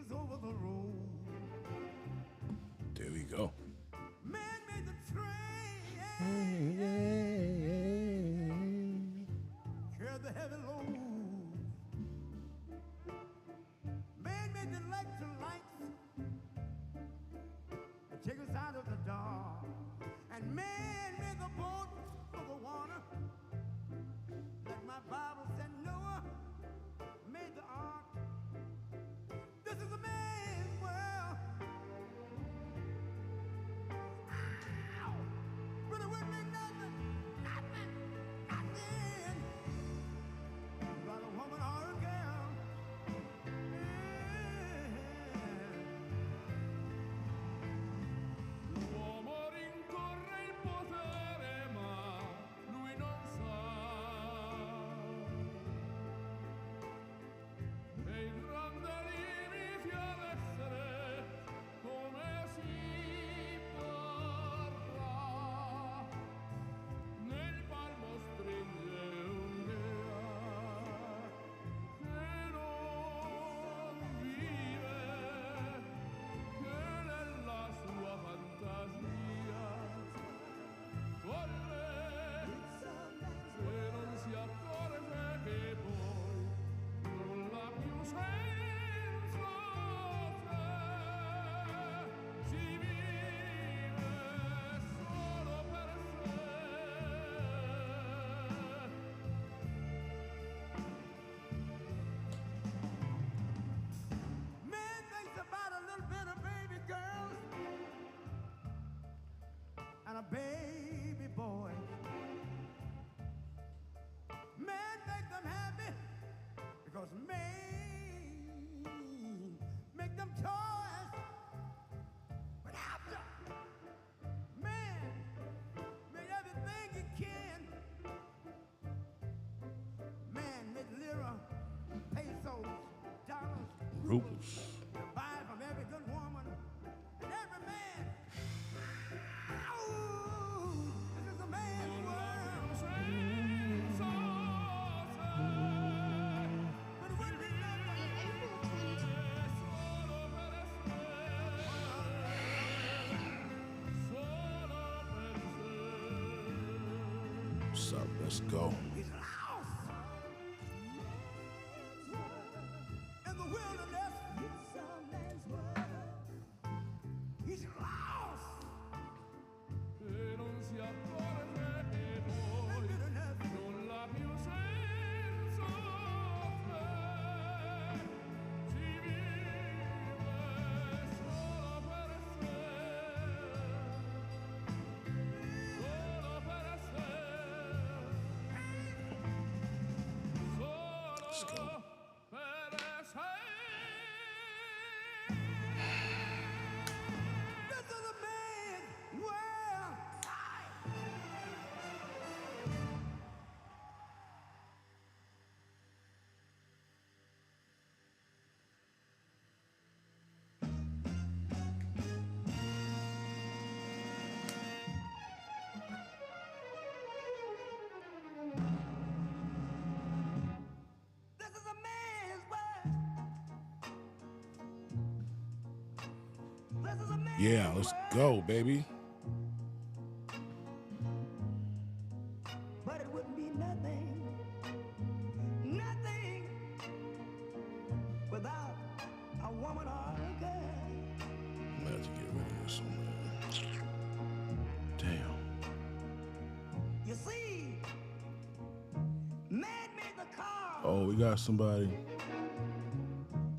Jesus over the road. There we go. Man made the train, carry the heavy load. Man made the electric lights, take us out of the dark. And man made the boat for the water. Like my Bible said, Noah made the ark. This is a man's world. Ow! But it wouldn't mean nothing, nothing, nothing without a woman or a girl. L'uomo rincorre il potere, ma lui non sa che il grande limite ad essere come si parla. Nel palmo stringe un'idea che non vive, che nella sua fantasia folle, se non si accorge che poi nulla più senza te, si vive solo per sé. Man thinks about a little bit of baby girls and a baby boy. Man make them happy because man make them toys. But after man made everything he can, man made lira, pesos, dollars, Rubles. to buy from every good woman and every man. Ow! This is a man's world. But it wouldn't be nothing. What's up? Let's go. He's lost in the wilderness. He's lost. E non si accorge che poi nulla più senza te, si vive solo per sé, solo per sé, Let's go. solo per sé. This is a man's world. This is a man's world. This is a man's Yeah, let's world. go, baby. But it wouldn't be nothing, nothing without a woman or a girl. I'm gonna have to get rid of this one, man. Damn. You see, man made the car Oh, we got somebody.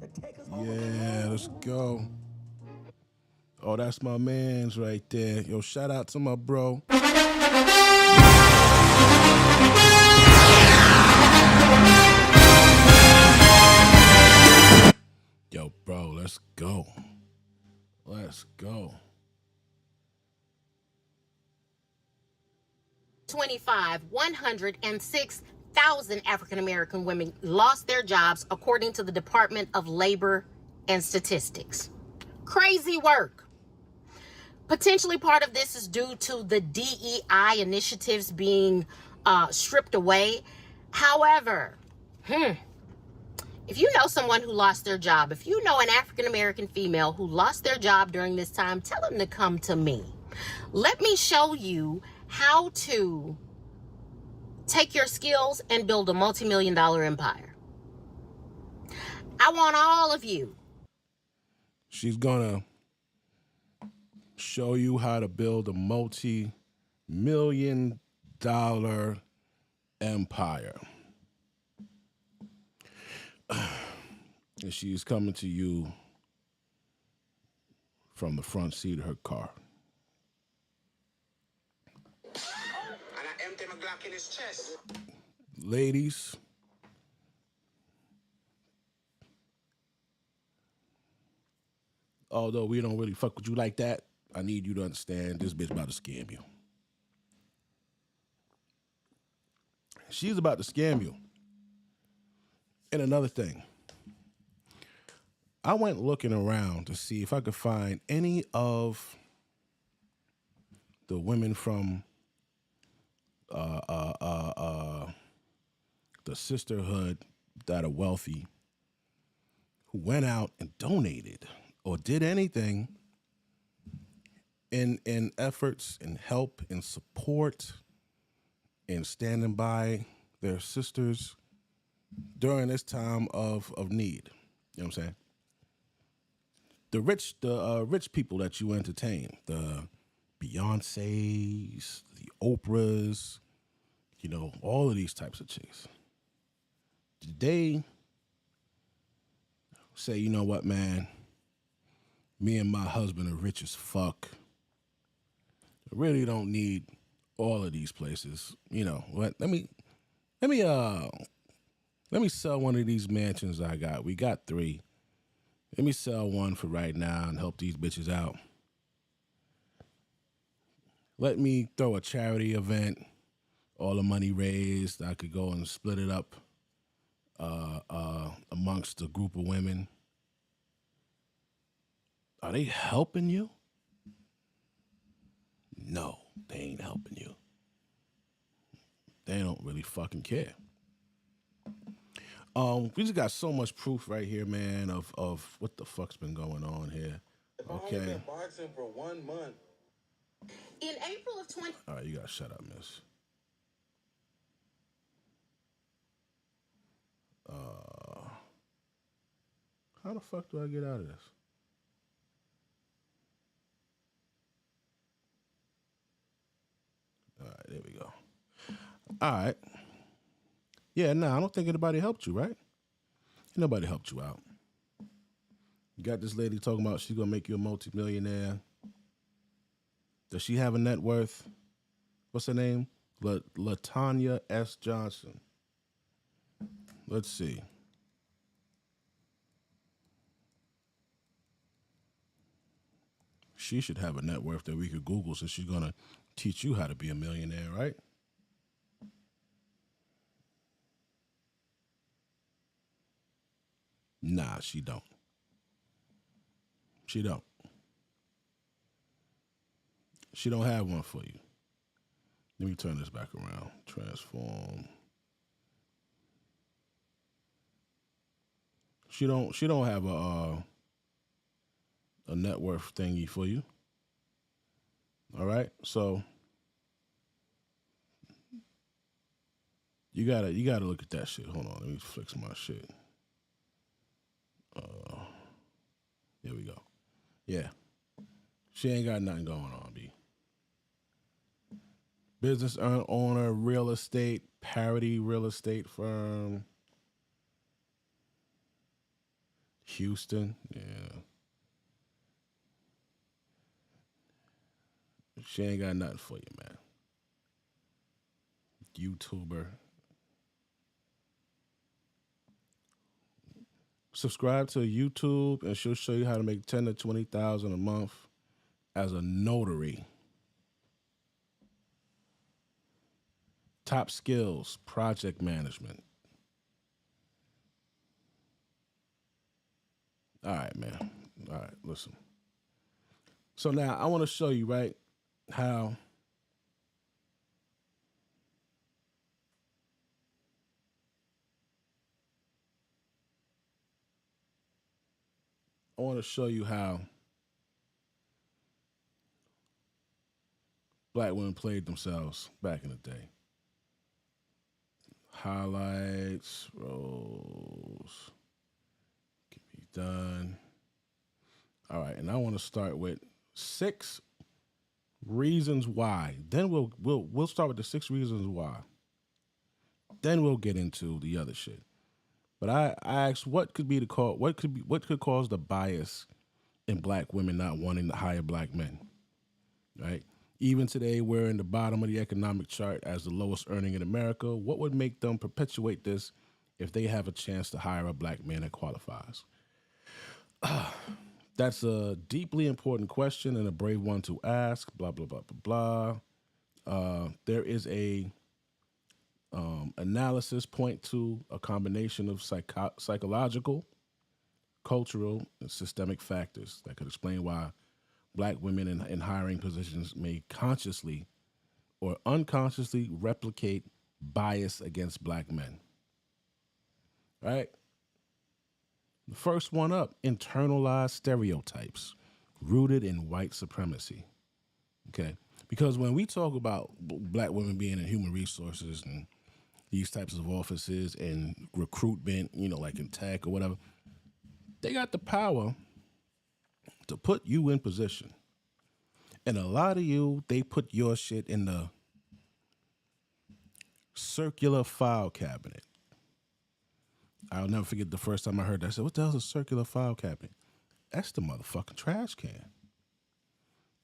to take us over the Yeah, road. let's go. Oh, that's my man's right there. Yo, shout out to my bro. Yo, bro, let's go. Let's go. 106,000 African American women lost their jobs, according to the Department of Labor and Statistics. Crazy work. Potentially part of this is due to the DEI initiatives being stripped away. However, If you know someone who lost their job, if you know an African-American female who lost their job during this time, tell them to come to me. Let me show you how to take your skills and build a multi-million-dollar empire. I want all of you. She's gonna show you how to build a multi-million-dollar empire. And she's coming to you from the front seat of her car. And I empty my Glock in his chest. Ladies, although we don't really fuck with you like that, I need you to understand this bitch about to scam you. She's about to scam you. And another thing, I went looking around to see if I could find any of the women from the sisterhood that are wealthy who went out and donated or did anything in efforts and help and support and standing by their sisters during this time of need. You know what I'm saying? The rich people that you entertain, the Beyoncés, the Oprahs, you know, all of these types of chicks. Did they say, you know what, man, me and my husband are rich as fuck. I really don't need all of these places. You know what? Let me sell one of these mansions I got. We got 3. Let me sell one for right now and help these bitches out. Let me throw a charity event. All the money raised, I could go and split it up amongst a group of women. Are they helping you? No, they ain't helping you. They don't really fucking care. We just got so much proof right here, man, of what the fuck's been going on here. Okay. I've been boxing for 1 month. In April of 20... All right, you gotta shut up, miss. How the fuck do I get out of this? All right, there we go. All right. Yeah, nah, I don't think anybody helped you, right? Nobody helped you out. You got this lady talking about she's gonna make you a multimillionaire. Does she have a net worth? What's her name? LaTanya S. Johnson. Let's see. She should have a net worth that we could Google, since she's gonna teach you how to be a millionaire, right? Nah, she don't. She don't. She don't have one for you. Let me turn this back around. Transform. She don't have a net worth thingy for you. All right? So you gotta look at that shit. Hold on, let me fix my shit. There we go. Yeah. She ain't got nothing going on, B. Business owner, real estate, parity real estate firm. Houston, yeah. She ain't got nothing for you, man. YouTuber. Subscribe to YouTube, and she'll show you how to make $10,000 to $20,000 a month as a notary. Top skills, project management. All right, man. All right, listen. So now I want to show you, right, how I want to show you how black women played themselves back in the day. Highlights, rolls, can be done. All right, and I want to start with 6 reasons why. Then we'll start with the 6 reasons why. Then we'll get into the other shit. But I asked what could be the cause, what could cause the bias in black women not wanting to hire black men, right? Even today, we're in the bottom of the economic chart as the lowest earning in America. What would make them perpetuate this if they have a chance to hire a black man that qualifies? That's a deeply important question and a brave one to ask. Blah blah blah blah blah. There is a analysis point to a combination of psychological, cultural, and systemic factors that could explain why black women in hiring positions may consciously or unconsciously replicate bias against black men. Right? The first one up, internalized stereotypes rooted in white supremacy. Okay? Because when we talk about black women being in human resources and these types of offices and recruitment, like in tech or whatever, they got the power to put you in position. And a lot of you, they put your shit in the circular file cabinet. I'll never forget the first time I heard that. I said, what the hell is a circular file cabinet? That's the motherfucking trash can.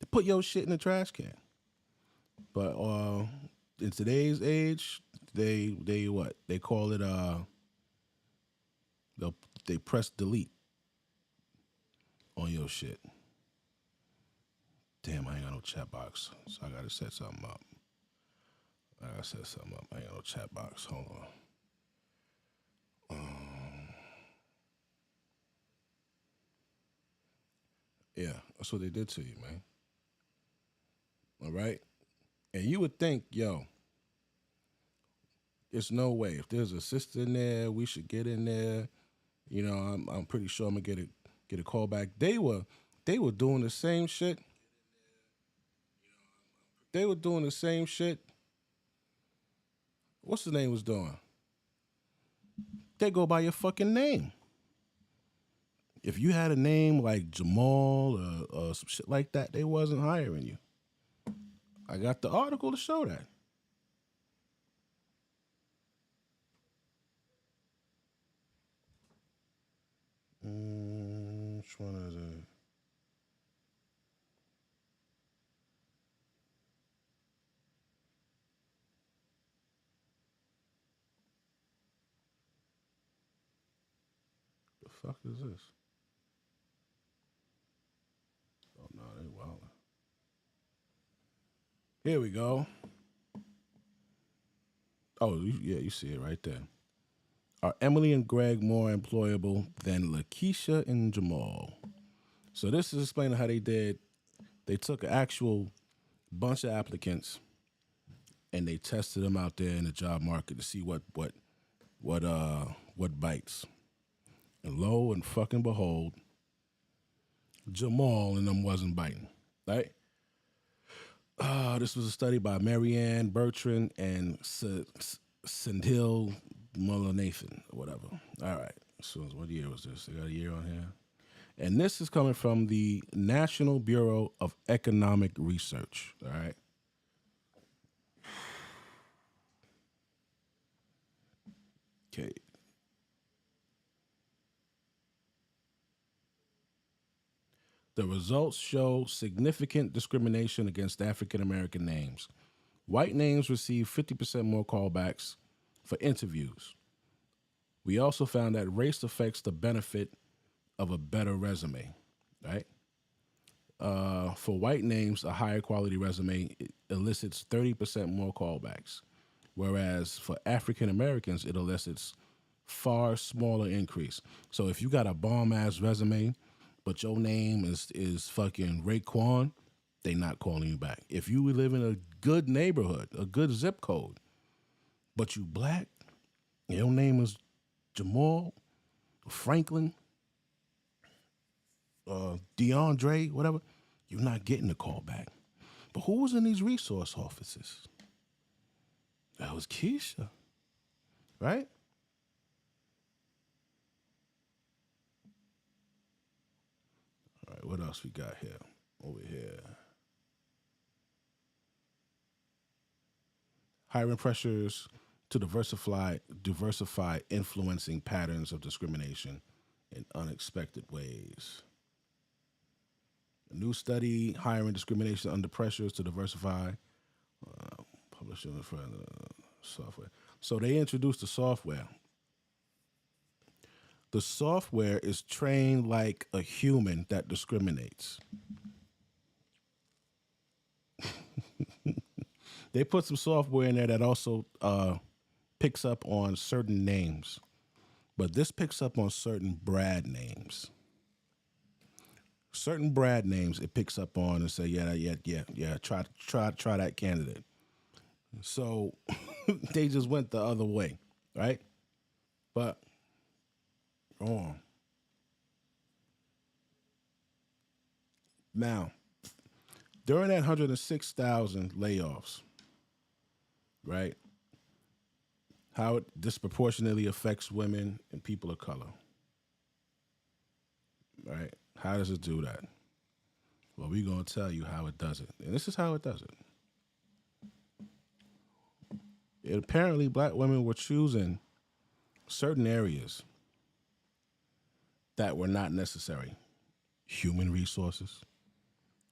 They put your shit in the trash can. But in today's age, they what? They call it they press delete on your shit. Damn, I ain't got no chat box, so I gotta set something up. I ain't got no chat box. Hold on. Yeah, that's what they did to you, man. All right? And you would think, yo, there's no way. If there's a sister in there, we should get in there. I'm pretty sure I'm gonna get a call back. They were doing the same shit. They were doing the same shit. What's the name was doing? They go by your fucking name. If you had a name like Jamal or some shit like that, they wasn't hiring you. I got the article to show that. Which one is it? The fuck is this? Oh no, they wild. Here we go. Oh, yeah, you see it right there. Are Emily and Greg more employable than Lakeisha and Jamal? So this is explaining how they did. They took an actual bunch of applicants and they tested them out there in the job market to see what bites. And lo and fucking behold, Jamal and them wasn't biting, right? This was a study by Marianne Bertrand and Sindhil Mullainathan, or whatever. All right. So what year was this? They got a year on here. And this is coming from the National Bureau of Economic Research. All right. Okay. The results show significant discrimination against African American names. White names receive 50% more callbacks for interviews. We also found that race affects the benefit of a better resume, right? For white names, a higher quality resume elicits 30% more callbacks, whereas for African Americans, it elicits far smaller increase. So if you got a bomb-ass resume, but your name is fucking Raekwon, they not calling you back. If you live in a good neighborhood, a good zip code, but you black, your name is Jamal Franklin, DeAndre, whatever, you're not getting the call back. But who was in these resource offices? That was Keisha, right? All right, what else we got here? Over here. Hiring pressures to diversify influencing patterns of discrimination in unexpected ways. A new study, hiring discrimination under pressures to diversify, published in the software. So they introduced the software. The software is trained like a human that discriminates. They put some software in there that also picks up on certain names, but this picks up on certain Brad names. Certain Brad names it picks up on and say, yeah, try that candidate. So they just went the other way, right? But now, during that 106,000 layoffs, right? How it disproportionately affects women and people of color, right? How does it do that? Well, we're going to tell you how it does it. And this is how it does it. Apparently, black women were choosing certain areas that were not necessary. Human resources,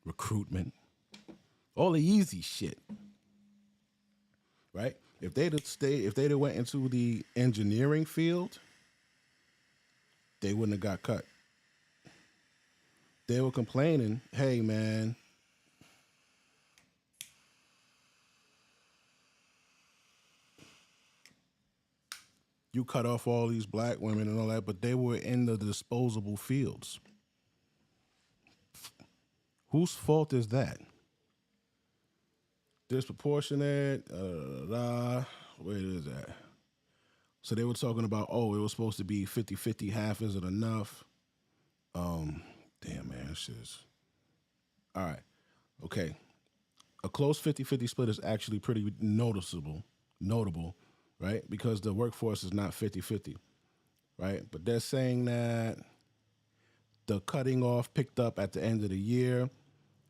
recruitment, all the easy shit, right? If they'd have went into the engineering field, they wouldn't have got cut. They were complaining, hey, man, you cut off all these black women and all that, but they were in the disposable fields. Whose fault is that? Disproportionate, where is that? So they were talking about, it was supposed to be 50-50, half isn't enough. Damn, man, this is... All right, okay. A close 50-50 split is actually pretty notable, right? Because the workforce is not 50-50, right? But they're saying that the cutting off picked up at the end of the year.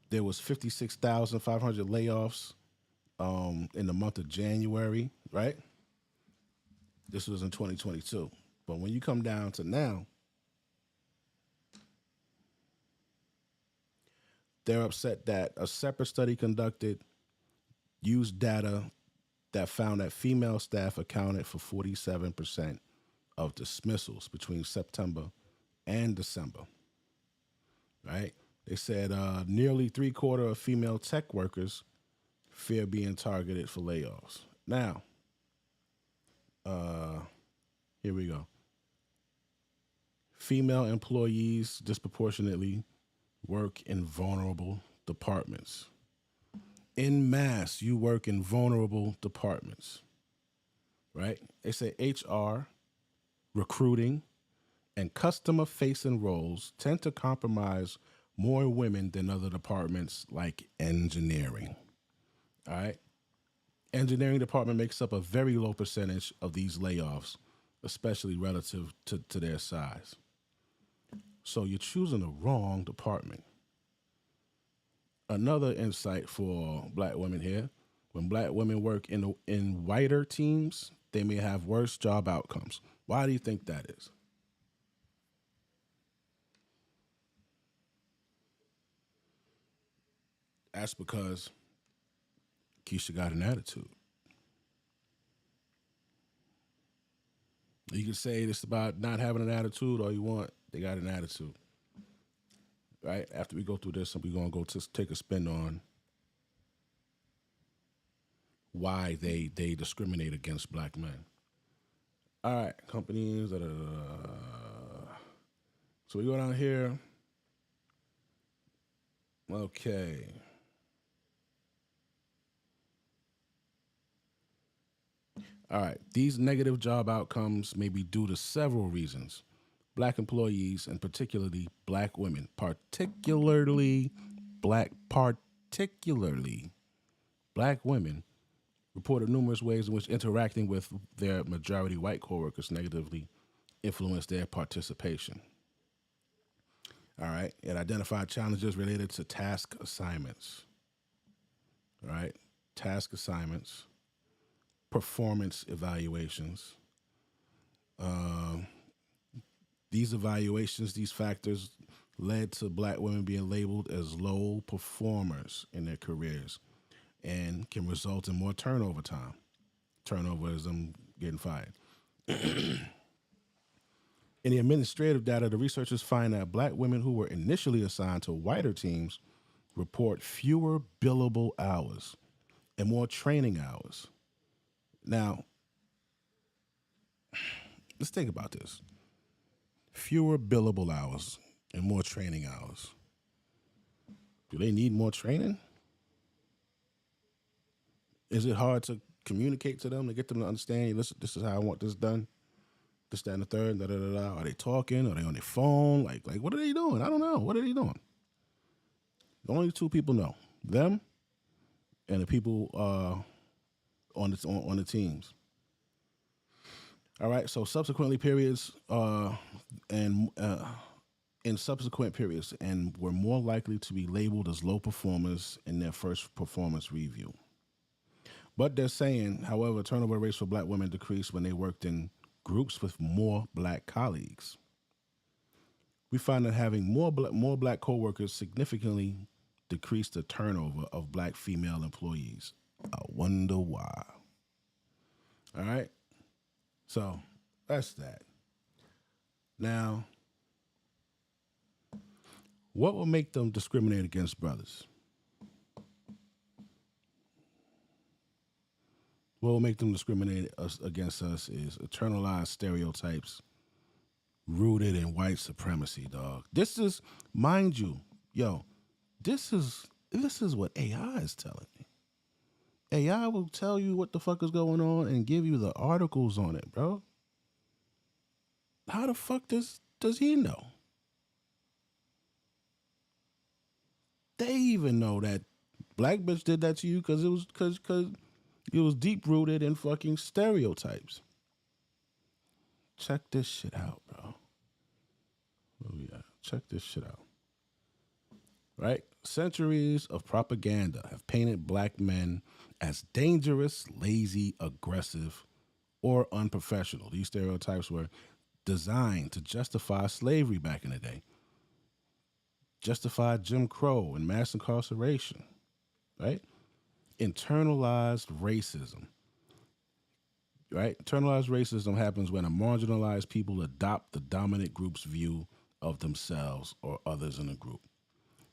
There was 56,500 layoffs in the month of January, right? This was in 2022. But when you come down to now, they're upset that a separate study conducted used data that found that female staff accounted for 47% of dismissals between September and December, right? They said nearly 3/4 of female tech workers fear being targeted for layoffs. Now, here we go. Female employees disproportionately work in vulnerable departments. En masse, you work in vulnerable departments, right? They say HR, recruiting, and customer-facing roles tend to compromise more women than other departments like engineering, all right? Engineering department makes up a very low percentage of these layoffs, especially relative to their size. So you're choosing the wrong department. Another insight for black women here, when black women work in whiter teams, they may have worse job outcomes. Why do you think that is? That's because Keisha got an attitude. You can say this about not having an attitude all you want. They got an attitude. Right? After we go through this, we're going to go take a spin on why they discriminate against black men. All right, companies. So we go down here. Okay. All right. These negative job outcomes may be due to several reasons, black employees, and particularly black women, particularly black women, reported numerous ways in which interacting with their majority white coworkers negatively influenced their participation. All right. It identified challenges related to task assignments. All right. Task assignments, performance evaluations. These evaluations, these factors led to black women being labeled as low performers in their careers and can result in more turnover time. Turnover is them getting fired. In the administrative data, the researchers find that black women who were initially assigned to whiter teams report fewer billable hours and more training hours. Now, let's think about this. Fewer billable hours and more training hours. Do they need more training? Is it hard to communicate to them, to get them to understand, listen, this is how I want this done? This, that, and the third, da, da, da, da. Are they talking? Are they on their phone? Like, what are they doing? I don't know. What are they doing? Only two people know. Them and the people on the teams. All right, so subsequently periods in subsequent periods and were more likely to be labeled as low performers in their first performance review. But they're saying, however, turnover rates for black women decreased when they worked in groups with more black colleagues. We find that having more black coworkers significantly decreased the turnover of black female employees. I wonder why. All right? So, that's that. Now, what will make them discriminate against brothers? What will make them discriminate against us is internalized stereotypes rooted in white supremacy, dog. This is, mind you, this is what AI is telling me. AI will tell you what the fuck is going on and give you the articles on it, bro. How the fuck does he know? They even know that black bitch did that to you because it was deep rooted in fucking stereotypes. Check this shit out, bro. Oh yeah, check this shit out. Right? Centuries of propaganda have painted black men as dangerous, lazy, aggressive, or unprofessional. These stereotypes were designed to justify slavery back in the day, justify Jim Crow and mass incarceration, right? Internalized racism, right? Internalized racism happens when a marginalized people adopt the dominant group's view of themselves or others in a group.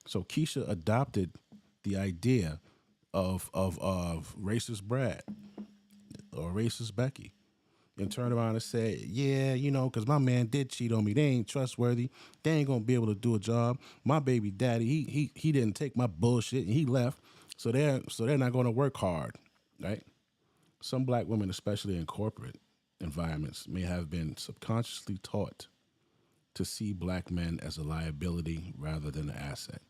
So Keisha adopted the idea of racist Brad or racist Becky and turned around and said, yeah, because my man did cheat on me. They ain't trustworthy. They ain't going to be able to do a job. My baby daddy, he didn't take my bullshit and he left. So they're not going to work hard, right? Some black women, especially in corporate environments, may have been subconsciously taught to see black men as a liability rather than an asset.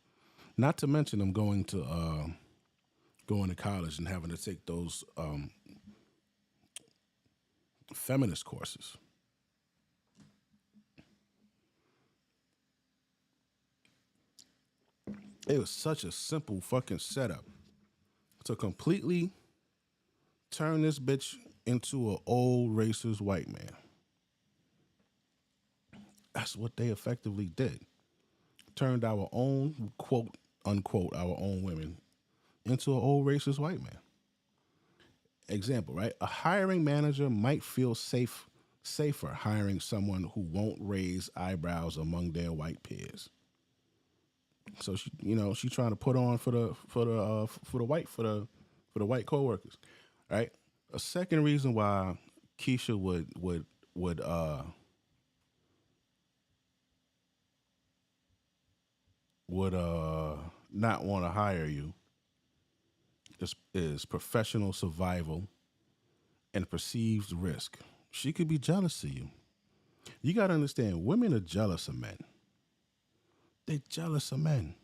Not to mention them going to college and having to take those feminist courses. It was such a simple fucking setup to completely turn this bitch into an old racist white man. That's what they effectively did. Turned our own, quote, unquote, our own women into an old racist white man. Example, right? A hiring manager might feel safer hiring someone who won't raise eyebrows among their white peers. So she's trying to put on for the white coworkers, right? A second reason why Keisha would not want to hire you is professional survival and perceived risk. She could be jealous of you. You got to understand, women are jealous of men. They jealous of men.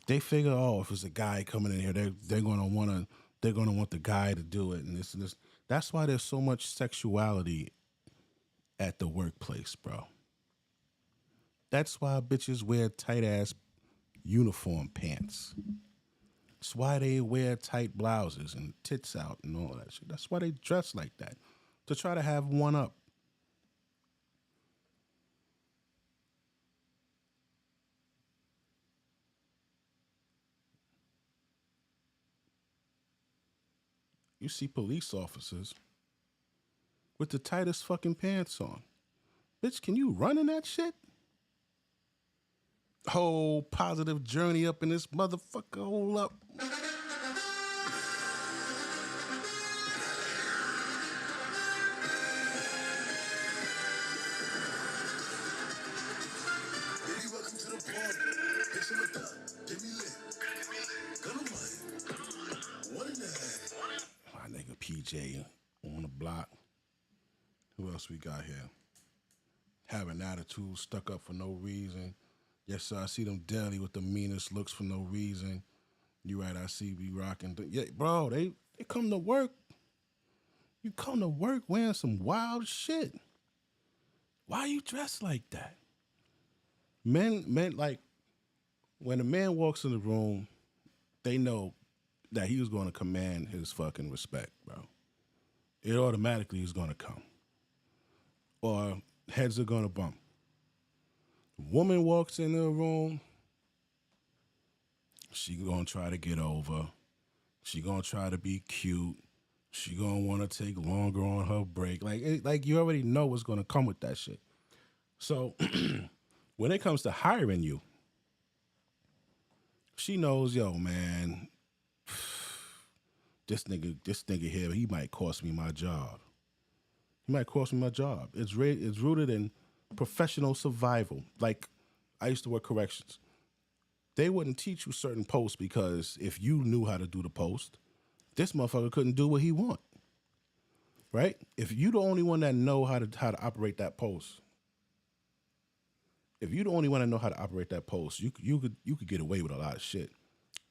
They figure, oh, if it's a guy coming in here, they're gonna want the guy to do it, and this and this. That's why there's so much sexuality at the workplace, bro. That's why bitches wear tight ass uniform pants. That's why they wear tight blouses and tits out and all that shit. That's why they dress like that, to try to have one up. You see police officers with the tightest fucking pants on. Bitch, can you run in that shit? Whole positive journey up in this motherfucker. Hold up. My nigga PJ on the block. Who else we got here? Having attitude, stuck up for no reason. Yes, sir, I see them daily with the meanest looks for no reason. You right, I see we rocking. Yeah, bro, they come to work. You come to work wearing some wild shit. Why you dressed like that? Men, like, when a man walks in the room, they know that he was going to command his fucking respect, bro. It automatically is going to come. Or heads are going to bump. Woman walks in the room, she going to try to get over. She going to try to be cute. She going to want to take longer on her break. Like you already know what's going to come with that shit. So when it comes to hiring you, she knows, yo, man, this nigga here, he might cost me my job. He might cost me my job. It's rooted in professional survival. Like, I used to work corrections. They wouldn't teach you certain posts because if you knew how to do the post, this motherfucker couldn't do what he want. Right? If you the only one that know how to operate that post, if you the only one that know how to operate that post, you could get away with a lot of shit.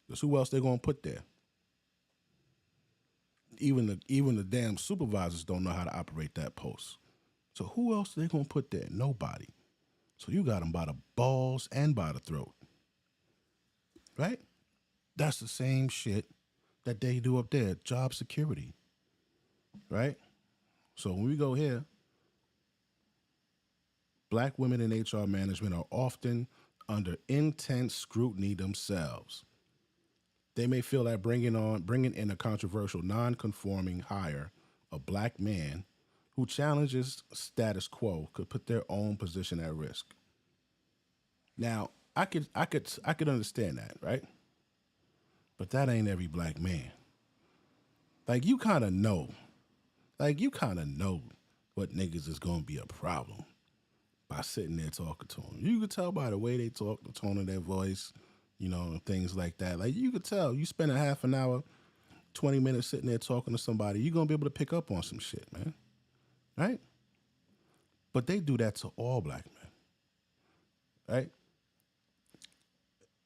Because who else they gonna put there? Even the damn supervisors don't know how to operate that post. So who else are they gonna put there? Nobody. So you got them by the balls and by the throat. Right? That's the same shit that they do up there, job security. Right? So when we go here, black women in HR management are often under intense scrutiny themselves. They may feel that bringing in a controversial, non-conforming hire, a black man who challenges status quo, could put their own position at risk. Now, I could understand that, right? But that ain't every black man. Like, you kind of know what niggas is gonna be a problem by sitting there talking to them. You could tell by the way they talk, the tone of their voice, and things like that. Like, you could tell. You spend a half an hour, 20 minutes sitting there talking to somebody, you're going to be able to pick up on some shit, man. Right? But they do that to all black men. Right?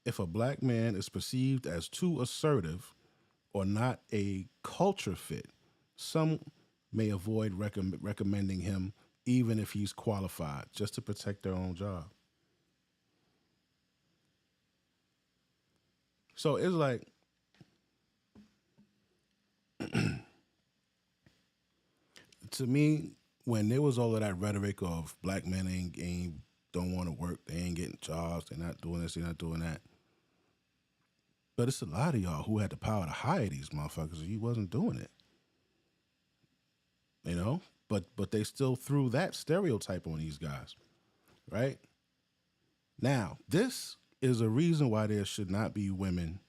If a black man is perceived as too assertive or not a culture fit, some may avoid recommending him even if he's qualified, just to protect their own job. So it's like, to me, when there was all of that rhetoric of black men ain't don't want to work, they ain't getting jobs, they're not doing this, they're not doing that. But it's a lot of y'all who had the power to hire these motherfuckers and you wasn't doing it. But they still threw that stereotype on these guys, right? Now, this is a reason why there should not be women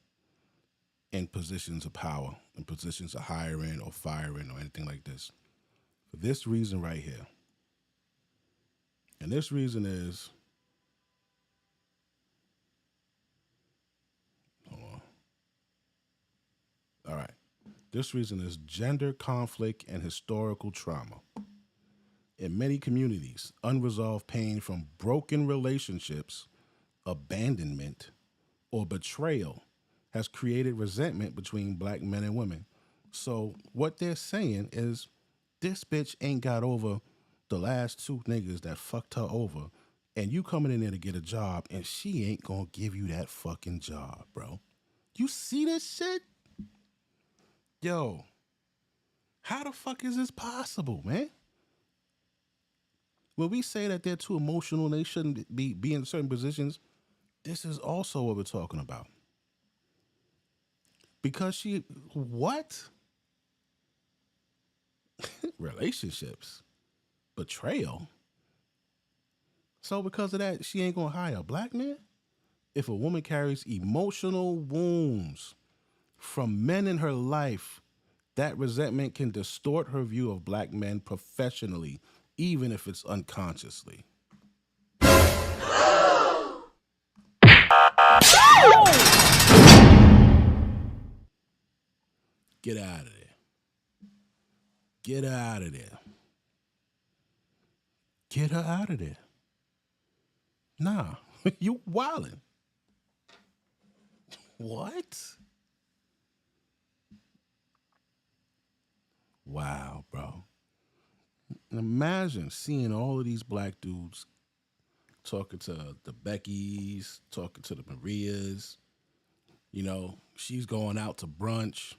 in positions of power, in positions of hiring or firing or anything like this. For this reason right here. And this reason is, hold on. All right. This reason is gender conflict and historical trauma. In many communities, unresolved pain from broken relationships, abandonment, or betrayal has created resentment between black men and women. So what they're saying is this bitch ain't got over the last two niggas that fucked her over, and you coming in there to get a job, and she ain't gonna give you that fucking job, bro. You see this shit? Yo, how the fuck is this possible, man? When we say that they're too emotional and they shouldn't be in certain positions, this is also what we're talking about. Because what? Relationships, betrayal. So because of that, she ain't gonna hire a black man? If a woman carries emotional wounds from men in her life, that resentment can distort her view of black men professionally, even if it's unconsciously. Get out of there. Get out of there. Get her out of there. Nah, you wildin'. What? Wow, bro. Imagine seeing all of these black dudes talking to the Beckys, talking to the Marias. You know, she's going out to brunch.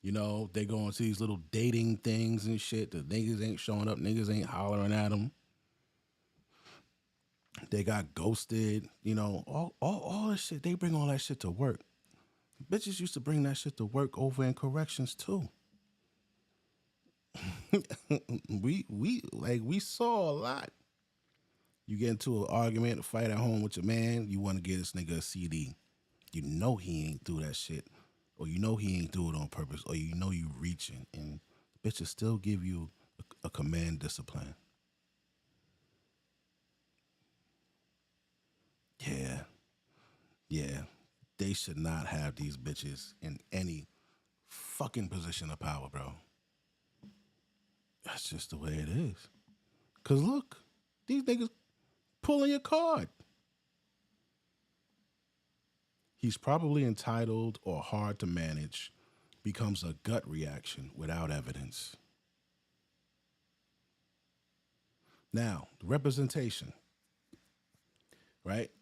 You know, they going to these little dating things and shit. The niggas ain't showing up. Niggas ain't hollering at them. They got ghosted. You know, all this shit. They bring all that shit to work. Bitches used to bring that shit to work over in corrections too. we saw a lot. You get into an argument, a fight at home with your man, you want to get this nigga a CD. You know he ain't do that shit. Or you know he ain't do it on purpose. Or you know you reaching. And bitches still give you a command discipline. Yeah. Yeah. They should not have these bitches in any fucking position of power, bro. That's just the way it is. Because look, these niggas pulling your card. He's probably entitled or hard to manage, becomes a gut reaction without evidence. Now, representation, right?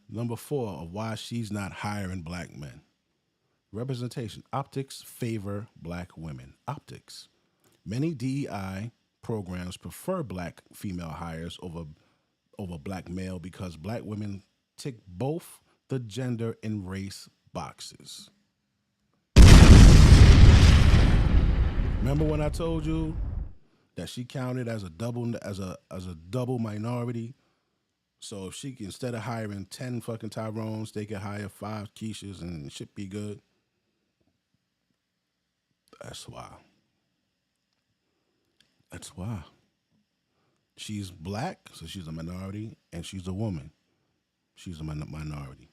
Number 4 of why she's not hiring black men. Representation. Optics favor black women. Optics. Many DEI programs prefer black female hires over black male because black women tick both the gender and race boxes. Remember when I told you that she counted as a double minority? So if she instead of hiring 10 fucking Tyrones, they could hire 5 Keishas and it should be good. That's why. That's why. She's black, so she's a minority, and she's a woman. She's a minority.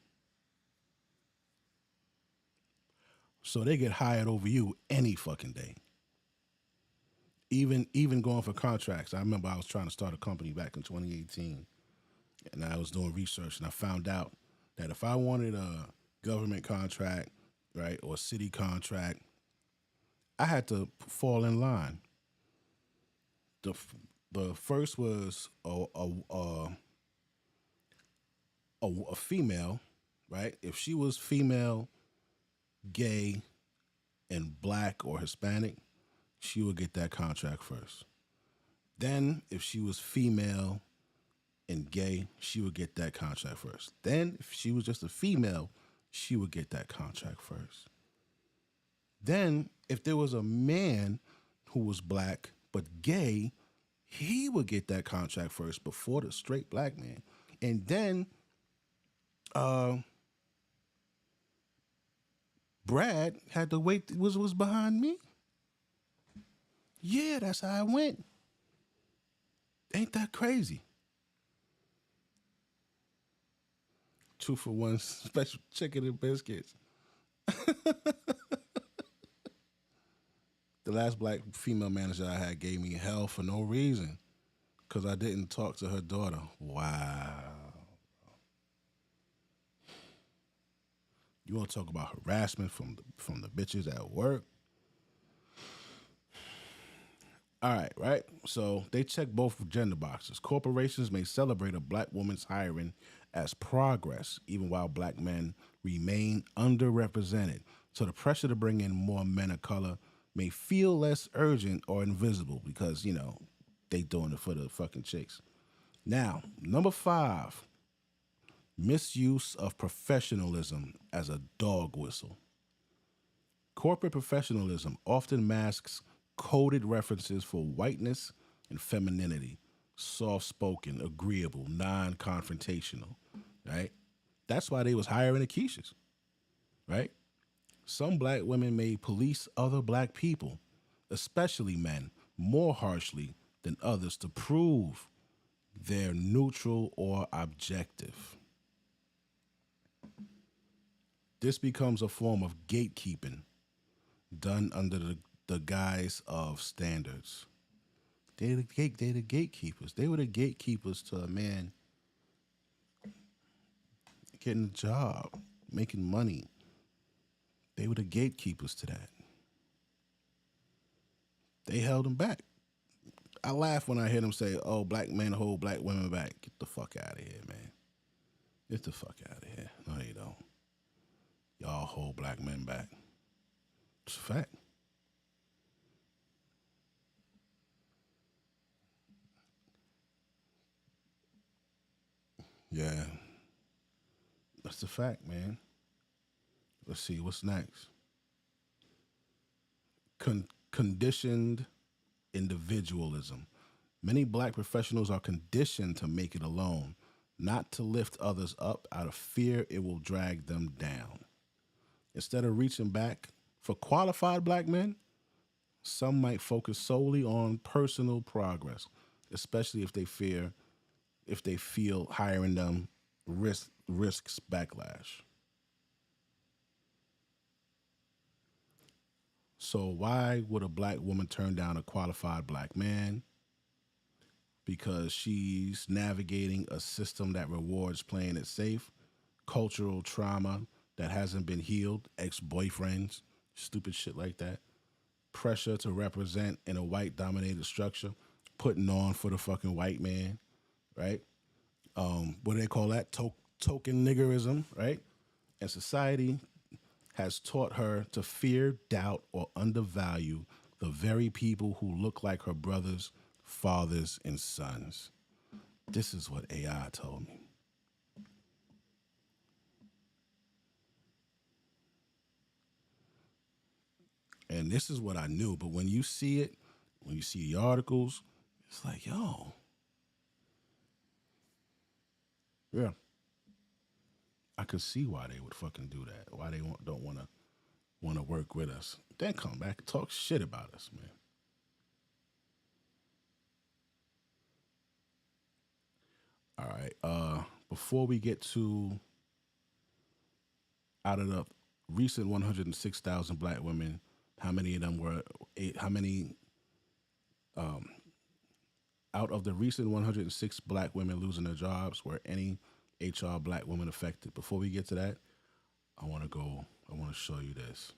So they get hired over you any fucking day. Even going for contracts. I remember I was trying to start a company back in 2018, and I was doing research, and I found out that if I wanted a government contract, right, or a city contract, I had to fall in line. The first was a female, right? If she was female, gay, and black or Hispanic, she would get that contract first. Then, if she was female and gay, she would get that contract first. Then, if she was just a female, she would get that contract first. Then, if there was a man who was black but gay, he would get that contract first before the straight black man. And then, Brad had to wait, was behind me. Yeah, that's how I went. Ain't that crazy? 2 for 1 special chicken and biscuits. The the last black female manager I had gave me hell for no reason because I didn't talk to her daughter. Wow. You want to talk about harassment from the bitches at work? All right, right? So they check both gender boxes. Corporations may celebrate a black woman's hiring as progress, even while black men remain underrepresented. So the pressure to bring in more men of color may feel less urgent or invisible because, you know, they doing it for the fucking chicks. Now, number 5, misuse of professionalism as a dog whistle. Corporate professionalism often masks coded references for whiteness and femininity, soft-spoken, agreeable, non-confrontational, right? That's why they was hiring the Keishas, right? Some black women may police other black people, especially men, more harshly than others to prove they're neutral or objective. This becomes a form of gatekeeping done under the guise of standards. They the gatekeepers. They were the gatekeepers to a man getting a job, making money. They were the gatekeepers to that. They held him back. I laugh when I hear them say, oh, black men hold black women back. Get the fuck out of here, man. Get the fuck out of here. No, you don't. Y'all hold black men back. It's a fact. Yeah. That's a fact, man. Let's see, what's next? Conditioned individualism. Many black professionals are conditioned to make it alone, not to lift others up out of fear it will drag them down. Instead of reaching back for qualified black men, some might focus solely on personal progress, especially if they feel hiring them risks backlash. So why would a black woman turn down a qualified black man? Because she's navigating a system that rewards playing it safe, cultural trauma that hasn't been healed, ex-boyfriends, stupid shit like that, pressure to represent in a white-dominated structure, putting on for the fucking white man, right? What do they call that? Token niggerism, right? And society has taught her to fear, doubt, or undervalue the very people who look like her brothers, fathers, and sons. This is what AI told me. And this is what I knew, but when you see it, when you see the articles, it's like, yo, yeah, I could see why they would fucking do that. Why they don't want to work with us. Then come back and talk shit about us, man. All right. Before we get to out of the recent 106,000 black women, how many of them were? How many? Out of the recent 106 black women losing their jobs, were any HR black women affected? Before we get to that, I want to show you this.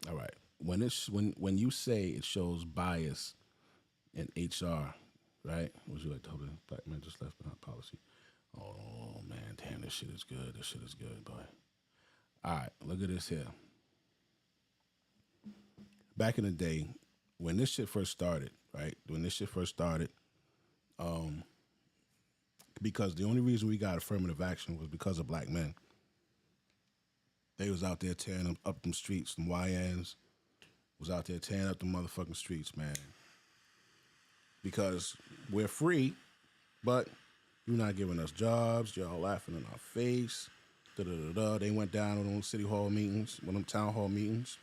All right. When you say it shows bias in HR, right? Would you like to hold it? Black men just left behind policy. Oh man, damn, this shit is good. This shit is good, boy. All right, look at this here. Back in the day, when this shit first started, right? When this shit first started, because the only reason we got affirmative action was because of black men. They was out there tearing them up them streets. Them YNs was out there tearing up the motherfucking streets, man. Because we're free, but you're not giving us jobs. Y'all laughing in our face. Da-da-da-da. They went down on them city hall meetings, one of them town hall meetings.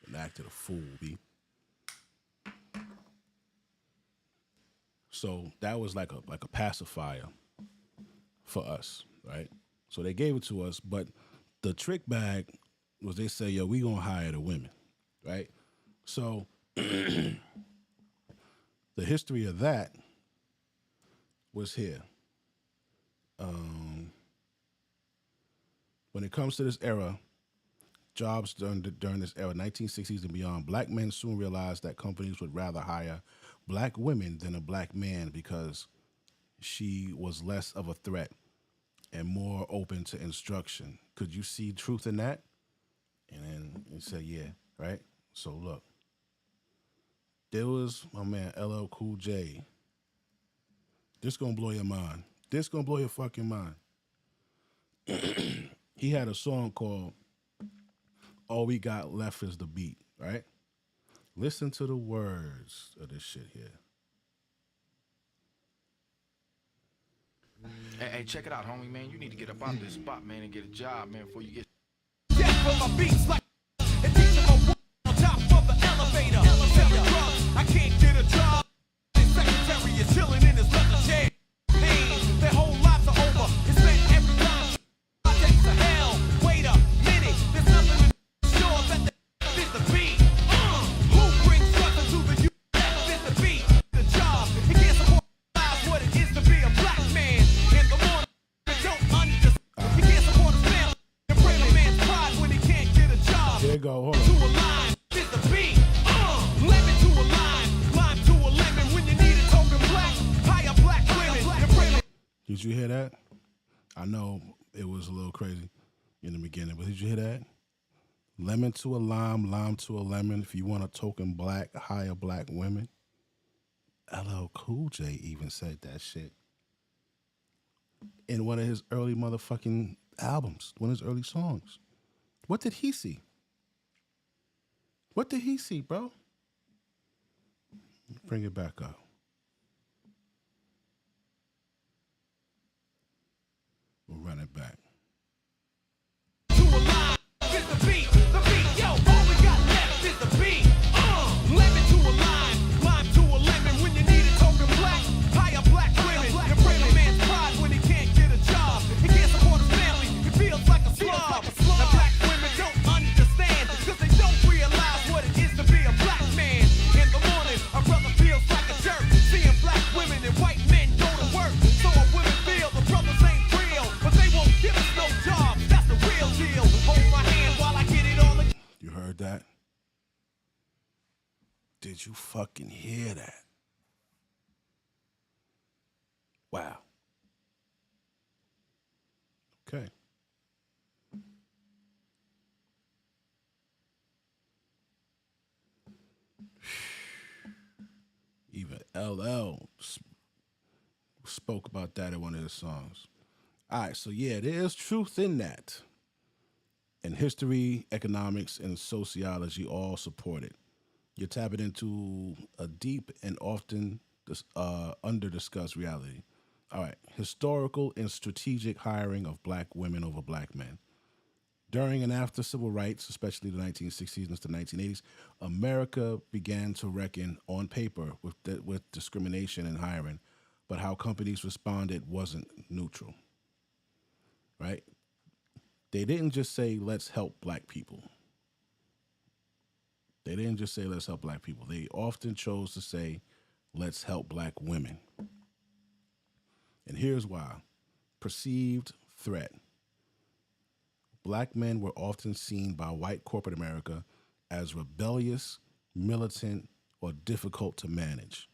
and acted a fool, B. So that was like a pacifier for us, right? So they gave it to us, but the trick bag was they say, yo, we gonna hire the women, right? So the history of that was here. When it comes to this era, jobs during this era, 1960s and beyond, black men soon realized that companies would rather hire black women than a black man because she was less of a threat and more open to instruction. Could you see truth in that? And then he said, yeah, right? So look, there was my man LL Cool J. This gonna blow your mind. This gonna blow your fucking mind. He had a song called All We Got Left Is the Beat, right? Listen to the words of this shit here. Hey, check it out, homie, man. You need to get up out of this spot, man, and get a job, man, before you get... For my beats like and teaching my work on top of the elevator. Selling drugs, I can't get a job. The secretary is chilling in his leather chair. Pain, their whole lives are over. It's spent every time projects to hell. Wait a minute, there's nothing to sure that the is the beat. Who brings structure to the youth that is the beat? The job, he can't support what it is to be a black man. In the morning, they don't understand. He can't support his family. And bring a man's pride when he can't get a job. There you go, hold on. To a line, is the beat. Lemon to a line, lime to a lemon. When you need a token black, hire black women. And bring a Did you hear that? I know it was a little crazy in the beginning, but did you hear that? Lemon to a lime, lime to a lemon. If you want a token black, hire black women. LL Cool J even said that shit in one of his early motherfucking albums, one of his early songs. What did he see? What did he see, bro? Bring it back up. We'll run it back. to a line, is the beat. The beat, yo, all we got left is the beat. Lemon to a line, lime to a lemon. When you need a token black, hire black women. And bring a man's pride when he can't get a job. He can't support his family, he feels like a slob. Now black women don't understand, cause they don't realize what it is to be a black man. In the morning, a brother feels like a jerk, seeing black women and white men go to work. So a women feel the brothers ain't real, but they won't give us no job. That's the real deal. Hold my hand while I get it all again. You heard that? Did you fucking hear that? Wow. Okay. Even LL spoke about that in one of his songs. All right, so yeah, there is truth in that. And history, economics, and sociology all support it. You're tapping into a deep and often under-discussed reality. All right, historical and strategic hiring of black women over black men. During and after civil rights, especially the 1960s into the 1980s, America began to reckon on paper with discrimination in hiring, but how companies responded wasn't neutral, right? They didn't just say, let's help black people. They didn't just say, let's help black people. They often chose to say, let's help black women. And here's why. Perceived threat. Black men were often seen by white corporate America as rebellious, militant, or difficult to manage.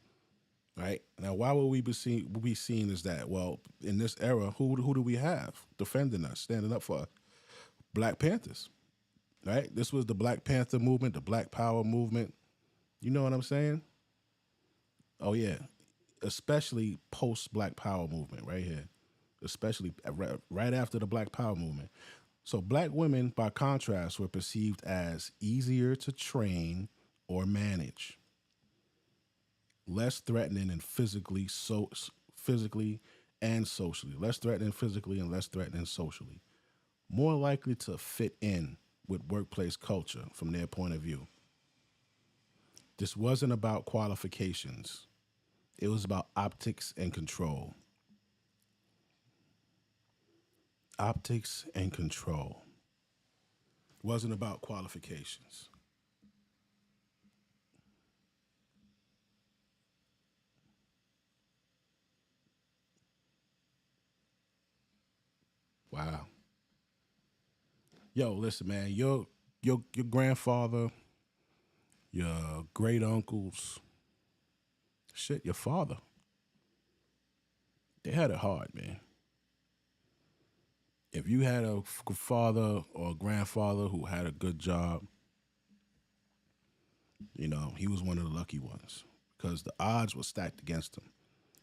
Right? Now, why would we be seen as that? Well, in this era, who do we have defending us, standing up for us? Black Panthers. Right? This was the Black Panther movement, the Black Power movement. You know what I'm saying? Oh, yeah. Especially post-Black Power movement right here. Especially right after the Black Power movement. So black women, by contrast, were perceived as easier to train or manage, less threatening and physically and socially, less threatening physically and less threatening socially, more likely to fit in with workplace culture from their point of view. This wasn't about qualifications. It was about optics and control. Optics and control. It wasn't about qualifications. Wow. Yo, listen, man. Your grandfather, your great uncles, shit, your father. They had it hard, man. If you had a father or a grandfather who had a good job, he was one of the lucky ones because the odds were stacked against him.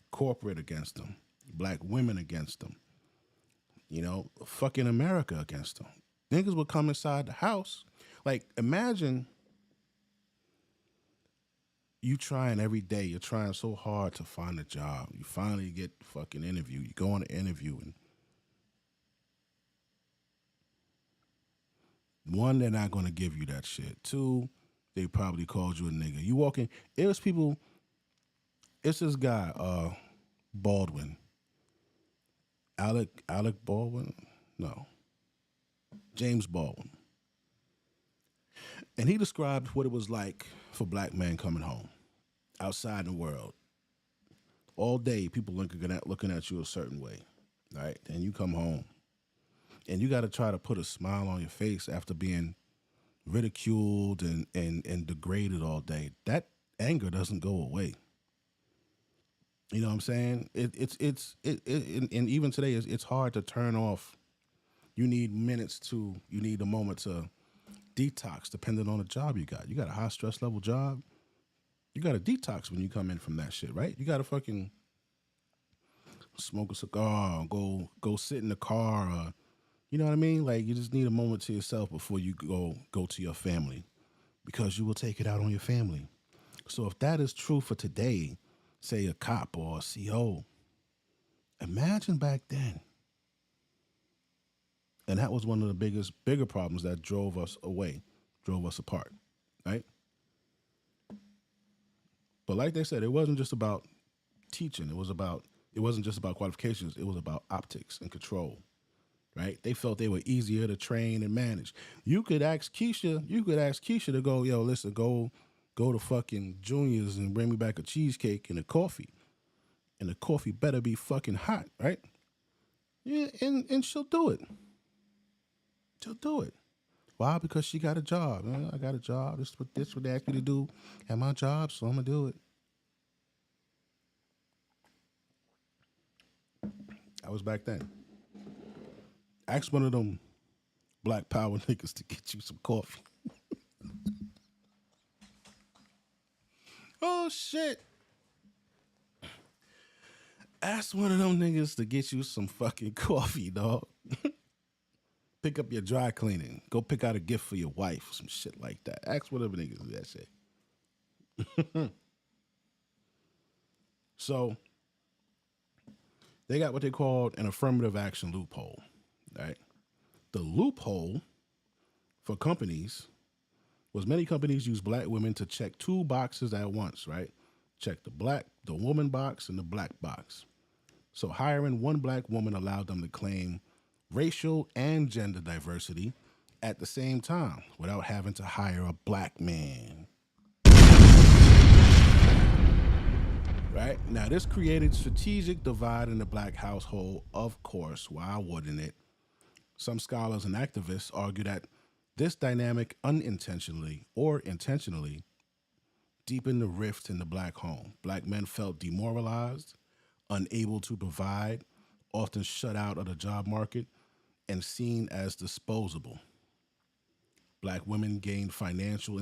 Corporate against him, black women against him, fucking America against him. Niggas would come inside the house. Like, imagine you trying every day. You're trying so hard to find a job. You finally get the fucking interview. You go on an interview and one, they're not going to give you that shit. Two, they probably called you a nigga. You walk in, it's this guy, Baldwin. Alec Baldwin? No. James Baldwin. And he described what it was like for black men coming home, outside in the world. All day, people looking at you a certain way, right? And you come home, and you got to try to put a smile on your face after being ridiculed and degraded all day. That anger doesn't go away. You know what I'm saying? And even today, it's hard to turn off. You need a moment to detox depending on the job you got. You got a high stress level job. You got to detox when you come in from that shit, right? You got to fucking smoke a cigar or go sit in the car. Or, you know what I mean? Like, you just need a moment to yourself before you go to your family, because you will take it out on your family. So if that is true for today, say a cop or a CO, imagine back then. And that was one of the bigger problems that drove us apart, right? But like they said, it wasn't just about teaching. It wasn't just about qualifications. It was about optics and control, right? They felt they were easier to train and manage. You could ask Keisha to go, yo, listen, go to fucking Junior's and bring me back a cheesecake and a coffee. And the coffee better be fucking hot, right? Yeah, and she'll do it. She'll do it. Why? Because she got a job. I got a job. This is what they asked me to do at my job, so I'm going to do it. That was back then. Ask one of them black power niggas to get you some coffee. Oh, shit. Ask one of them niggas to get you some fucking coffee, dog. Pick up your dry cleaning. Go pick out a gift for your wife, some shit like that. Ask whatever niggas do that shit. So, they got what they called an affirmative action loophole, right? The loophole for companies was many companies use black women to check two boxes at once, right? Check the woman box and the black box. So hiring one black woman allowed them to claim racial and gender diversity at the same time without having to hire a black man. Right? Now, this created strategic divide in the black household, of course. Why wouldn't it? Some scholars and activists argue that this dynamic unintentionally or intentionally deepened the rift in the black home. Black men felt demoralized, unable to provide, often shut out of the job market, and seen as disposable. Black women gained financial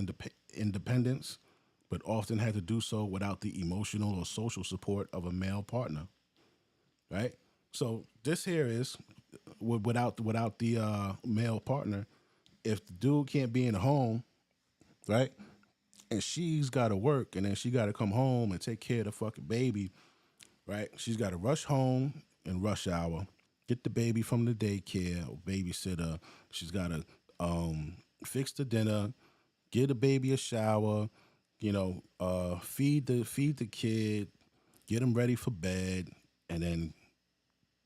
independence, but often had to do so without the emotional or social support of a male partner, right? So this here is, without the male partner, if the dude can't be in the home, right, and she's got to work, and then she got to come home and take care of the fucking baby, right? She's got to rush home in rush hour, get the baby from the daycare or babysitter. She's got to fix the dinner, give the baby a shower, feed the kid, get him ready for bed, and then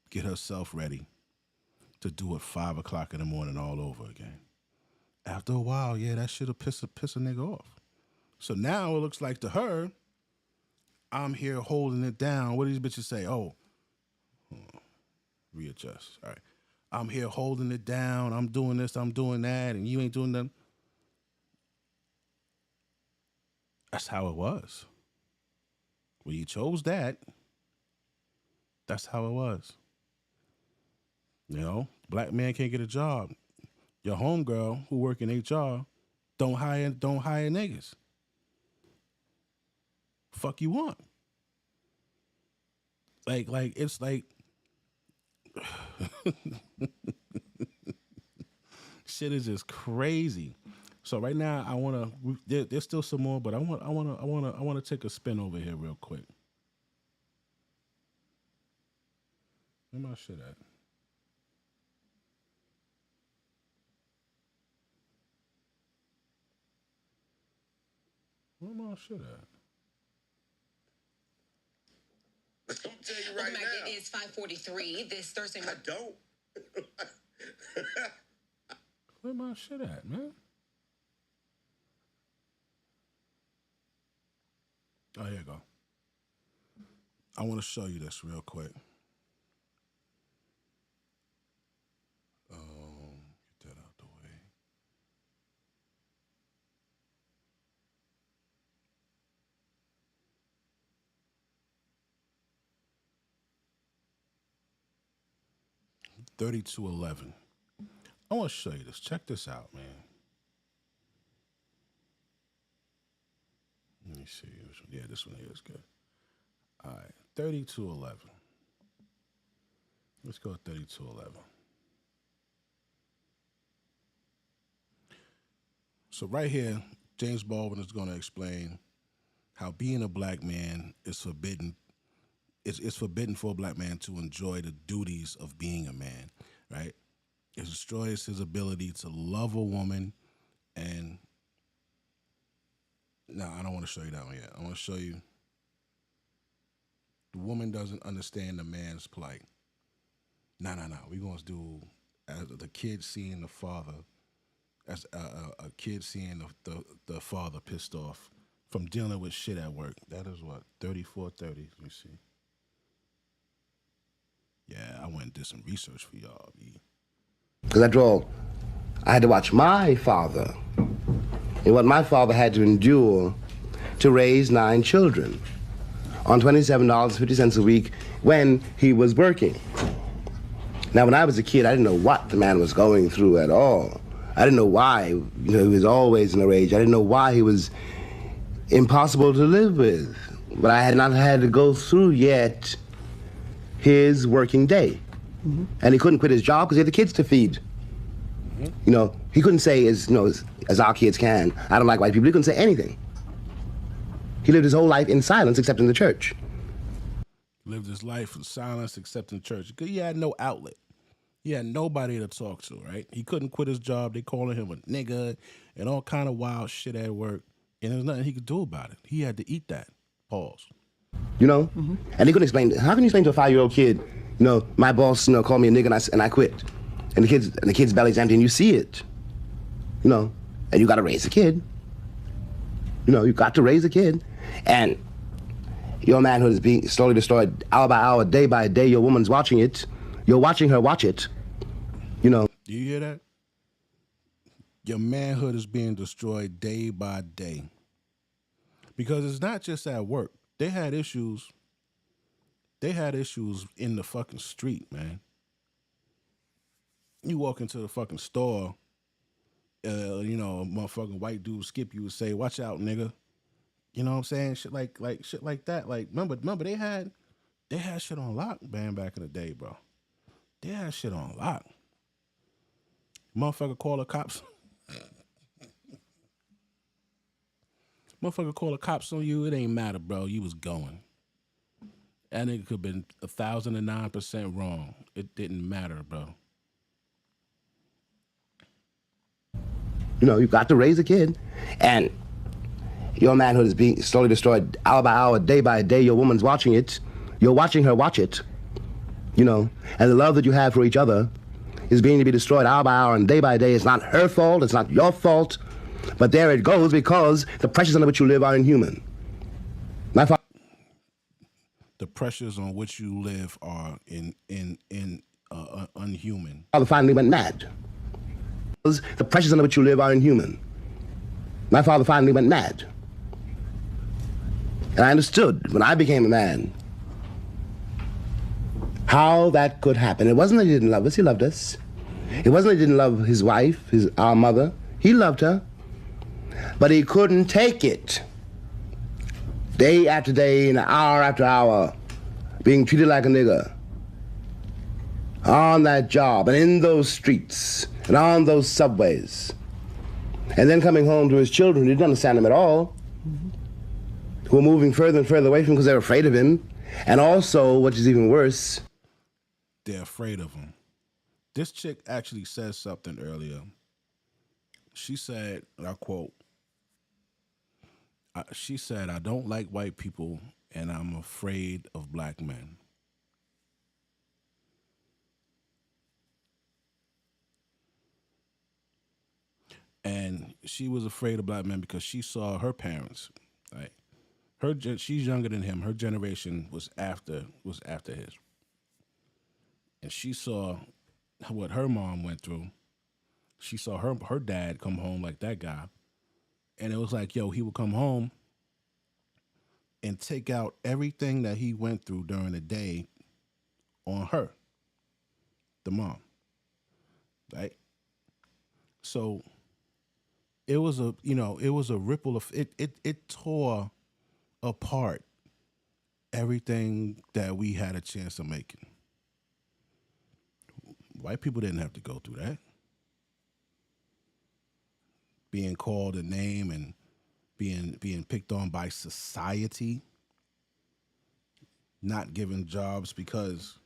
get herself ready to do it 5 o'clock in the morning all over again. After a while, yeah, that shit'll piss a nigga off. So now it looks like to her, I'm here holding it down. What do these bitches say? Oh, readjust. All right. I'm here holding it down. I'm doing this, I'm doing that, and you ain't doing nothing. That's how it was. When you chose that, that's how it was. Black man can't get a job. Your homegirl who work in HR don't hire niggas. Fuck you want? Like it's like shit is just crazy. So right now I wanna there's still some more, but I wanna take a spin over here real quick. Where my shit at? Where my shit at? I'm telling you right now. It is 5:43 this Thursday. I don't. Where my shit at, man? Oh, here you go. I want to show you this real quick. Get that out the way. $32.11. I want to show you this. Check this out, man. Let me see. Yeah, this one here is good. All right, $32.11. Let's go with $32.11. So right here, James Baldwin is going to explain how being a black man is forbidden. It's forbidden for a black man to enjoy the duties of being a man, right? It destroys his ability to love a woman. And no, I don't want to show you that one yet. I want to show you the woman doesn't understand the man's plight. No. We're going to do as the kid seeing the father, as a kid seeing the father pissed off from dealing with shit at work. That is what, 34:30. Let me see. Yeah, I went and did some research for y'all. Because after all, I had to watch my father and what my father had to endure to raise 9 children on $27.50 a week when he was working. Now, when I was a kid, I didn't know what the man was going through at all. I didn't know why he was always in a rage. I didn't know why he was impossible to live with. But I had not had to go through yet his working day. Mm-hmm. And he couldn't quit his job because he had the kids to feed. Mm-hmm. He couldn't say, as our kids can, I don't like white people. He couldn't say anything. He lived his whole life in silence except in the church. Lived his life in silence except in church. He had no outlet. He had nobody to talk to, right? He couldn't quit his job. They calling him a nigga and all kind of wild shit at work. And there's nothing he could do about it. He had to eat that. Pause. Mm-hmm. And he couldn't explain. How can you explain to a 5-year-old kid, my boss, called me a nigga and I quit, and the kid's belly's empty and you see it, and you got to raise a kid. You got to raise a kid, and your manhood is being slowly destroyed hour by hour, day by day. Your woman's watching it. You're watching her watch it. Do you hear that? Your manhood is being destroyed day by day. Because it's not just at work. They had issues in the fucking street, man. You walk into the fucking store, a motherfucking white dude skip you and say, "Watch out, nigga." You know what I'm saying? Shit like shit like that. Like remember they had shit on lock, man, back in the day, bro. They had shit on lock. Motherfucker call the cops. Motherfucker call the cops on you, it ain't matter, bro. You was going. That nigga could have been 1,009% wrong. It didn't matter, bro. You got to raise a kid. And Your manhood is being slowly destroyed hour by hour, day by day. Your woman's watching it. You're watching her watch it. You know, and the love that you have for each other is being to be destroyed hour by hour and day by day. It's not her fault. It's not your fault. But there it goes because the pressures under which you live are inhuman. My father. The pressures on which you live are unhuman. Father finally went mad. The pressures under which you live are inhuman. My father finally went mad. And I understood when I became a man how that could happen. It wasn't that he didn't love us, he loved us. It wasn't that he didn't love his wife, our mother. He loved her. But he couldn't take it. Day after day and hour after hour, being treated like a nigger. On that job and in those streets and on those subways. And then coming home to his children who didn't understand him at all, who were moving further and further away from him because they were afraid of him. And also, which is even worse, they're afraid of him. This chick actually said something earlier. She said, and I quote, she said, "I don't like white people and I'm afraid of black men." And she was afraid of black men because she saw her parents, right? She's younger than him. Her generation was after his. And she saw what her mom went through. She saw her dad come home like that guy. And it was like, yo, he would come home and take out everything that he went through during the day on her, the mom, right? So it was a ripple of it tore apart everything that we had a chance of making. White people didn't have to go through that. Being called a name and being picked on by society, not given jobs because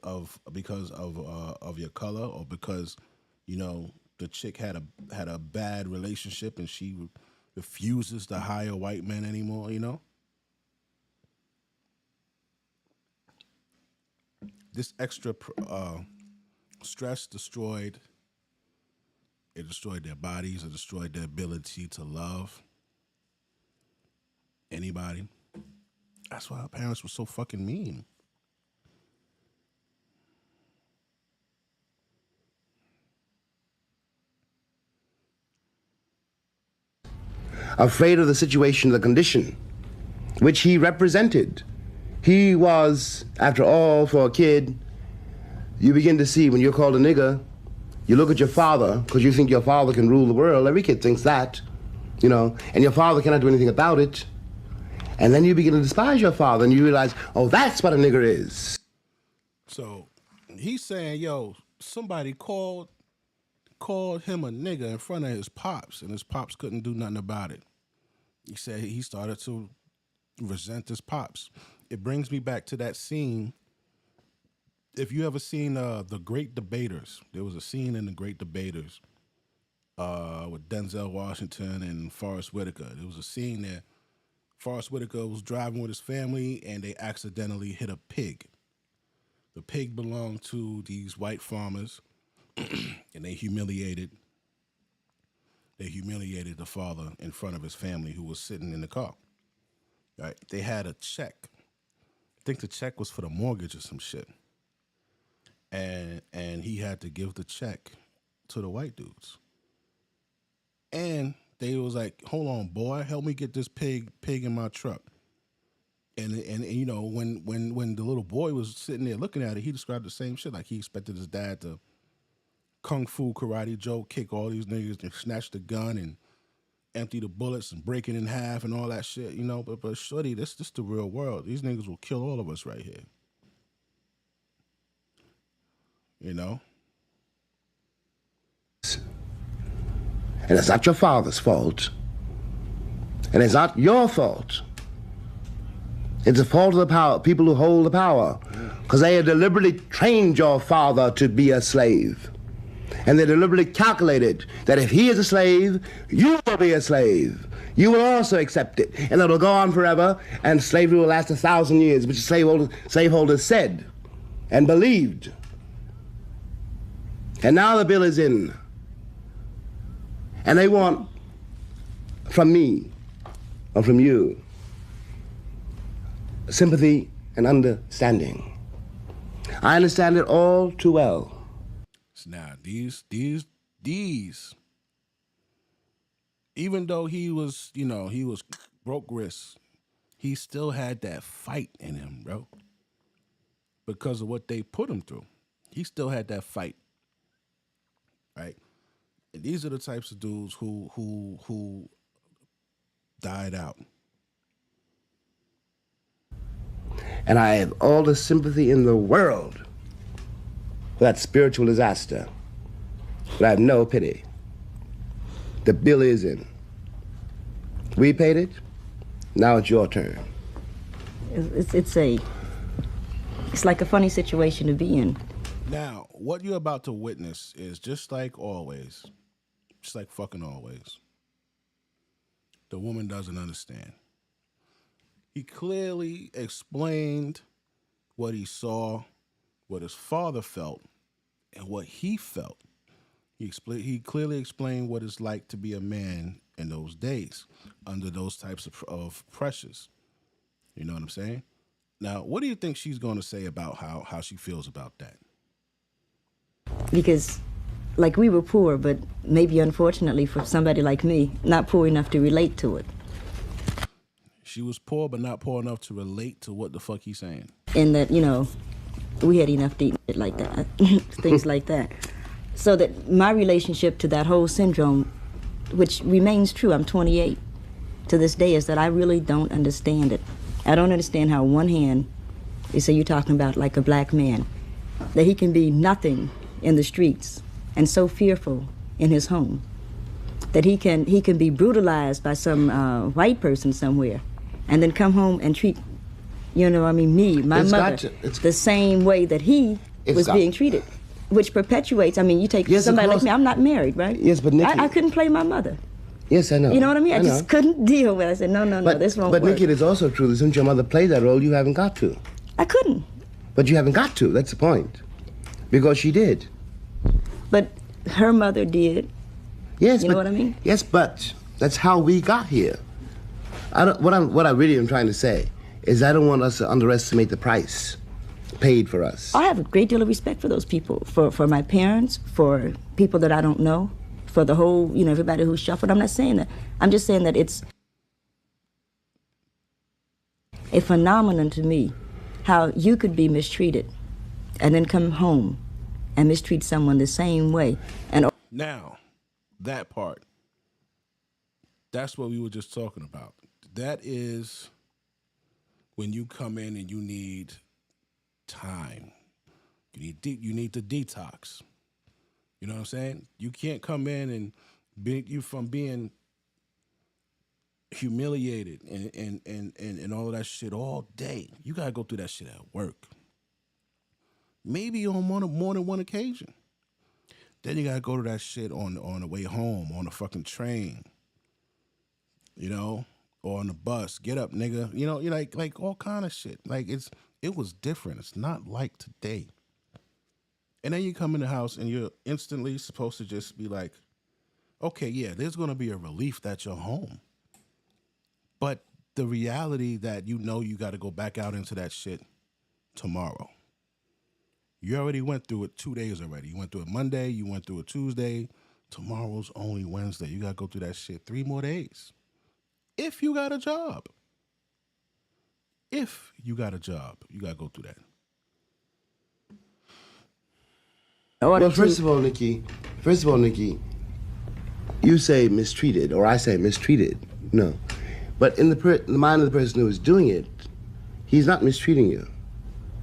of your color, or because, you know, the chick had a bad relationship and she refuses to hire white men anymore, you know? This extra stress destroyed their bodies. It destroyed their ability to love anybody. That's why our parents were so fucking mean. Afraid of the situation, the condition, which he represented. He was, after all, for a kid, you begin to see when you're called a nigger, you look at your father because you think your father can rule the world. Every kid thinks that, you know, and your father cannot do anything about it. And then you begin to despise your father and you realize, oh, that's what a nigger is. So he's saying, yo, somebody called him a nigger in front of his pops, and his pops couldn't do nothing about it. He said he started to resent his pops. It brings me back to that scene. If you ever seen The Great Debaters, there was a scene in The Great Debaters with Denzel Washington and Forrest Whitaker. There was a scene there. Forrest Whitaker was driving with his family and they accidentally hit a pig. The pig belonged to these white farmers and they humiliated the father in front of his family who was sitting in the car. Right? They had a check. I think the check was for the mortgage or some shit. And he had to give the check to the white dudes. And they was like, hold on, boy, help me get this pig in my truck. And you know, when the little boy was sitting there looking at it, he described the same shit. Like he expected his dad to kung fu karate Joe kick all these niggas and snatch the gun and empty the bullets and break it in half and all that shit, you know. But shorty, this the real world. These niggas will kill all of us right here. You know? And it's not your father's fault. And it's not your fault. It's the fault of the people who hold the power. Because they have deliberately trained your father to be a slave. And they deliberately calculated that if he is a slave, you will be a slave. You will also accept it. And it will go on forever, and slavery will last 1,000 years, which slaveholders said and believed. And now the bill is in. And they want from me, or from you, sympathy and understanding. I understand it all too well. Now, these, even though he was, he was broke wrist, he still had that fight in him, bro. Because of what they put him through. He still had that fight. Right? And these are the types of dudes who died out. And I have all the sympathy in the world for that spiritual disaster. But I have no pity. The bill is in. We paid it. Now it's your turn. It's like a funny situation to be in. Now, what you're about to witness is just like always, just like fucking always. The woman doesn't understand. He clearly explained what he saw, what his father felt, and what he felt. He clearly explained what it's like to be a man in those days, under those types of pressures. You know what I'm saying? Now, what do you think she's going to say about how she feels about that? Because, like, we were poor, but maybe unfortunately for somebody like me, not poor enough to relate to it. She was poor, but not poor enough to relate to what the fuck he's saying. And that, we had enough to eat it like that, things like that. So that my relationship to that whole syndrome, which remains true, I'm 28, to this day, is that I really don't understand it. I don't understand how on one hand, you say you're talking about like a black man, that he can be nothing in the streets and so fearful in his home, that he can be brutalized by some white person somewhere, and then come home and treat, my mother, the same way that he was being treated, which perpetuates. You take somebody like me. I'm not married, right? Yes, but Nikki, I couldn't play my mother. Yes, I know. You know what I mean? I just couldn't deal with it. I said, no, this won't work. But Nikki, it is also true that since your mother played that role, you haven't got to. I couldn't. But you haven't got to. That's the point. Because she did. But her mother did. Yes, you know what I mean? Yes, but that's how we got here. What I really am trying to say is I don't want us to underestimate the price paid for us. I have a great deal of respect for those people, for my parents, for people that I don't know, for the whole, everybody who's shuffled. I'm not saying that. I'm just saying that it's a phenomenon to me how you could be mistreated and then come home and mistreat someone the same way. And now, that part, that's what we were just talking about. That is when you come in and you need time. You need to detox. You know what I'm saying? You can't come in and you from being humiliated and all of that shit all day. You gotta go through that shit at work. Maybe on more than one occasion. Then you gotta go to that shit on the way home, on the fucking train. Or on the bus. Get up, nigga. You're like all kind of shit. Like it was different. It's not like today. And then you come in the house and you're instantly supposed to just be like, okay, yeah, there's gonna be a relief that you're home. But the reality that you gotta go back out into that shit tomorrow. You already went through it 2 days already. You went through it Monday, you went through it Tuesday. Tomorrow's only Wednesday. You gotta go through that shit 3 more days. If you got a job. If you got a job, you gotta go through that. Well, first of all, Nikki, you say mistreated, or I say mistreated. No. But in the mind of the person who is doing it, he's not mistreating you.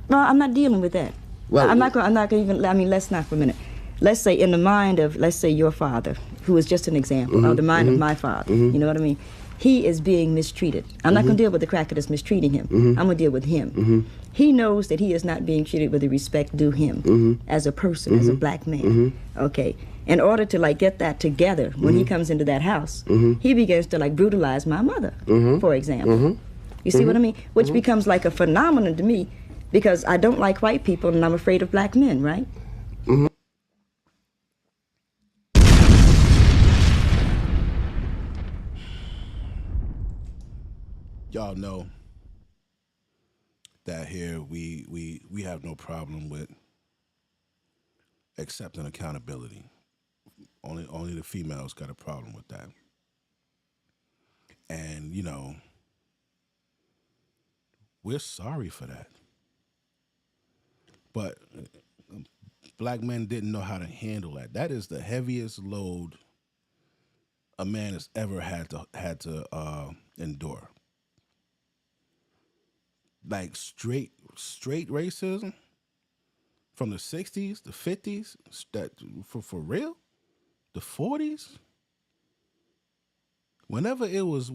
No, I'm not dealing with that. Well, I'm not going to even, let's not for a minute. Let's say in the mind of, let's say your father, who is just an example, or the mind of my father, you know what I mean? he is being mistreated. I'm not going to deal with the cracker that's mistreating him. I'm going to deal with him. He knows that he is not being treated with the respect due him as a person, as a black man. Okay. In order to like get that together, when he comes into that house, he begins to like brutalize my mother, for example. You see what I mean? Which becomes like a phenomenon to me, because I don't like white people and I'm afraid of black men, right? Y'all know that here we have no problem with accepting accountability. Only the females got a problem with that. And, you know, we're sorry for that. But black men didn't know how to handle that. That is the heaviest load a man has ever had to endure. Like straight racism from the 60s, the 50s, that for real, the 40s. Whenever it was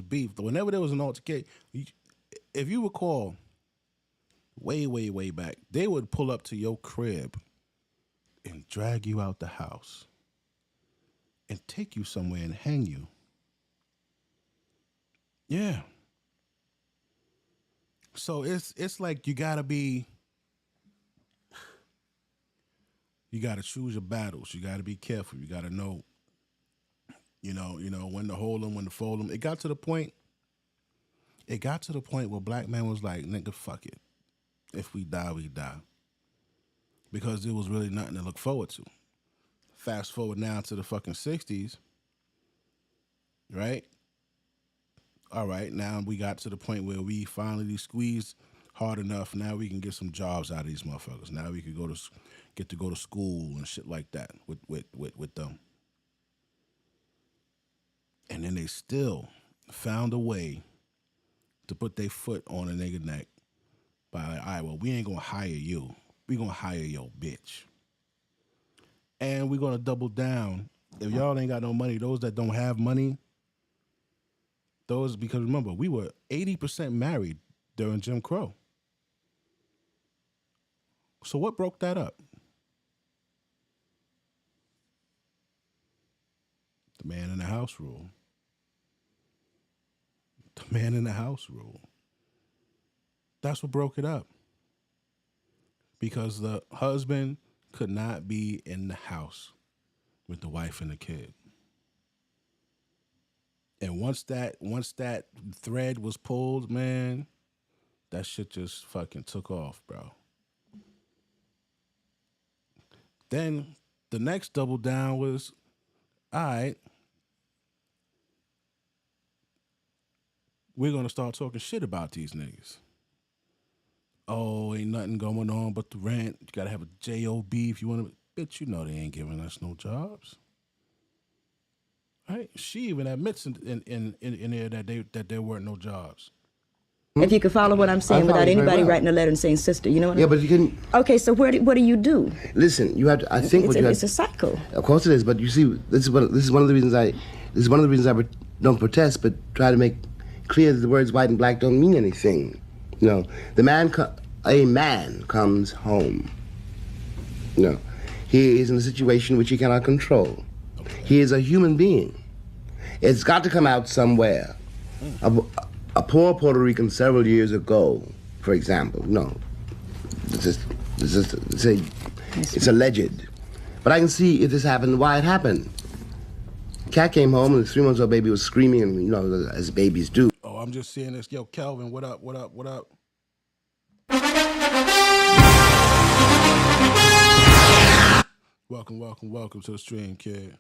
beef, whenever there was an altercation, if you recall, way back, they would pull up to your crib and drag you out the house and take you somewhere and hang you. Yeah. So it's like you gotta choose your battles. You gotta be careful. You gotta know, you know when to hold them, when to fold them. It got to the point where black man was like, nigga, fuck it. If we die, we die. Because there was really nothing to look forward to. Fast forward now to the fucking 60s, right? All right, now we got to the point where we finally squeezed hard enough. Now we can get some jobs out of these motherfuckers. Now we could get to go to school and shit like that with them. And then they still found a way to put their foot on a nigga neck by like, all right, well, we ain't gonna hire you. We gonna hire your bitch. And we're gonna double down. If y'all ain't got no money, those that don't have money, because remember, we were 80% married during Jim Crow. So what broke that up? The man in the house rule. The man in the house rule. That's what broke it up. Because the husband could not be in the house with the wife and the kid. And once that thread was pulled, man, that shit just fucking took off, bro. Then the next double down was, all right, we're going to start talking shit about these niggas. Oh, ain't nothing going on but the rent. You got to have a JOB if you want to. Bitch, you know they ain't giving us no jobs. Right? She even admits in there that there weren't no jobs. If you could follow what I'm saying without anybody writing a letter and saying, sister, you know what I mean? Yeah, but you can... Okay, so what do you do? Listen, you have to... I think it's a cycle. Of course it is, but you see, this is one of the reasons I don't protest, but try to make clear that the words white and black don't mean anything. You know, a man comes home. You know, he is in a situation which he cannot control. He is a human being. It's got to come out somewhere. A poor Puerto Rican several years ago, for example, it's alleged. But I can see if this happened, why it happened. Cat came home and the 3-month-old baby was screaming, and you know, as babies do. Oh, I'm just seeing this. Yo, Kelvin, what up? Welcome to the stream, kid.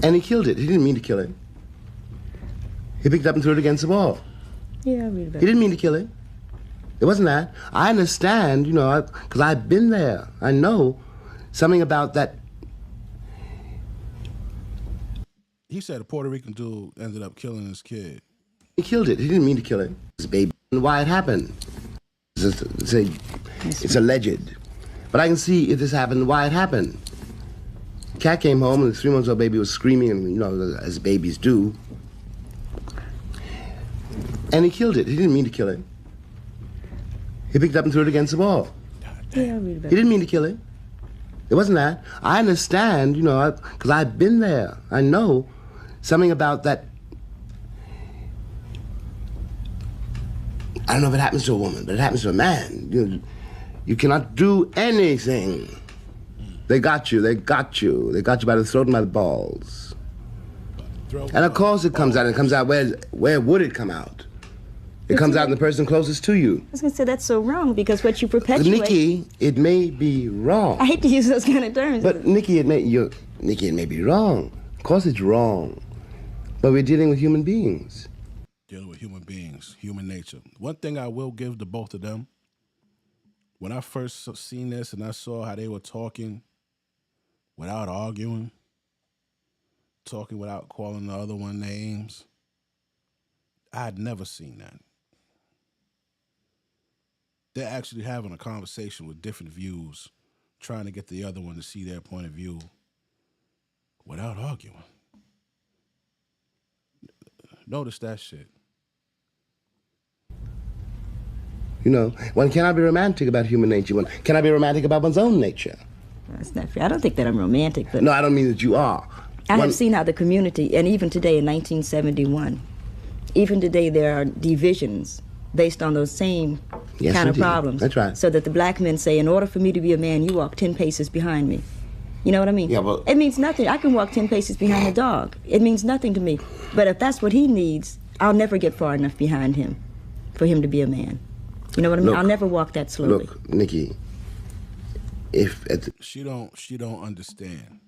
And he killed it. He didn't mean to kill it. He picked it up and threw it against the wall. Yeah, I read about it. He didn't mean to kill it. It wasn't that. I understand, because I've been there. I know something about that. He said a Puerto Rican dude ended up killing his kid. He killed it. He didn't mean to kill it. His baby. And why it happened. It's alleged. But I can see if this happened, why it happened. Cat came home and the 3-month-old baby was screaming, and you know, as babies do. And he killed it. He didn't mean to kill it. He picked it up and threw it against the wall. Yeah, I read about He didn't mean to kill it. It wasn't that. I understand, you know, because I've been there. I know something about that. I don't know if it happens to a woman, but it happens to a man. You cannot do anything. They got you. They got you. They got you by the throat and by the balls. And of course it comes out. It comes out where would it come out? It comes out in the person closest to you. I was going to say that's so wrong because what you perpetuate... Nikki, it may be wrong. I hate to use those kind of terms. But Nikki, it may be wrong. Of course it's wrong. But we're dealing with human beings. Dealing with human beings, human nature. One thing I will give to both of them, when I first seen this and I saw how they were talking without arguing, talking without calling the other one names, I had never seen that. They're actually having a conversation with different views, trying to get the other one to see their point of view without arguing. Notice that shit. You know, one cannot be romantic about human nature. One cannot be romantic about one's own nature. That's not fair. I don't think that I'm romantic, but... No, I don't mean that you are. I have seen how the community, and even today in 1971, even today there are divisions based on those same kind of problems. That's right. So that the black men say, in order for me to be a man, you walk 10 paces behind me. You know what I mean? Yeah, but... It means nothing. I can walk 10 paces behind a dog. It means nothing to me. But if that's what he needs, I'll never get far enough behind him for him to be a man. You know what I mean? Look, I'll never walk that slowly. Look, Nikki, if... She don't understand.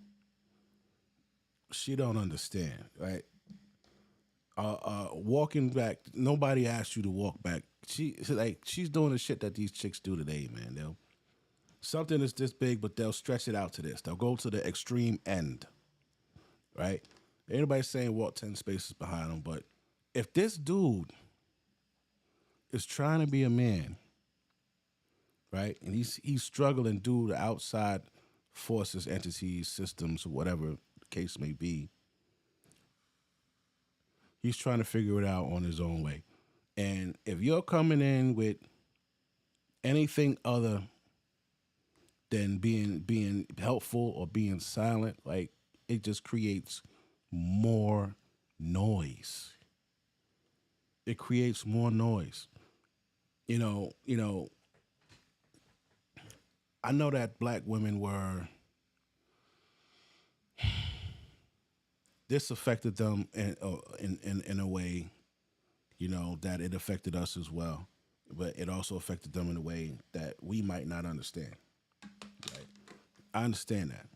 She don't understand, right? Walking back, nobody asked you to walk back. She's doing the shit that these chicks do today, man. Something is this big, but they'll stretch it out to this. They'll go to the extreme end, right? Anybody's saying walk 10 spaces behind them, but if this dude is trying to be a man, right, and he's struggling due to outside forces, entities, systems, whatever the case may be, he's trying to figure it out on his own way. And if you're coming in with anything other than being helpful or being silent, like, it just creates more noise. It creates more noise. You know, I know that black women were, this affected them in a way, you know, that it affected us as well. But it also affected them in a way that we might not understand. Right? I understand that.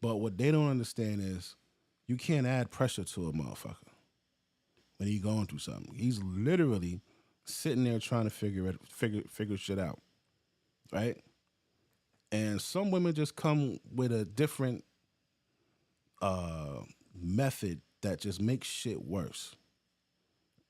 But what they don't understand is you can't add pressure to a motherfucker when he's going through something. He's literally sitting there trying to figure shit out. Right? And some women just come with a different method that just makes shit worse.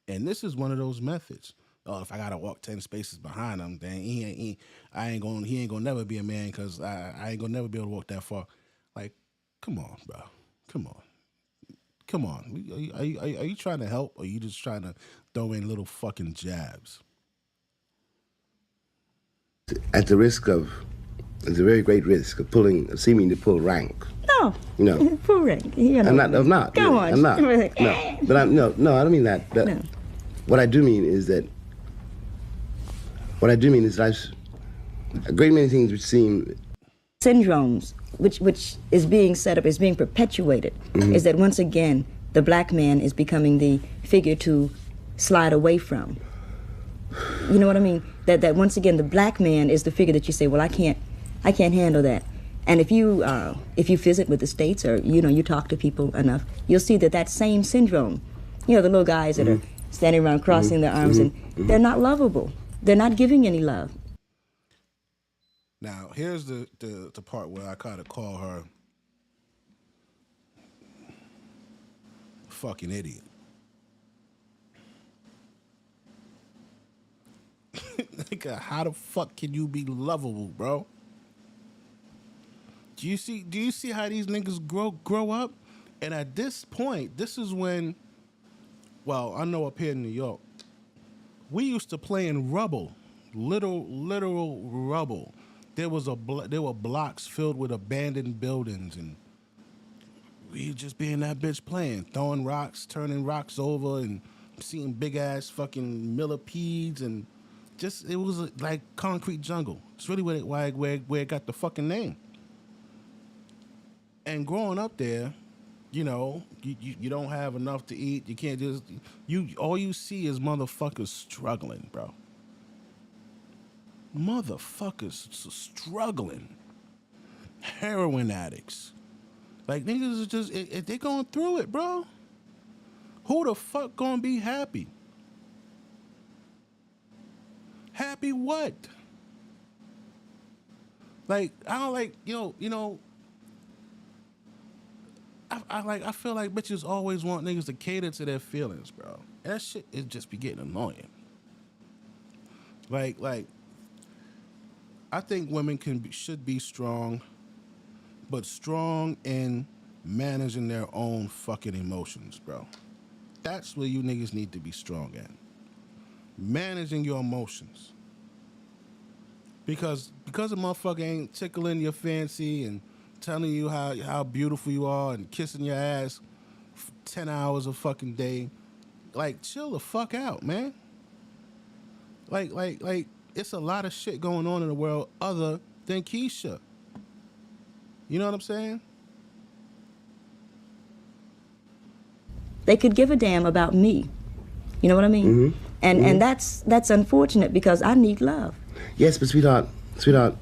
And this is one of those methods. Oh, if I gotta walk 10 spaces behind him, then he ain't gonna never be a man because I ain't gonna never be able to walk that far. Like, come on, bro. Come on. Are you trying to help, or are you just trying to throw in little fucking jabs? At the very great risk of seeming to pull rank. No. You know. Pull rank. You know. I'm not. Come on. I'm not. No. But I don't mean that. But no. What I do mean is that a great many things which seem syndromes, which is being set up, is being perpetuated, is that once again the black man is becoming the figure to slide away from. You know what I mean? That once again the black man is the figure that you say, well, I can't handle that. And if you visit with the states, or you talk to people enough, you'll see that same syndrome. The little guys that are standing around crossing their arms, and they're not lovable. They're not giving any love. Now, here's the part where I kind of call her fucking idiot. Nigga, how the fuck can you be lovable, bro? Do you see how these niggas grow up? And at this point, this is when, well, I know up here in New York, we used to play in rubble, literal rubble. There were blocks filled with abandoned buildings, and we just be in that bitch playing, throwing rocks, turning rocks over, and seeing big ass fucking millipedes, and just it was like concrete jungle. It's really where it got the fucking name. And growing up there, you know, you don't have enough to eat. You can't just all you see is motherfuckers struggling, bro. Motherfuckers struggling. Heroin addicts. Like, niggas is just, they going through it, bro. Who the fuck gonna be happy? Happy what? Like, I don't like, you know, I feel like bitches always want niggas to cater to their feelings, bro. And that shit is just be getting annoying. Like, I think women should be strong, but strong in managing their own fucking emotions, bro. That's where you niggas need to be strong at. Managing your emotions. Because a motherfucker ain't tickling your fancy and telling you how beautiful you are and kissing your ass 10 hours a fucking day. Like, chill the fuck out, man. Like, it's a lot of shit going on in the world other than Keisha. You know what I'm saying? They could give a damn about me. You know what I mean? Mm-hmm. And that's unfortunate because I need love. Yes, but sweetheart. You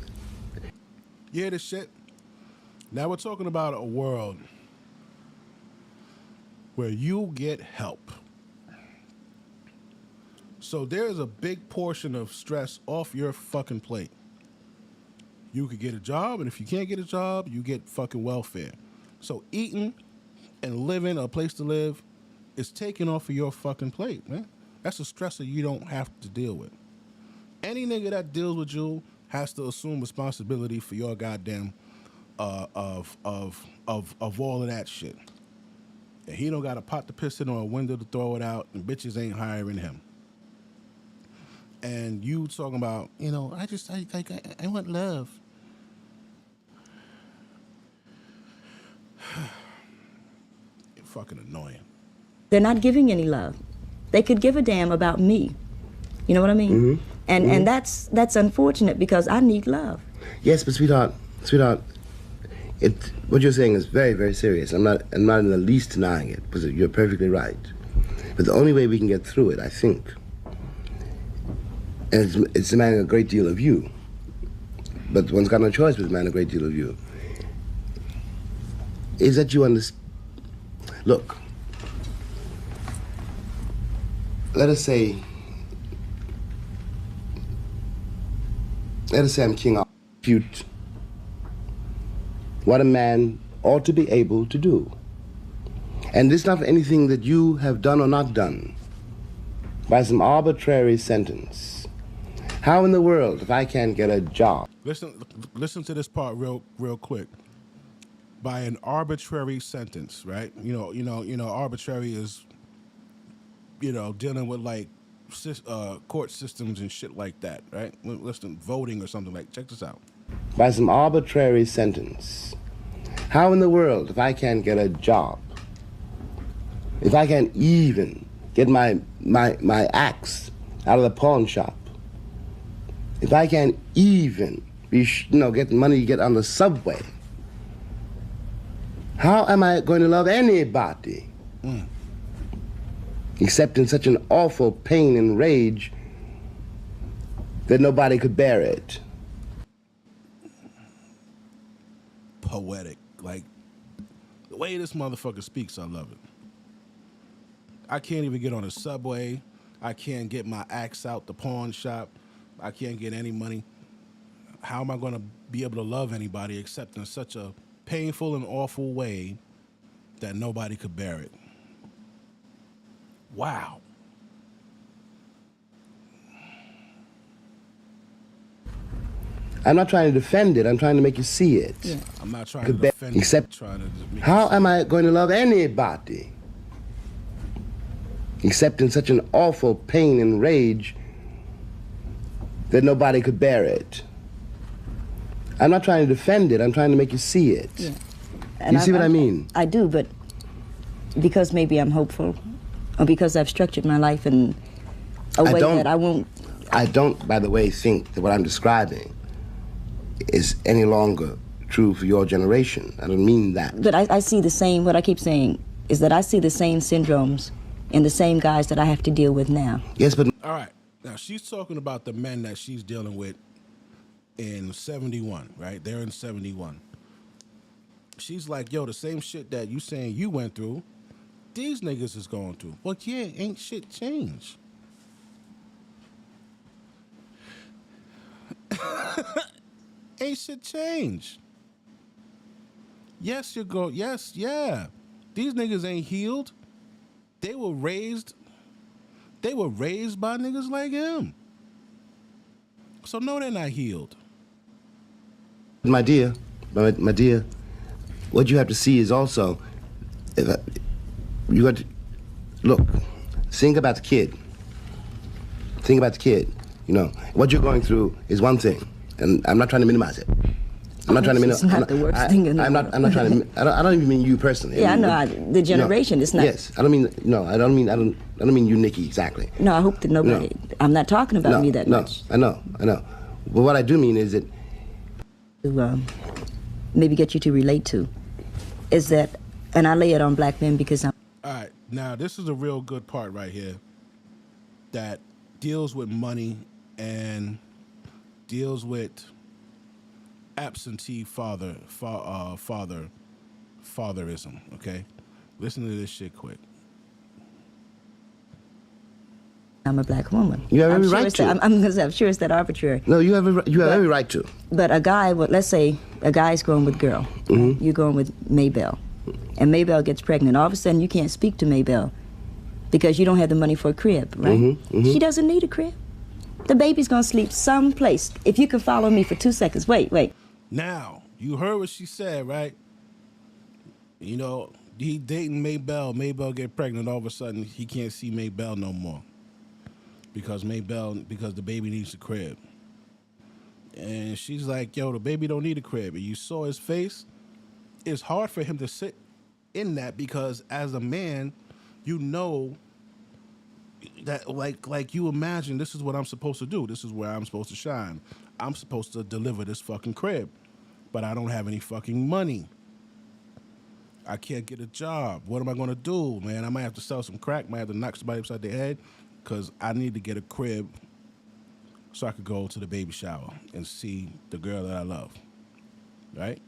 hear this shit? Now we're talking about a world where you get help. So there's a big portion of stress off your fucking plate. You could get a job, and if you can't get a job, you get fucking welfare. So eating and living, a place to live, is taken off of your fucking plate, man. That's a stressor you don't have to deal with. Any nigga that deals with you has to assume responsibility for your goddamn of all of that shit. And he don't got a pot to piss in or a window to throw it out, and bitches ain't hiring him. And you talking about, you know, I want love. You're fucking annoying. They're not giving any love. They could give a damn about me. You know what I mean? Mm-hmm. And that's unfortunate because I need love. Yes, but sweetheart, what you're saying is very, very serious. I'm not in the least denying it, because you're perfectly right. But the only way we can get through it, I think, and it's demanding a great deal of you, but one's got no choice but to demand a great deal of you, is that you understand. Look, let us say I'm king of compute what a man ought to be able to do. And this is not for anything that you have done or not done by some arbitrary sentence. How in the world, if I can't get a job? Listen to this part real quick. By an arbitrary sentence, right? You know, arbitrary is, you know, dealing with like court systems and shit like that, right? Listen, voting or something like. Check this out. By some arbitrary sentence. How in the world, if I can't get a job, if I can't even get my axe out of the pawn shop, if I can't even get the money you get on the subway, how am I going to love anybody? Except in such an awful pain and rage that nobody could bear it. Poetic. Like, the way this motherfucker speaks, I love it. I can't even get on a subway. I can't get my axe out the pawn shop. I can't get any money. How am I going to be able to love anybody except in such a painful and awful way that nobody could bear it? Wow. I'm not trying to defend it. I'm trying to make you see it. Yeah. I'm not trying to defend it. Except, Trying to just make how am I going to love anybody except in such an awful pain and rage that nobody could bear it? I'm not trying to defend it. I'm trying to make you see it. Yeah. You see what I mean? I do, but because maybe I'm hopeful, or because I've structured my life in a way that I won't... I don't, by the way, think that what I'm describing is any longer true for your generation. I don't mean that. But I see the same, what I keep saying is that I see the same syndromes in the same guys that I have to deal with now. Yes, but... All right. Now, she's talking about the men that she's dealing with in 71, right? They're in 71. She's like, yo, the same shit that you saying you went through, these niggas is going through. Well, yeah, ain't shit changed. Ain't shit changed. Yes, yeah. These niggas ain't healed. They were raised by niggas like him. So no, they're not healed. My dear, what you have to see is also, you got to, look, think about the kid. Think about the kid. You know, what you're going through is one thing, and I'm not trying to minimize it. I'm not trying to minimize. It's not the worst thing in the world. I'm not trying to. I don't even mean you personally. Yeah, I know. The generation is not. Yes, I don't mean. No, I don't mean you, Nikki, exactly. No, I hope that nobody. No. I'm not talking about me that much. I know. But what I do mean is that to maybe get you to relate to is that, and I lay it on black men because I'm. All right, now this is a real good part right here that deals with money and deals with absentee fatherism. Okay, listen to this shit quick. I'm a black woman. You have every right to. I'm sure it's that arbitrary. No, you have every right to. But a guy, let's say a guy's going with girl. Mm-hmm. You're going with Maybelle, and Maybelle gets pregnant. All of a sudden, you can't speak to Maybelle because you don't have the money for a crib, right? Mm-hmm. Mm-hmm. She doesn't need a crib. The baby's gonna sleep someplace. If you can follow me for 2 seconds, wait. Now, you heard what she said, right? You know, he dating Maybelle. Maybelle get pregnant. All of a sudden, he can't see Maybelle no more because the baby needs a crib. And she's like, yo, the baby don't need a crib. And you saw his face. It's hard for him to sit in that because as a man, you know that like you imagine this is what I'm supposed to do. This is where I'm supposed to shine. I'm supposed to deliver this fucking crib, but I don't have any fucking money. I can't get a job. What am I going to do, man? I might have to sell some crack. Might have to knock somebody upside their head because I need to get a crib so I could go to the baby shower and see the girl that I love, right?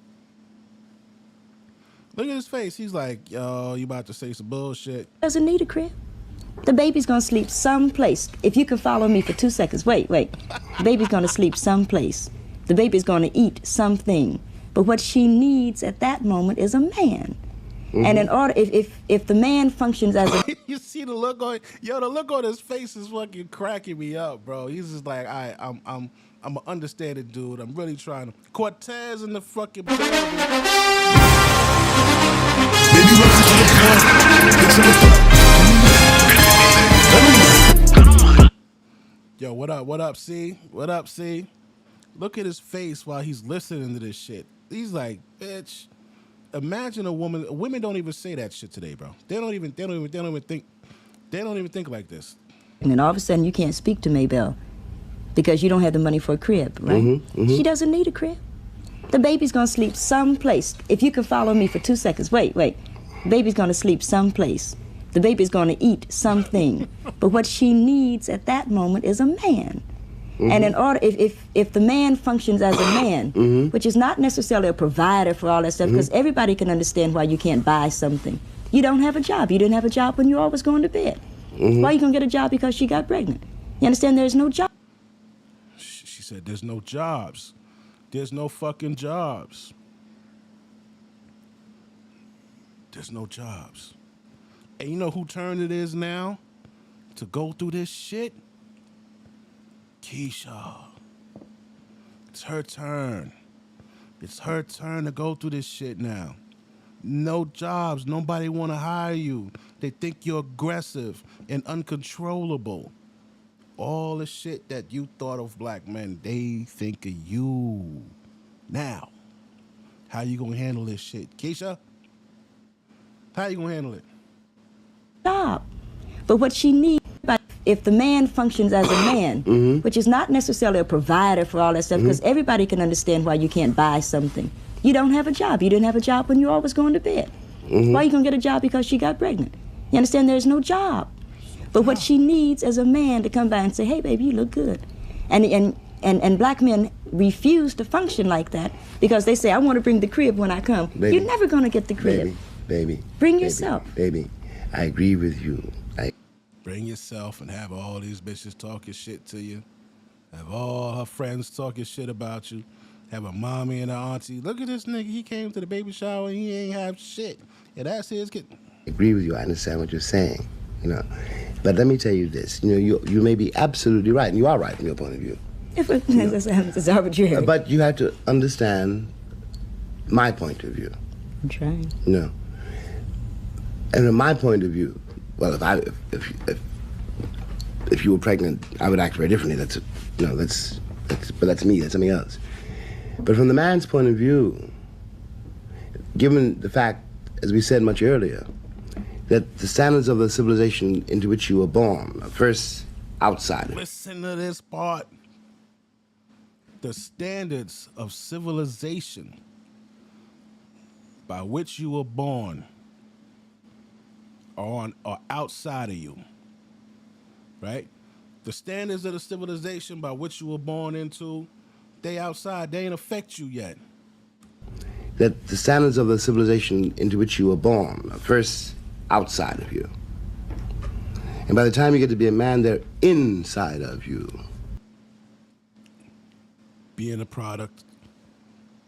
Look at his face. He's like, yo, you about to say some bullshit. Doesn't need a crib. The baby's gonna sleep someplace. If you can follow me for 2 seconds, wait. The baby's gonna sleep someplace. The baby's gonna eat something. But what she needs at that moment is a man. Mm-hmm. And in order, if the man functions as a... You see the look on, the look on his face is fucking cracking me up, bro. He's just like, I'm an understanding dude. I'm really trying to... Cortez in the fucking building. Yo, what up, C? What up, C? Look at his face while he's listening to this shit. He's like, bitch. Imagine a woman. Women don't even say that shit today, bro. They don't even think like this. And then all of a sudden, you can't speak to Maybelle because you don't have the money for a crib, right? Mm-hmm. Mm-hmm. She doesn't need a crib. The baby's gonna sleep someplace. If you can follow me for 2 seconds, wait. Baby's gonna sleep someplace. The baby's gonna eat something. But what she needs at that moment is a man. Mm-hmm. And in order, if the man functions as a man, mm-hmm. which is not necessarily a provider for all that stuff, because mm-hmm. everybody can understand why you can't buy something. You don't have a job. You didn't have a job when you always going to bed. Mm-hmm. Why are you gonna get a job because she got pregnant? You understand? There's no job. She said there's no jobs. There's no fucking jobs. There's no jobs. And you know who turn it is now to go through this shit? Keisha. It's her turn. It's her turn to go through this shit now. No jobs. Nobody want to hire you. They think you're aggressive and uncontrollable. All the shit that you thought of black men, they think of you. Now, how you gonna handle this shit? Keisha? How you gonna handle it? Job. But what she needs, if the man functions as a man, which is not necessarily a provider for all that stuff, because everybody can understand why you can't buy something. You don't have a job. You didn't have a job when you always going to bed. Why you gonna get a job because she got pregnant? You understand? There's no job. But what she needs as a man to come by and say, hey, baby, you look good. And black men refuse to function like that because they say, I want to bring the crib when I come. Baby, you're never going to get the crib. Baby. Bring yourself. Baby, I agree with you. Bring yourself and have all these bitches talking shit to you. Have all her friends talking shit about you. Have a mommy and an auntie. Look at this nigga. He came to the baby shower and he ain't have shit. And that's his kid. I agree with you. I understand what you're saying. You know, but let me tell you this. You know, you may be absolutely right, and you are right from your point of view. It's arbitrary. But you have to understand my point of view. I'm trying. You know, and from my point of view, well, if you were pregnant, I would act very differently. But that's me. That's something else. But from the man's point of view, given the fact, as we said much earlier, that the standards of the civilization into which you were born are first outside. Listen to this part. The standards of civilization by which you were born are outside of you, right? The standards of the civilization by which you were born into, they outside, they ain't affect you yet. That the standards of the civilization into which you were born are first outside of you. And by the time you get to be a man, they're inside of you. Being a product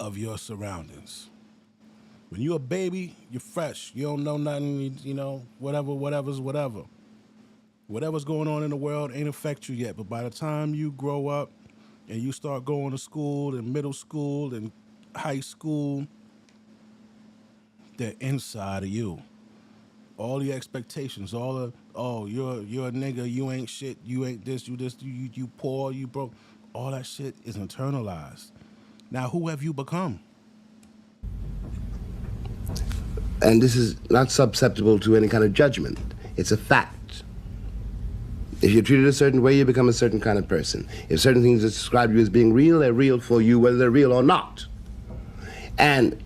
of your surroundings. When you're a baby, you're fresh. You don't know nothing, you know, whatever's whatever. Whatever's going on in the world ain't affect you yet. But by the time you grow up and you start going to school and middle school and high school, they're inside of you. All the expectations, all the, oh, you're a nigga, you ain't shit, you ain't this, you poor, you broke. All that shit is internalized. Now, who have you become? And this is not susceptible to any kind of judgment. It's a fact. If you're treated a certain way, you become a certain kind of person. If certain things describe you as being real, they're real for you, whether they're real or not. And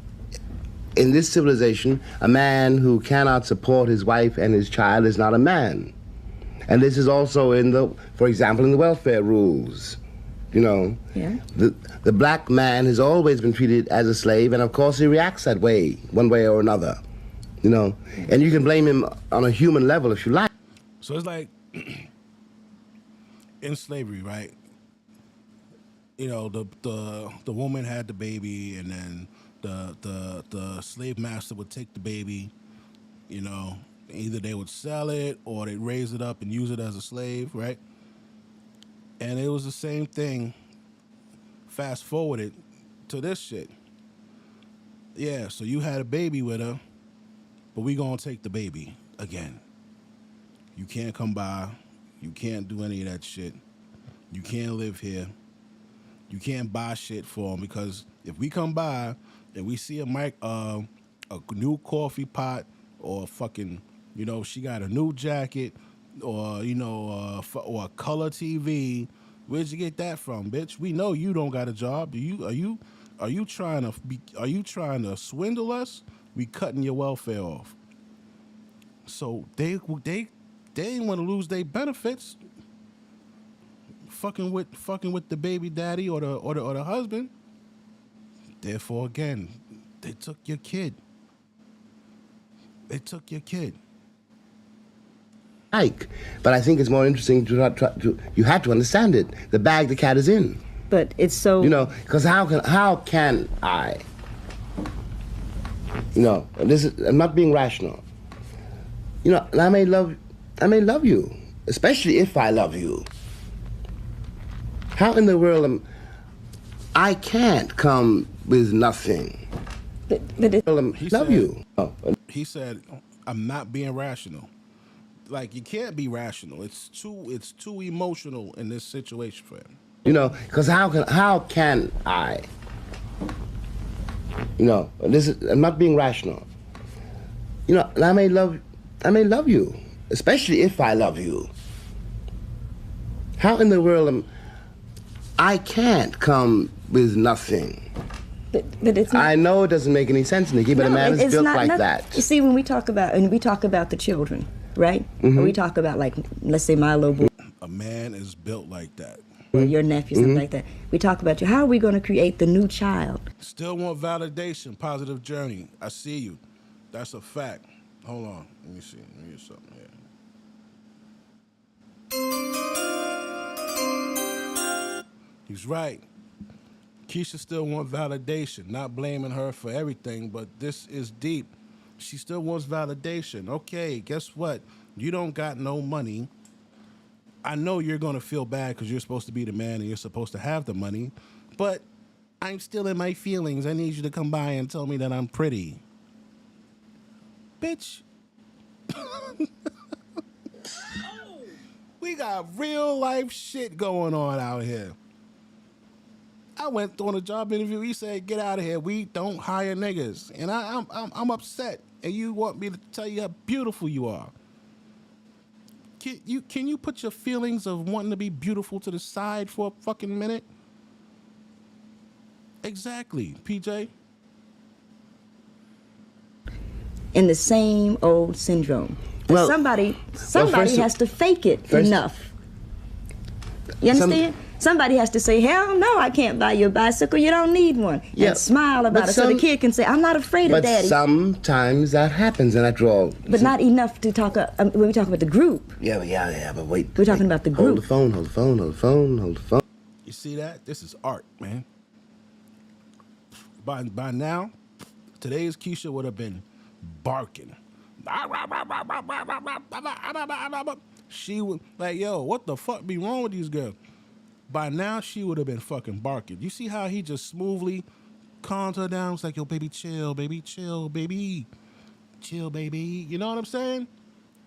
in this civilization, a man who cannot support his wife and his child is not a man. And this is also for example, in the welfare rules. You know, yeah. The black man has always been treated as a slave, and of course he reacts that way, one way or another. You know, and you can blame him on a human level if you like. So it's like in slavery, right? You know, the woman had the baby, and then the slave master would take the baby. You know, either they would sell it or they'd raise it up and use it as a slave, right? And it was the same thing, fast forwarded to this shit. Yeah, so you had a baby with her, but we gonna take the baby again. You can't come by. You can't do any of that shit. You can't live here. You can't buy shit for him, because if we come by and we see a new coffee pot, or fucking, you know, she got a new jacket, or, you know, or a color TV. Where'd you get that from, bitch? We know you don't got a job. Are you trying to swindle us? We cutting your welfare off. So they ain't want to lose their benefits. Fucking with the baby daddy or the husband. Therefore, again, they took your kid. They took your kid. But I think it's more interesting you have to understand it. The bag the cat is in. But it's so, you know, because how can I, you know, I'm not being rational. You know, and I may love you, especially if I love you. How in the world I can't come with nothing. But it, Love you. Oh. He said, "I'm not being rational." Like, you can't be rational. It's too emotional in this situation for him. You know, because how can I? You know, I'm not being rational. You know, and I may love you, especially if I love you. How in the world I can't come with nothing. but it's not, I know it doesn't make any sense, Nikki, but a man is built like that. You see, when we talk about the children, right? Mm-hmm. Or we talk about, like, let's say my little boy, A man is built like that. or your nephew, something like that. We talk about you. How are we going to create the new child? Still want validation, positive journey. I see you. That's a fact. Hold on. Let me see. Let me get something here. He's right. Keisha still wants validation. Not blaming her for everything, but this is deep. She still wants validation. Okay, guess what? You don't got no money. I know you're going to feel bad because you're supposed to be the man and you're supposed to have the money, but I'm still in my feelings. I need you to come by and tell me that I'm pretty. Bitch. We got real life shit going on out here. I went on a job interview. He said, "Get out of here. We don't hire niggas." And I'm upset. And you want me to tell you how beautiful you are. Can you put your feelings of wanting to be beautiful to the side for a fucking minute? Exactly, PJ. In the same old syndrome. Well, somebody first has to fake it enough. You understand? Somebody has to say, "Hell no, I can't buy you a bicycle. You don't need one." Yeah, and smile about it so the kid can say, "I'm not afraid of daddy." But sometimes that happens, and after all. But not enough to talk, when we talk about the group. Yeah, but wait. We're talking about the group. Hold the phone. You see that? This is art, man. By now, today's Keisha would have been barking. She would, like, yo, what the fuck be wrong with these girls? By now, she would have been fucking barking. You see how he just smoothly calmed her down? It's like, yo, baby, chill, baby, chill, baby. Chill, baby. You know what I'm saying?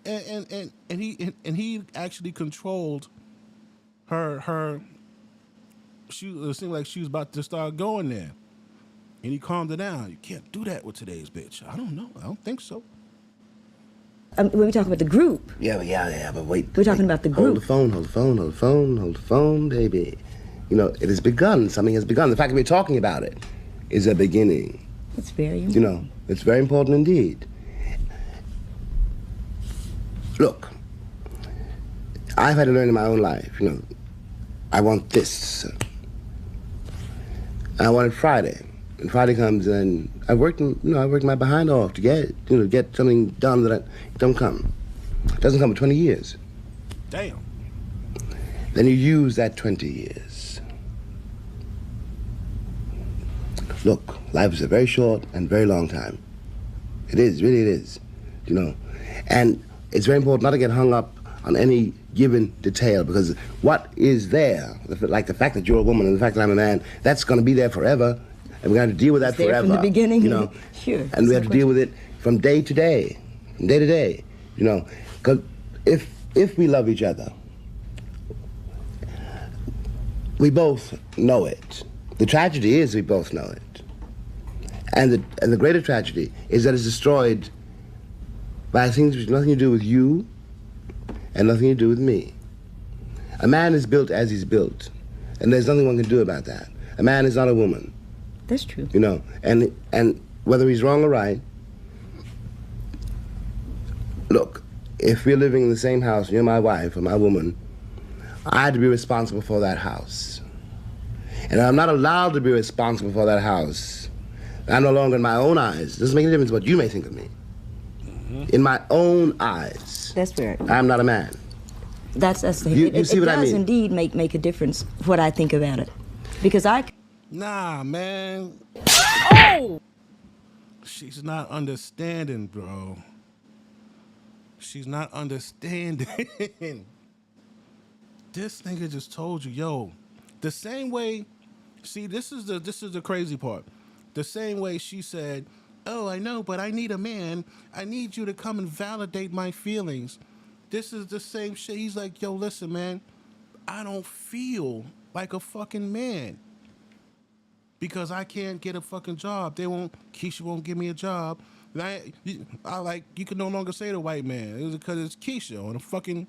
And he actually controlled her. It seemed like she was about to start going there. And he calmed her down. You can't do that with today's bitch. I don't know. I don't think so. When we talk about the group. Yeah, but wait. We're talking about the group. Hold the phone, baby. You know, it has begun. Something has begun. The fact that we're talking about it is a beginning. It's very important. You know, it's very important indeed. Look, I've had to learn in my own life, you know, I want this. I want it Friday. And Friday comes and I've worked my behind off to get something done that don't come. It doesn't come for 20 years. Damn. Then you use that 20 years. Look, life is a very short and very long time. It is, really it is, you know. And it's very important not to get hung up on any given detail, because what is there, like the fact that you're a woman and the fact that I'm a man, that's going to be there forever. And we're going to have to deal with that forever. From the beginning, you know. Sure. And we have to deal with it from day to day, you know. Because if we love each other, we both know it. The tragedy is we both know it. And the greater tragedy is that it's destroyed by things which have nothing to do with you and nothing to do with me. A man is built as he's built, and there's nothing one can do about that. A man is not a woman. That's true. You know, and whether he's wrong or right, look, if we're living in the same house, you're my wife or my woman, I had to be responsible for that house. And I'm not allowed to be responsible for that house. I'm no longer in my own eyes. It doesn't make any difference what you may think of me. Mm-hmm. In my own eyes. That's fair. I'm not a man. That's the thing. You see what I mean? It does indeed make a difference what I think about it. Because Nah, man. Oh! She's not understanding, bro. She's not understanding. This nigga just told you, yo, the same way See, this is the crazy part. The same way she said, "Oh, I know, but I need a man. I need you to come and validate my feelings." This is the same shit. He's like, "Yo, listen, man. I don't feel like a fucking man because I can't get a fucking job. Keisha won't give me a job. And you can no longer say the white man. It's because it's Keisha on the fucking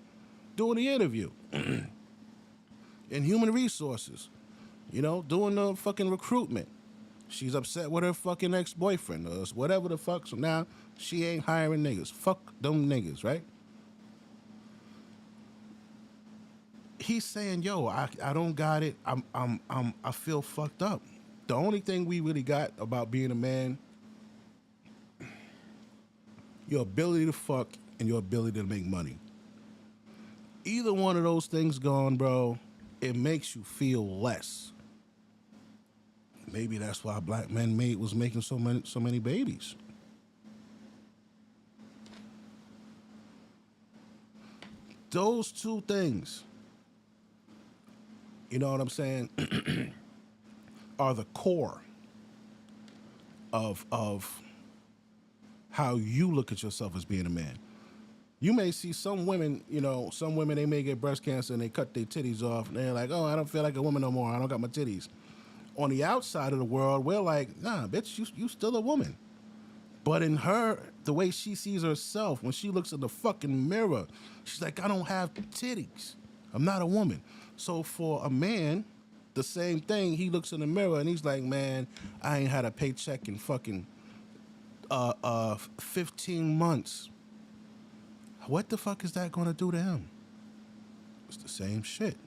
doing the interview in human resources, doing the fucking recruitment. She's upset with her fucking ex-boyfriend or whatever the fuck. So now she ain't hiring niggas. Fuck them niggas, right? He's saying, "Yo, I don't got it. I feel fucked up." The only thing we really got about being a man, your ability to fuck and your ability to make money. Either one of those things gone, bro, it makes you feel less. Maybe that's why black men was making so many babies. Those two things, you know what I'm saying, are the core of how you look at yourself as being a man. You may see some women, they may get breast cancer and they cut their titties off and they're like, "Oh, I don't feel like a woman no more. I don't got my titties." On the outside of the world, we're like, "Nah, bitch, you still a woman." But in her, the way she sees herself, when she looks in the fucking mirror, she's like, "I don't have titties. I'm not a woman." So for a man, the same thing, he looks in the mirror and he's like, "Man, I ain't had a paycheck in fucking 15 months. What the fuck is that gonna do to him?" It's the same shit.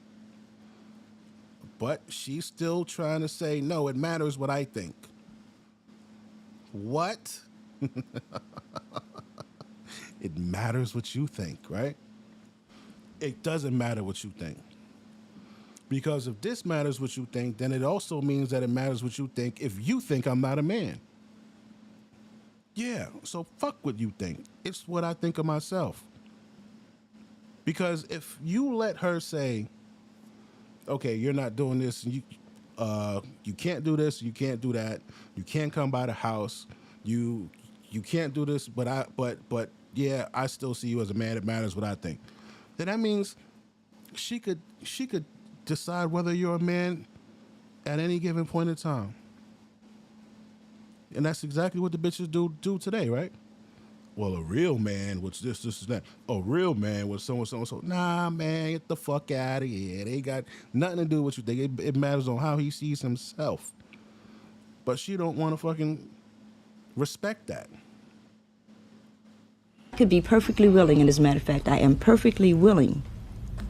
But she's still trying to say, "No, it matters what I think." What? It matters what you think, right? It doesn't matter what you think. Because if this matters what you think, then it also means that it matters what you think if you think I'm not a man. Yeah, so fuck what you think. It's what I think of myself. Because if you let her say, "Okay, you're not doing this, and you can't do this, you can't do that, you can't come by the house, you can't do this, but yeah, I still see you as a man. It matters what I think." Then that means she could decide whether you're a man at any given point in time. And that's exactly what the bitches do today, right? Well, a real man was this, and that. A real man was so. Nah, man, get the fuck out of here. They got nothing to do with what you think. It matters on how he sees himself. But she don't want to fucking respect that. I could be perfectly willing, and as a matter of fact, I am perfectly willing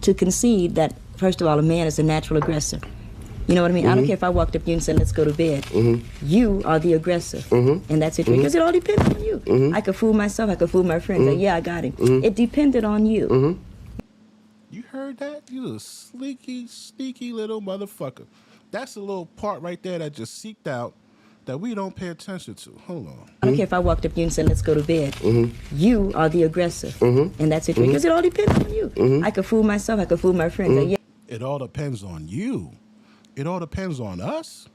to concede that, first of all, a man is a natural aggressor. You know what I mean? I don't care if I walked up to you and said, "Let's go to bed." You are the aggressor in that situation. Because it all depends on you. I could fool myself. I could fool my friends. Like, yeah, I got him. It depended on you. You heard that? You a sneaky little motherfucker. That's a little part right there that just seeped out that we don't pay attention to. Hold on. I don't care if I walked up to you and said, "Let's go to bed." You are the aggressor in that situation. Because it all depends on you. I could fool myself. I could fool my friends. Like, yeah. It all depends on you. It all depends on us.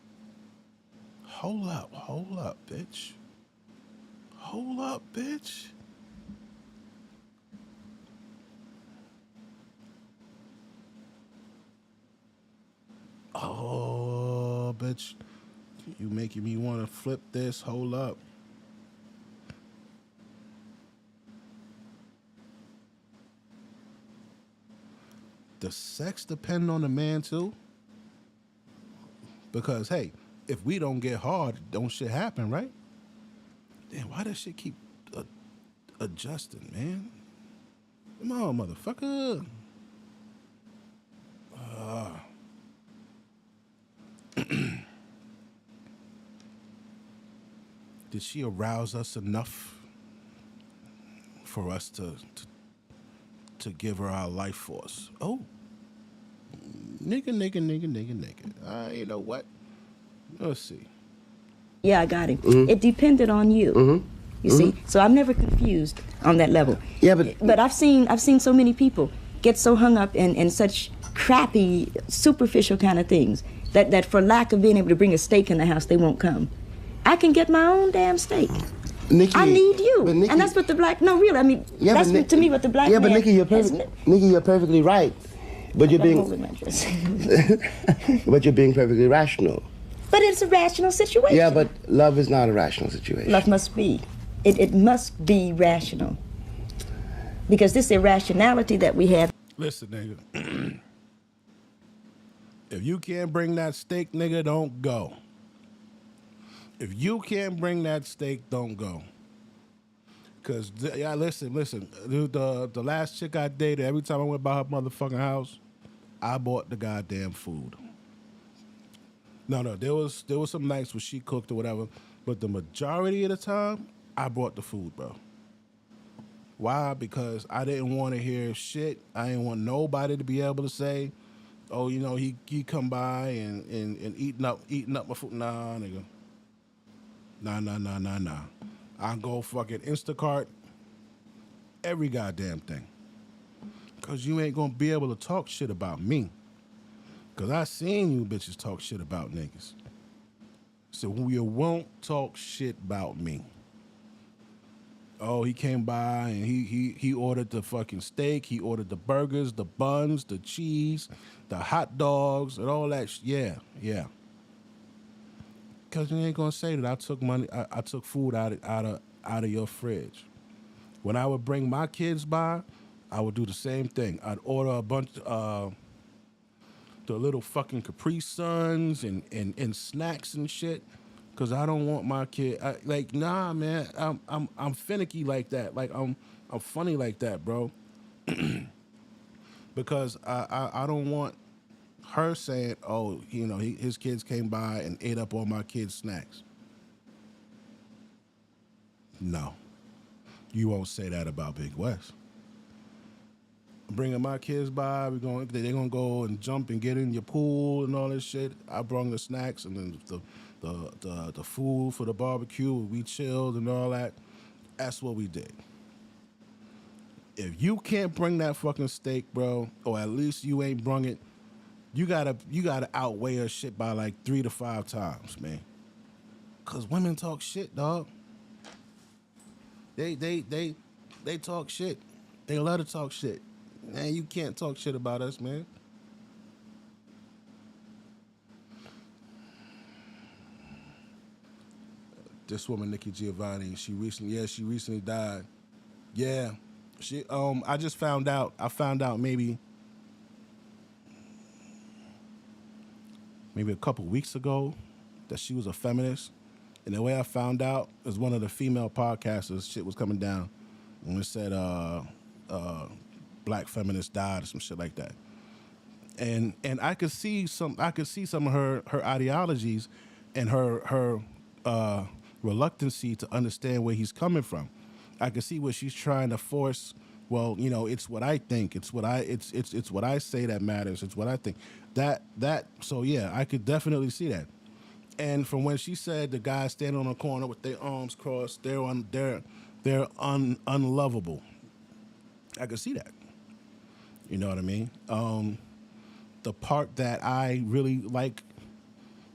Hold up, bitch. Hold up, bitch. Oh, bitch. You making me want to flip this. Hold up. Does sex depend on the man too? Because, hey, if we don't get hard, don't shit happen, right? Damn, why does shit keep adjusting, man? Come on, motherfucker. Did she arouse us enough for us to give her our life force? Oh. Nigga. You know what? Let's see. Yeah, I got him. It depended on you. You see? So I'm never confused on that level. Yeah, but I've seen so many people get so hung up in such crappy, superficial kind of things that for lack of being able to bring a steak in the house, they won't come. I can get my own damn steak. Nikki, I need you, Nikki, and that's what the black. No, really, I mean, that's to me what the black. Yeah, but man Nikki, you're perfectly right. But you're being, but you're being perfectly rational. But it's a rational situation. Yeah, but love is not a rational situation. Love must be. It must be rational. Because this irrationality that we have. Listen, nigga. If you can't bring that steak, nigga, don't go. If you can't bring that steak, don't go. Cause yeah, listen. Dude, the last chick I dated, every time I went by her motherfucking house, I bought the goddamn food. No, there was some nights where she cooked or whatever, but the majority of the time, I brought the food, bro. Why? Because I didn't want to hear shit. I didn't want nobody to be able to say, "Oh, you know, he come by and eating up my food." Nah, nigga. Nah. I go fucking Instacart every goddamn thing. Cause you ain't gonna be able to talk shit about me. Cause I seen you bitches talk shit about niggas. So you won't talk shit about me. Oh, he came by and he ordered the fucking steak. He ordered the burgers, the buns, the cheese, the hot dogs, and all that. Yeah. Cause you ain't gonna say that I took money. I took food out of your fridge. When I would bring my kids by, I would do the same thing. I'd order a bunch of the little fucking Capri Suns and snacks and shit. Cause I don't want my kid nah, man. I'm finicky like that. Like I'm funny like that, bro. Because I don't want her saying, oh, you know, his kids came by and ate up all my kids' snacks. No, you won't say that about Big West. I'm bringing my kids by. They're gonna go and jump and get in your pool and all this shit. I brought the snacks and then the food for the barbecue. We chilled and all that. That's what we did. If you can't bring that fucking steak, bro, or at least you ain't brung it, you gotta outweigh her shit by like 3 to 5 times, man. Cause women talk shit, dog. They talk shit. They love to talk shit. Man, you can't talk shit about us, man. This woman, Nikki Giovanni, she recently died. Yeah. She I just found out. I found out maybe a couple weeks ago that she was a feminist. And the way I found out is one of the female podcasters, shit was coming down when it said black feminist died or some shit like that. And I could see some of her ideologies and her reluctancy to understand where he's coming from. I could see where she's trying to force, well, you know, it's what I think, it's what I say that matters, it's what I think. So yeah, I could definitely see that. And from when she said the guy standing on the corner with their arms crossed, they're unlovable. I could see that. You know what I mean? The part that I really like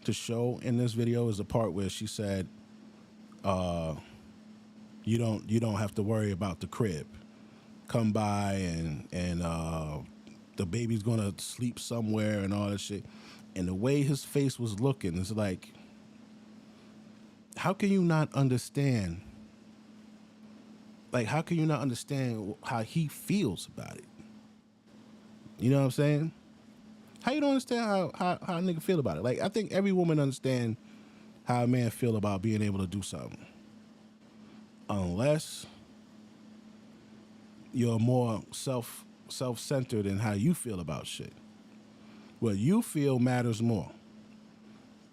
to show in this video is the part where she said, you don't have to worry about the crib. Come by and the baby's gonna sleep somewhere and all that shit. And the way his face was looking, it's like, how can you not understand? Like, how can you not understand how he feels about it? You know what I'm saying? How you don't understand how a nigga feel about it? Like, I think every woman understand how a man feel about being able to do something. Unless you're more self-centered in how you feel about shit. What you feel matters more.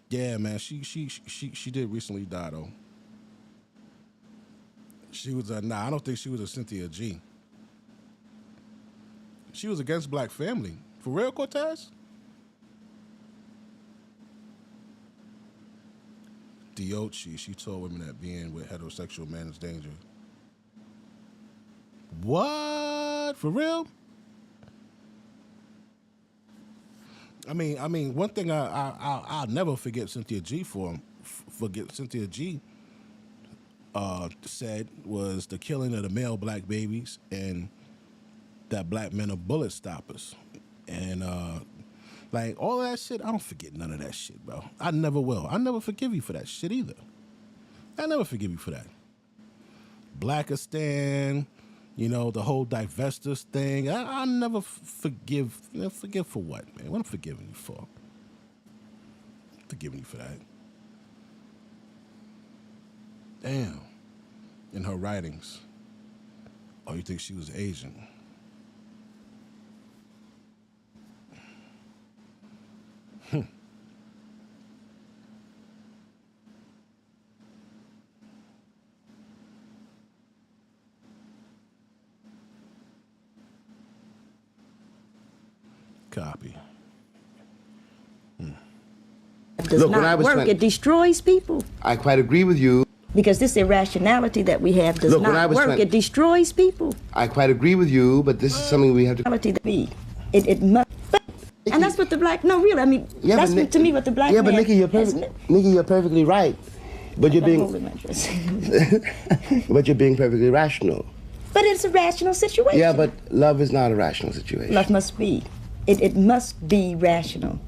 Yeah, man, she did recently die though. She was I don't think she was a Cynthia G. She was against black family. For real, Cortez? Diochi, she told women that being with heterosexual men is dangerous. What? For real? I mean, one thing I'll never forget Cynthia G said was the killing of the male black babies and that black men are bullet stoppers. And like all that shit, I don't forget none of that shit, bro. I never will. I never forgive you for that shit either. I never forgive you for that. Blackistan, you know, the whole divestors thing. I never forgive. Forgive for what, man? What I'm forgiving you for? I'm forgiving you for that. Damn. In her writings. Oh, you think she was Asian? Copy. Does not work. It destroys people. I quite agree with you. Because this irrationality that we have does not work. It destroys people. I quite agree with you, but this is something we have to... It must... And that's what the black... No, really, I mean, yeah, that's to me what the black man... Yeah, but Nikki, you're perfectly right. But you're being... But you're being perfectly rational. But it's a rational situation. Yeah, but love is not a rational situation. Love must be. It must be rational.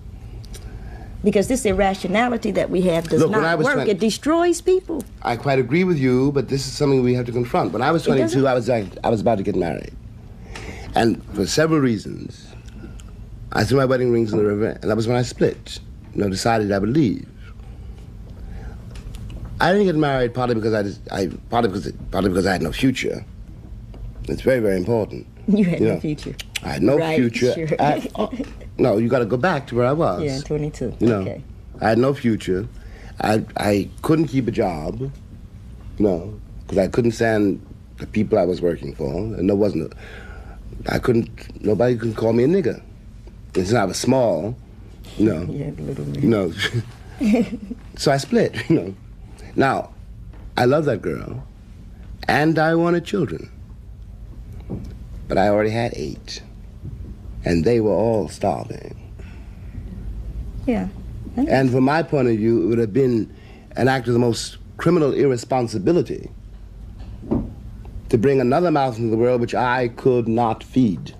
Because this irrationality that we have does not work. It destroys people. I quite agree with you, but this is something we have to confront. When I was 22, I was about to get married. And for several reasons, I threw my wedding rings in the river, and that was when I split. You know, decided I would leave. I didn't get married partly because partly because I had no future. It's very, very important. You had no future. I had no future. Sure. No, you got to go back to where I was. Yeah, 22. You know, okay. I had no future. I couldn't keep a job, you know, because I couldn't stand the people I was working for. And nobody could call me a nigger. Since I was small, you know. You had a little man. You know. So I split, you know. Now, I love that girl, and I wanted children. But I already had 8. And they were all starving. Yeah. And from my point of view, it would have been an act of the most criminal irresponsibility to bring another mouth into the world which I could not feed.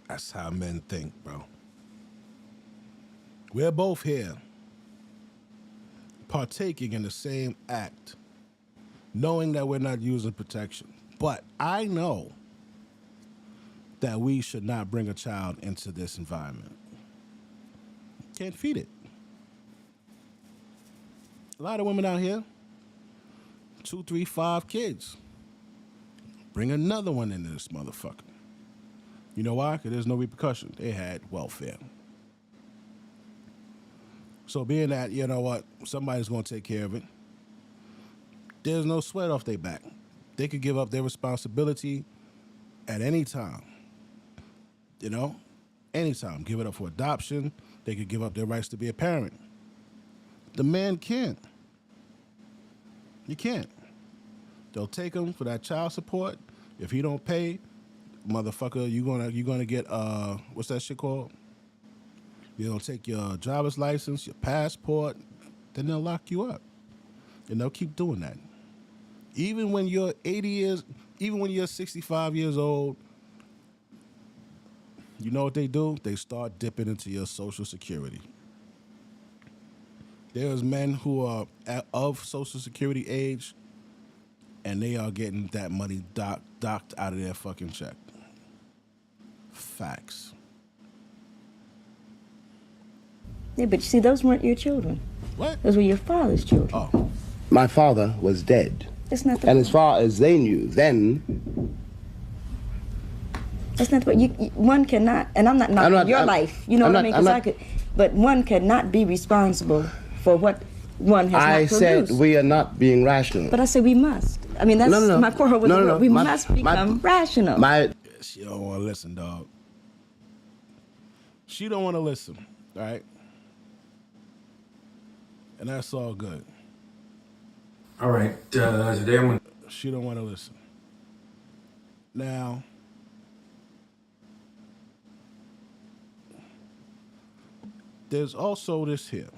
That's how men think, bro. We're both here, partaking in the same act, knowing that we're not using protection. But I know that we should not bring a child into this environment. Can't feed it. A lot of women out here, 2, 3, 5 kids. Bring another one into this motherfucker. You know why? Because there's no repercussion. They had welfare. So being that, you know what, somebody's going to take care of it, there's no sweat off their back. They could give up their responsibility at any time. You know, anytime. Give it up for adoption. They could give up their rights to be a parent. The man can't. You can't. They'll take him for that child support. If he don't pay, motherfucker, you're gonna get what's that shit called? You're gonna take your driver's license, your passport, then they'll lock you up. And they'll keep doing that. Even when you're 80 years, even when you're 65 years old, you know what they do? They start dipping into your Social Security. There's men who are of Social Security age, and they are getting that money docked out of their fucking check. Facts. Yeah, but you see, those weren't your children. What? Those were your father's children. Oh. My father was dead. That's not the And as far as they knew, then... That's not what one cannot, and I'm not knocking your life, you know what I mean? Because but one cannot be responsible for what one has not produced. I said we are not being rational. But I said we must. I mean, that's my quarrel with the world. We must become rational. She don't want to listen, dog. She don't want to listen, all right? And that's all good. All right. Today I'm going to... She don't want to listen. Now, there's also this here.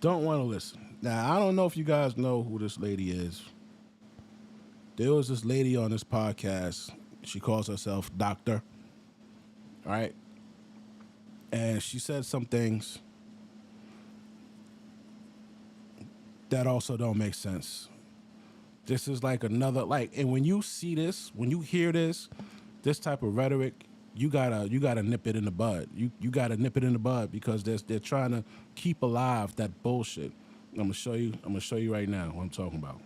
Don't want to listen. Now, I don't know if you guys know who this lady is. There was this lady on this podcast. She calls herself Doctor. All right? And she said some things that also don't make sense. This is like another, like, and when you see this, when you hear this type of rhetoric, you gotta nip it in the bud. You gotta nip it in the bud because they're trying to keep alive that bullshit. I'm gonna show you right now what I'm talking about.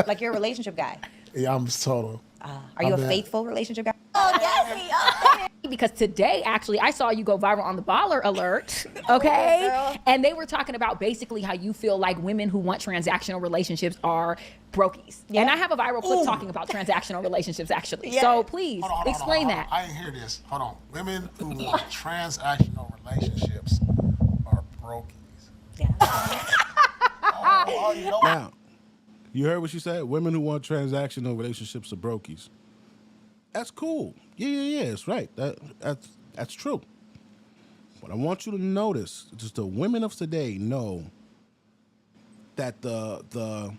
Like you're a relationship guy. Yeah, I'm total. Are you a faithful relationship guy? Oh, yes, because today, actually, I saw you go viral on the Baller Alert, okay? And they were talking about basically how you feel like women who want transactional relationships are brokies. Yeah. And I have a viral clip talking about transactional relationships, actually. Yeah. So please, explain that. I didn't hear this. Hold on. Women who want transactional relationships are brokies. Yeah. Now, you heard what she said? Women who want transactional relationships are brokies. That's cool. Yeah, it's right. That's true. But I want you to notice, just the women of today know that the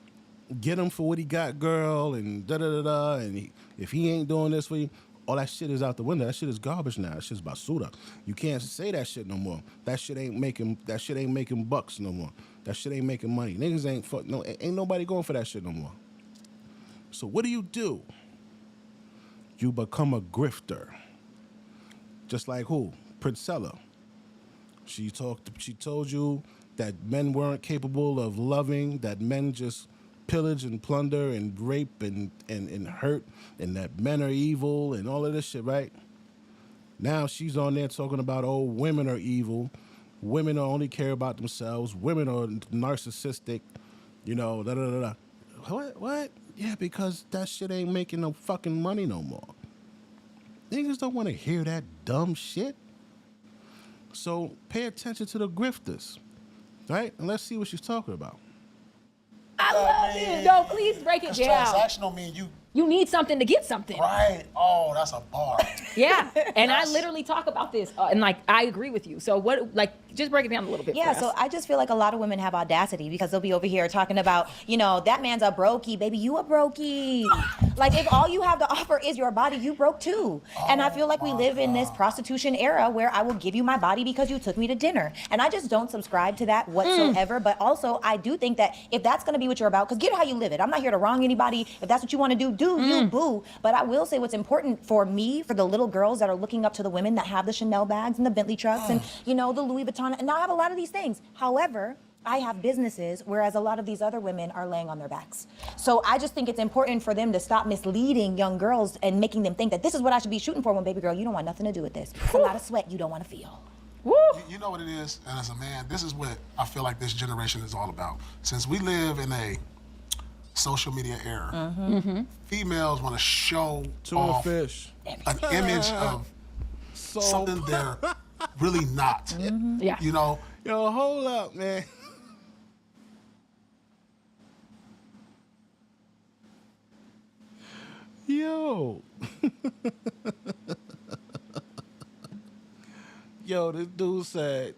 get him for what he got, girl, and da-da-da-da, and if he ain't doing this for you, all that shit is out the window. That shit is garbage now. That shit's basura. You can't say that shit no more. That shit ain't making bucks no more. That shit ain't making money. Niggas ain't nobody going for that shit no more. So what do? You become a grifter. Just like who? Priscilla. She told you that men weren't capable of loving, that men just pillage and plunder and rape and hurt, and that men are evil and all of this shit, right? Now she's on there talking about, oh, women are evil. Women only care about themselves. Women are narcissistic, da-da-da-da. What? Yeah, because that shit ain't making no fucking money no more. Niggas don't want to hear that dumb shit. So pay attention to the grifters, right? And let's see what she's talking about. I love it. No, please break it down. Transactional mean you need something to get something. Right. Oh, that's a bar. Yeah. And I literally talk about this, and I agree with you. So just break it down a little bit. Yeah. So I just feel like a lot of women have audacity because they'll be over here talking about, that man's a brokey, baby. You a brokey. Like if all you have to offer is your body, you broke too. And I feel like we live in this prostitution era where I will give you my body because you took me to dinner. And I just don't subscribe to that whatsoever. But also I do think that if that's going to be what you're about, because get how you live it. I'm not here to wrong anybody. If that's what you want to do you, boo. But I will say what's important for me, for the little girls that are looking up to the women that have the Chanel bags and the Bentley trucks and, the Louis Vuitton. And I have a lot of these things. However, I have businesses, whereas a lot of these other women are laying on their backs. So I just think it's important for them to stop misleading young girls and making them think that this is what I should be shooting for when, baby girl, you don't want nothing to do with this. It's a lot of sweat you don't want to feel. You know what it is? And as a man, this is what I feel like this generation is all about. Since we live in a social media era, females want to show off an image of something they're really not. Yeah. Yo, hold up, man. Yo. Yo, this dude said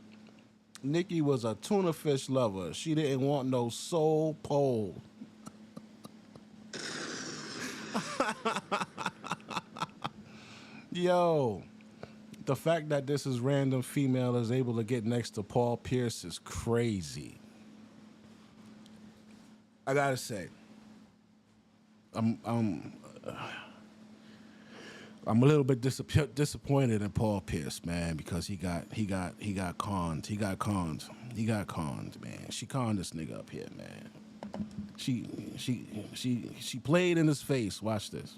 Nikki was a tuna fish lover. She didn't want no soul pole. Yo, the fact that this is random female is able to get next to Paul Pierce is crazy. I gotta say, I'm a little bit disappointed in Paul Pierce, man, because he got conned. He got conned, man. She conned this nigga up here, man. She played in his face. Watch this.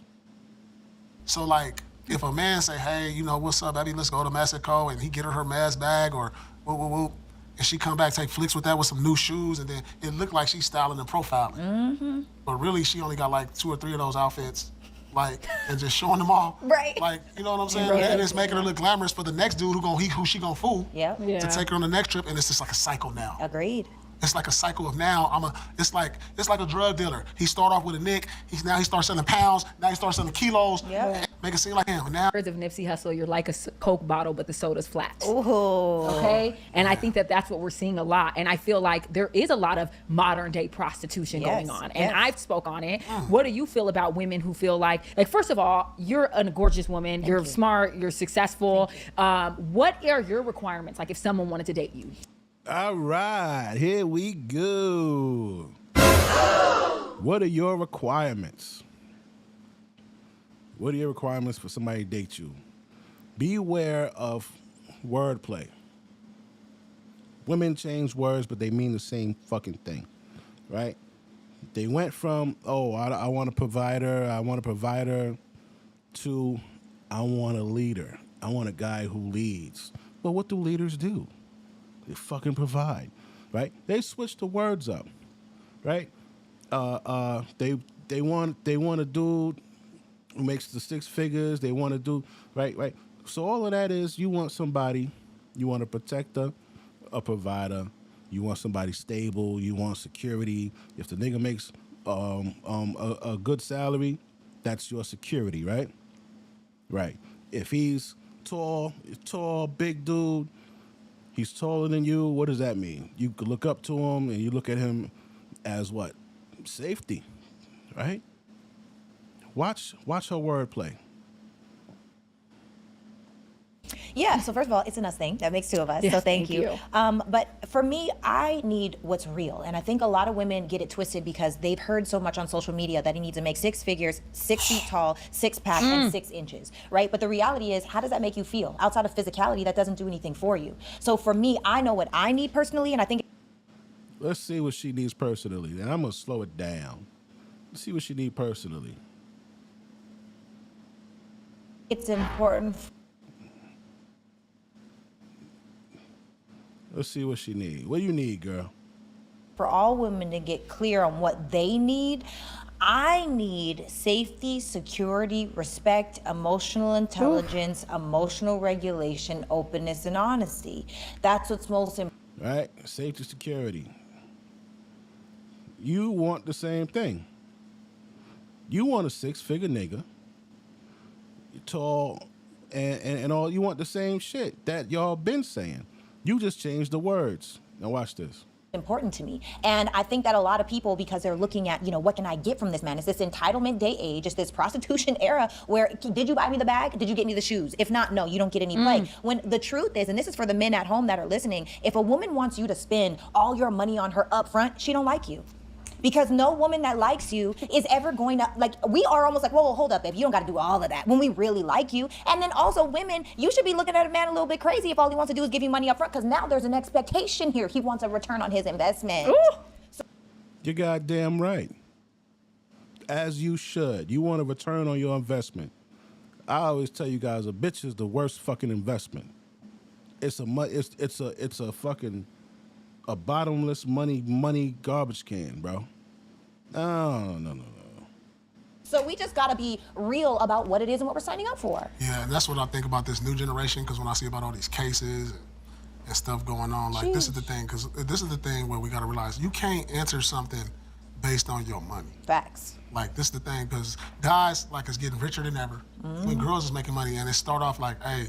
So like, if a man say, hey, what's up, baby, let's go to Mexico, and he get her mask bag or whoop, and she come back, take flicks with that with some new shoes, and then it looked like she's styling and profiling. But really, she only got like 2 or 3 of those outfits. like, and just showing them off. Right. Like, you know what I'm saying? Right. And it's making her look glamorous for the next dude who she gonna fool. Yeah. To take her on the next trip, and it's just like a cycle now. Agreed. It's like a cycle of now. It's like a drug dealer. He start off with a nick. He starts selling pounds. Now he starts selling kilos. Yeah. Make it seem like him. And now, Words of Nipsey Hussle, you're like a Coke bottle, but the soda's flat. Ooh. Okay, and I think that that's what we're seeing a lot, and I feel like there is a lot of modern day prostitution going on, and I've spoke on it. What do you feel about women who feel like first of all, you're a gorgeous woman, you're smart, you're successful. What are your requirements? Like if someone wanted to date you? All right, here we go. What are your requirements? What are your requirements for somebody to date you? Beware of wordplay. Women change words, but they mean the same fucking thing, right? They went from, I want a provider, to I want a leader. I want a guy who leads. Well, what do leaders do? They fucking provide, right? They switch the words up, right? They want a dude who makes the six figures. They want to do right. So all of that is you want somebody, you want a protector, a provider. You want somebody stable. You want security. If the nigga makes a good salary, that's your security, right? Right. If he's tall, big dude. He's taller than you. What does that mean? You could look up to him and you look at him as what? Safety, right? Watch her wordplay. Yeah, so first of all, it's an us thing. That makes two of us, Yes, so thank thank you. you. But for me, I need what's real. And I think a lot of women get it twisted because they've heard so much on social media that he needs to make 6 figures, 6 feet tall, 6-pack, and 6 inches, right? But the reality is, how does that make you feel? Outside of physicality, that doesn't do anything for you. So for me, I know what I need personally, and I think... Let's see what she needs personally. And I'm going to slow it down. Let's see what she needs personally. it's important... Let's see what she needs. What do you need, girl? For all women to get clear on what they need, I need safety, security, respect, emotional intelligence, emotional regulation, openness, and honesty. That's what's most important. Right? Safety, security. You want the same thing. You want a 6-figure nigga. You're tall and all. You want the same shit that y'all been saying. You just changed the words. Now watch this. Important to me. And I think that a lot of people, because they're looking at, what can I get from this man? It's this entitlement day age. It's this prostitution era where, did you buy me the bag? Did you get me the shoes? If not, no, you don't get any play. When the truth is, and this is for the men at home that are listening, if a woman wants you to spend all your money on her up front, she don't like you. Because no woman that likes you is ever going to, we are almost like, whoa, hold up, babe, you don't got to do all of that when we really like you. And then also women, you should be looking at a man a little bit crazy if all he wants to do is give you money up front, because now there's an expectation here. He wants a return on his investment. You're goddamn right. As you should. You want a return on your investment. I always tell you guys, a bitch is the worst fucking investment. It's a fucking... a bottomless money garbage can, bro. No. So we just gotta be real about what it is and what we're signing up for. Yeah, and that's what I think about this new generation, because when I see about all these cases and stuff going on, like, this is the thing, because this is the thing where we gotta realize you can't answer something based on your money. Facts. Like, this is the thing, because guys, is getting richer than ever. When girls is making money, and it start off like, hey,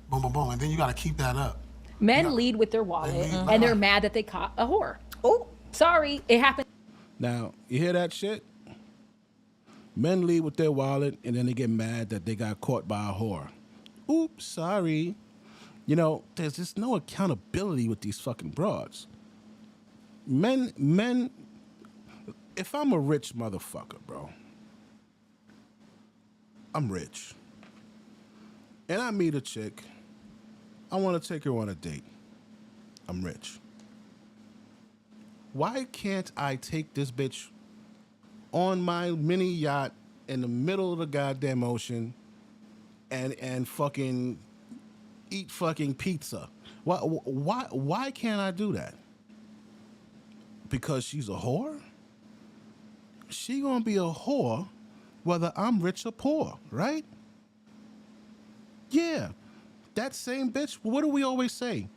boom, boom, boom, and then you gotta keep that up. Men lead with their wallet, and they're mad that they caught a whore. Oh, sorry, it happened. Now, you hear that shit? Men lead with their wallet, and then they get mad that they got caught by a whore. Oops, sorry. There's just no accountability with these fucking broads. Men, if I'm a rich motherfucker, bro, I'm rich, and I meet a chick, I want to take her on a date. I'm rich. Why can't I take this bitch on my mini yacht in the middle of the goddamn ocean and fucking eat fucking pizza? Why can't I do that? Because she's a whore? She gonna be a whore whether I'm rich or poor, right? Yeah, that same bitch, what do we always say?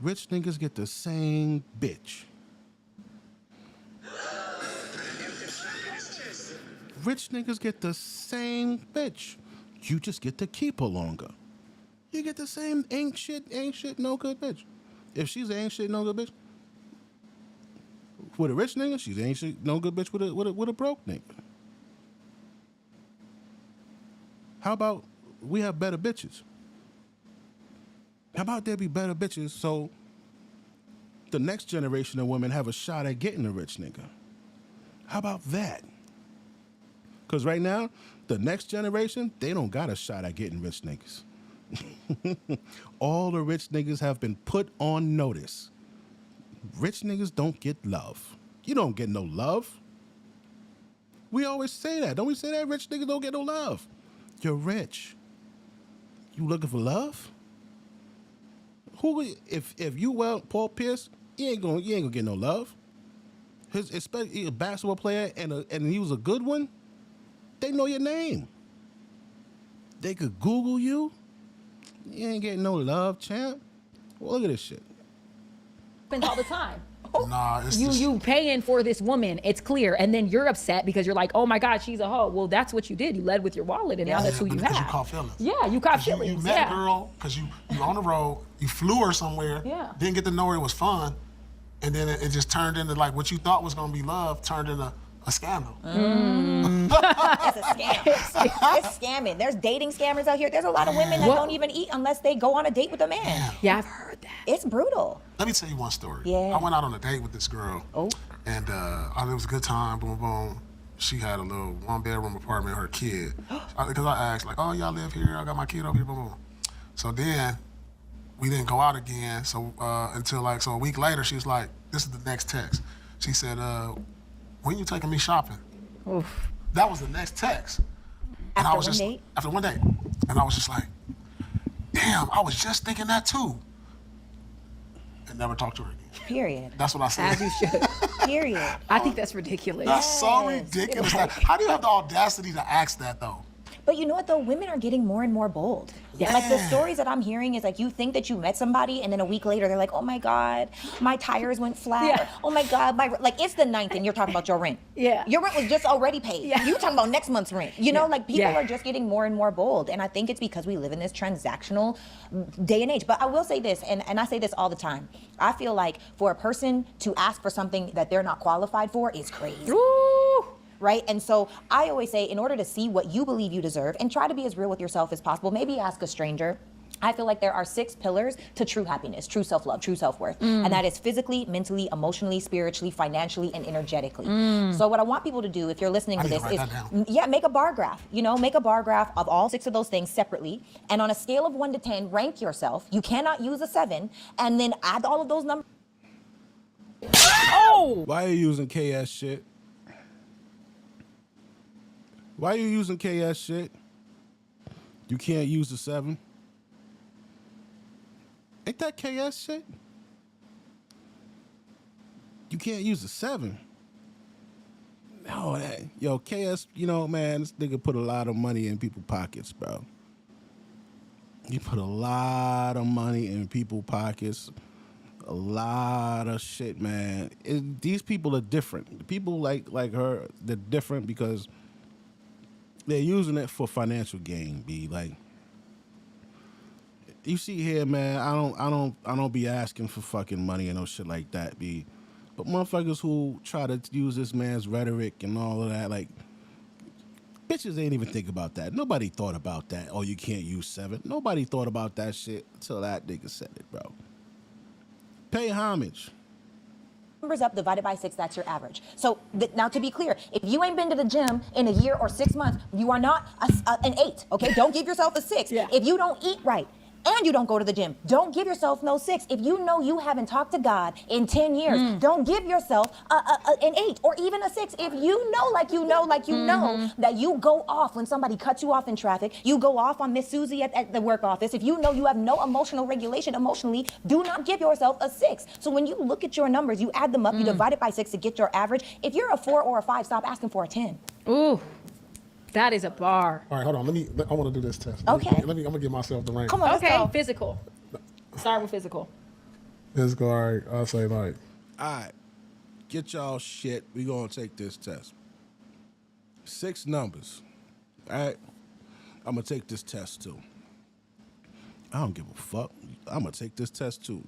Rich niggas get the same bitch. Rich niggas get the same bitch. You just get to keep her longer. You get the same ain't shit, no good bitch. If she's an ain't shit, no good bitch, with a rich nigga, she's ain't shit, no good bitch with a broke nigga. How about we have better bitches? How about there be better bitches so the next generation of women have a shot at getting a rich nigga? How about that? Because right now, the next generation, they don't got a shot at getting rich niggas. All the rich niggas have been put on notice. Rich niggas don't get love. You don't get no love. We always say that. Don't we say that? Rich niggas don't get no love. You're rich. You looking for love? Who? If you Paul Pierce, you ain't gonna get no love. Especially a basketball player and he was a good one. They know your name. They could Google you. You ain't getting no love, champ. Well, look at this shit. Happens all the time. Nah, it's you paying for this woman, it's clear, and then you're upset because you're like, oh my God, she's a hoe. Well, that's what you did. You led with your wallet, and now that's who you have. You caught feelings. Yeah, you caught feelings. You met a girl because you on the road, you flew her somewhere, didn't get to know her, it was fun, and then it just turned into like what you thought was gonna be love turned into a scandal. That's a scam. It's scamming. There's dating scammers out here. There's a lot of women that don't even eat unless they go on a date with a man. Yeah, I've heard that. It's brutal. Let me tell you one story. Yeah. I went out on a date with this girl. Oh. And it was a good time, boom, boom. She had a little one-bedroom apartment, her kid. Because I asked, like, oh, y'all live here? I got my kid over here, boom, boom. So then we didn't go out again. So until a week later, she was like, this is the next text. She said, when you taking me shopping? Oof. That was the next text. And After one date? After one date. And I was just like, damn, I was just thinking that too. And never talked to her again. Period. That's what I said. As you should. Period. I think that's ridiculous. That's so ridiculous. How do you have the audacity to ask that though? But you know what though? Women are getting more and more bold. Yes. Like the stories that I'm hearing is like you think that you met somebody and then a week later they're like, oh my God, my tires went flat. Yeah. Oh my God, it's the 9th and you're talking about your rent. Yeah. Your rent was just already paid. Yeah. You talking about next month's rent. You know, like people Yeah. are just getting more and more bold. And I think it's because we live in this transactional day and age. But I will say this, and I say this all the time. I feel like for a person to ask for something that they're not qualified for is crazy. Ooh. Right? And so I always say, in order to see what you believe you deserve and try to be as real with yourself as possible, maybe ask a stranger. I feel like there are 6 pillars to true happiness, true self-love, true self-worth. And that is physically, mentally, emotionally, spiritually, financially, and energetically. So what I want people to do, if you're listening to this, is make a bar graph. You know, make a bar graph of all 6 of those things separately. And on a scale of 1 to 10, rank yourself. You cannot use a 7. And then add all of those numbers. Oh! Why are you using KS shit? Why are you using KS shit? You can't use the 7? Ain't that KS shit? You can't use the 7. No, yo, KS, you know, man, this nigga put a lot of money in people's pockets, bro. He put a lot of money in people's pockets. A lot of shit, man. These people are different. The people like her, they're different because they're using it for financial gain, B. Like, you see here, man, I don't be asking for fucking money and no shit like that, B. But motherfuckers who try to use this man's rhetoric and all of that, like, bitches ain't even think about that. Nobody thought about that. Oh, you can't use 7. Nobody thought about that shit until that nigga said it, bro. Pay homage. Numbers up divided by 6, that's your average. So now to be clear, if you ain't been to the gym in a year or 6 months, you are not an 8, okay? Don't give yourself a 6. Yeah. If you don't eat right and you don't go to the gym, don't give yourself no 6. If you know you haven't talked to God in 10 years, don't give yourself an 8 or even a 6. If you know, like you know that you go off when somebody cuts you off in traffic, you go off on Miss Susie at the work office, if you know you have no emotional regulation emotionally, do not give yourself a 6. So when you look at your numbers, you add them up, you divide it by 6 to get your average. If you're a 4 or a 5, stop asking for a 10. Ooh. That is a bar. All right, hold on. I want to do this test. Okay. I'm gonna give myself the rank. Come on, let's Okay, go. physical. Start with physical. Let's go. All right. I'll say like. All right. Get y'all shit. We gonna take this test. 6 numbers. All right. I'm gonna take this test too. I don't give a fuck. I'm gonna take this test too.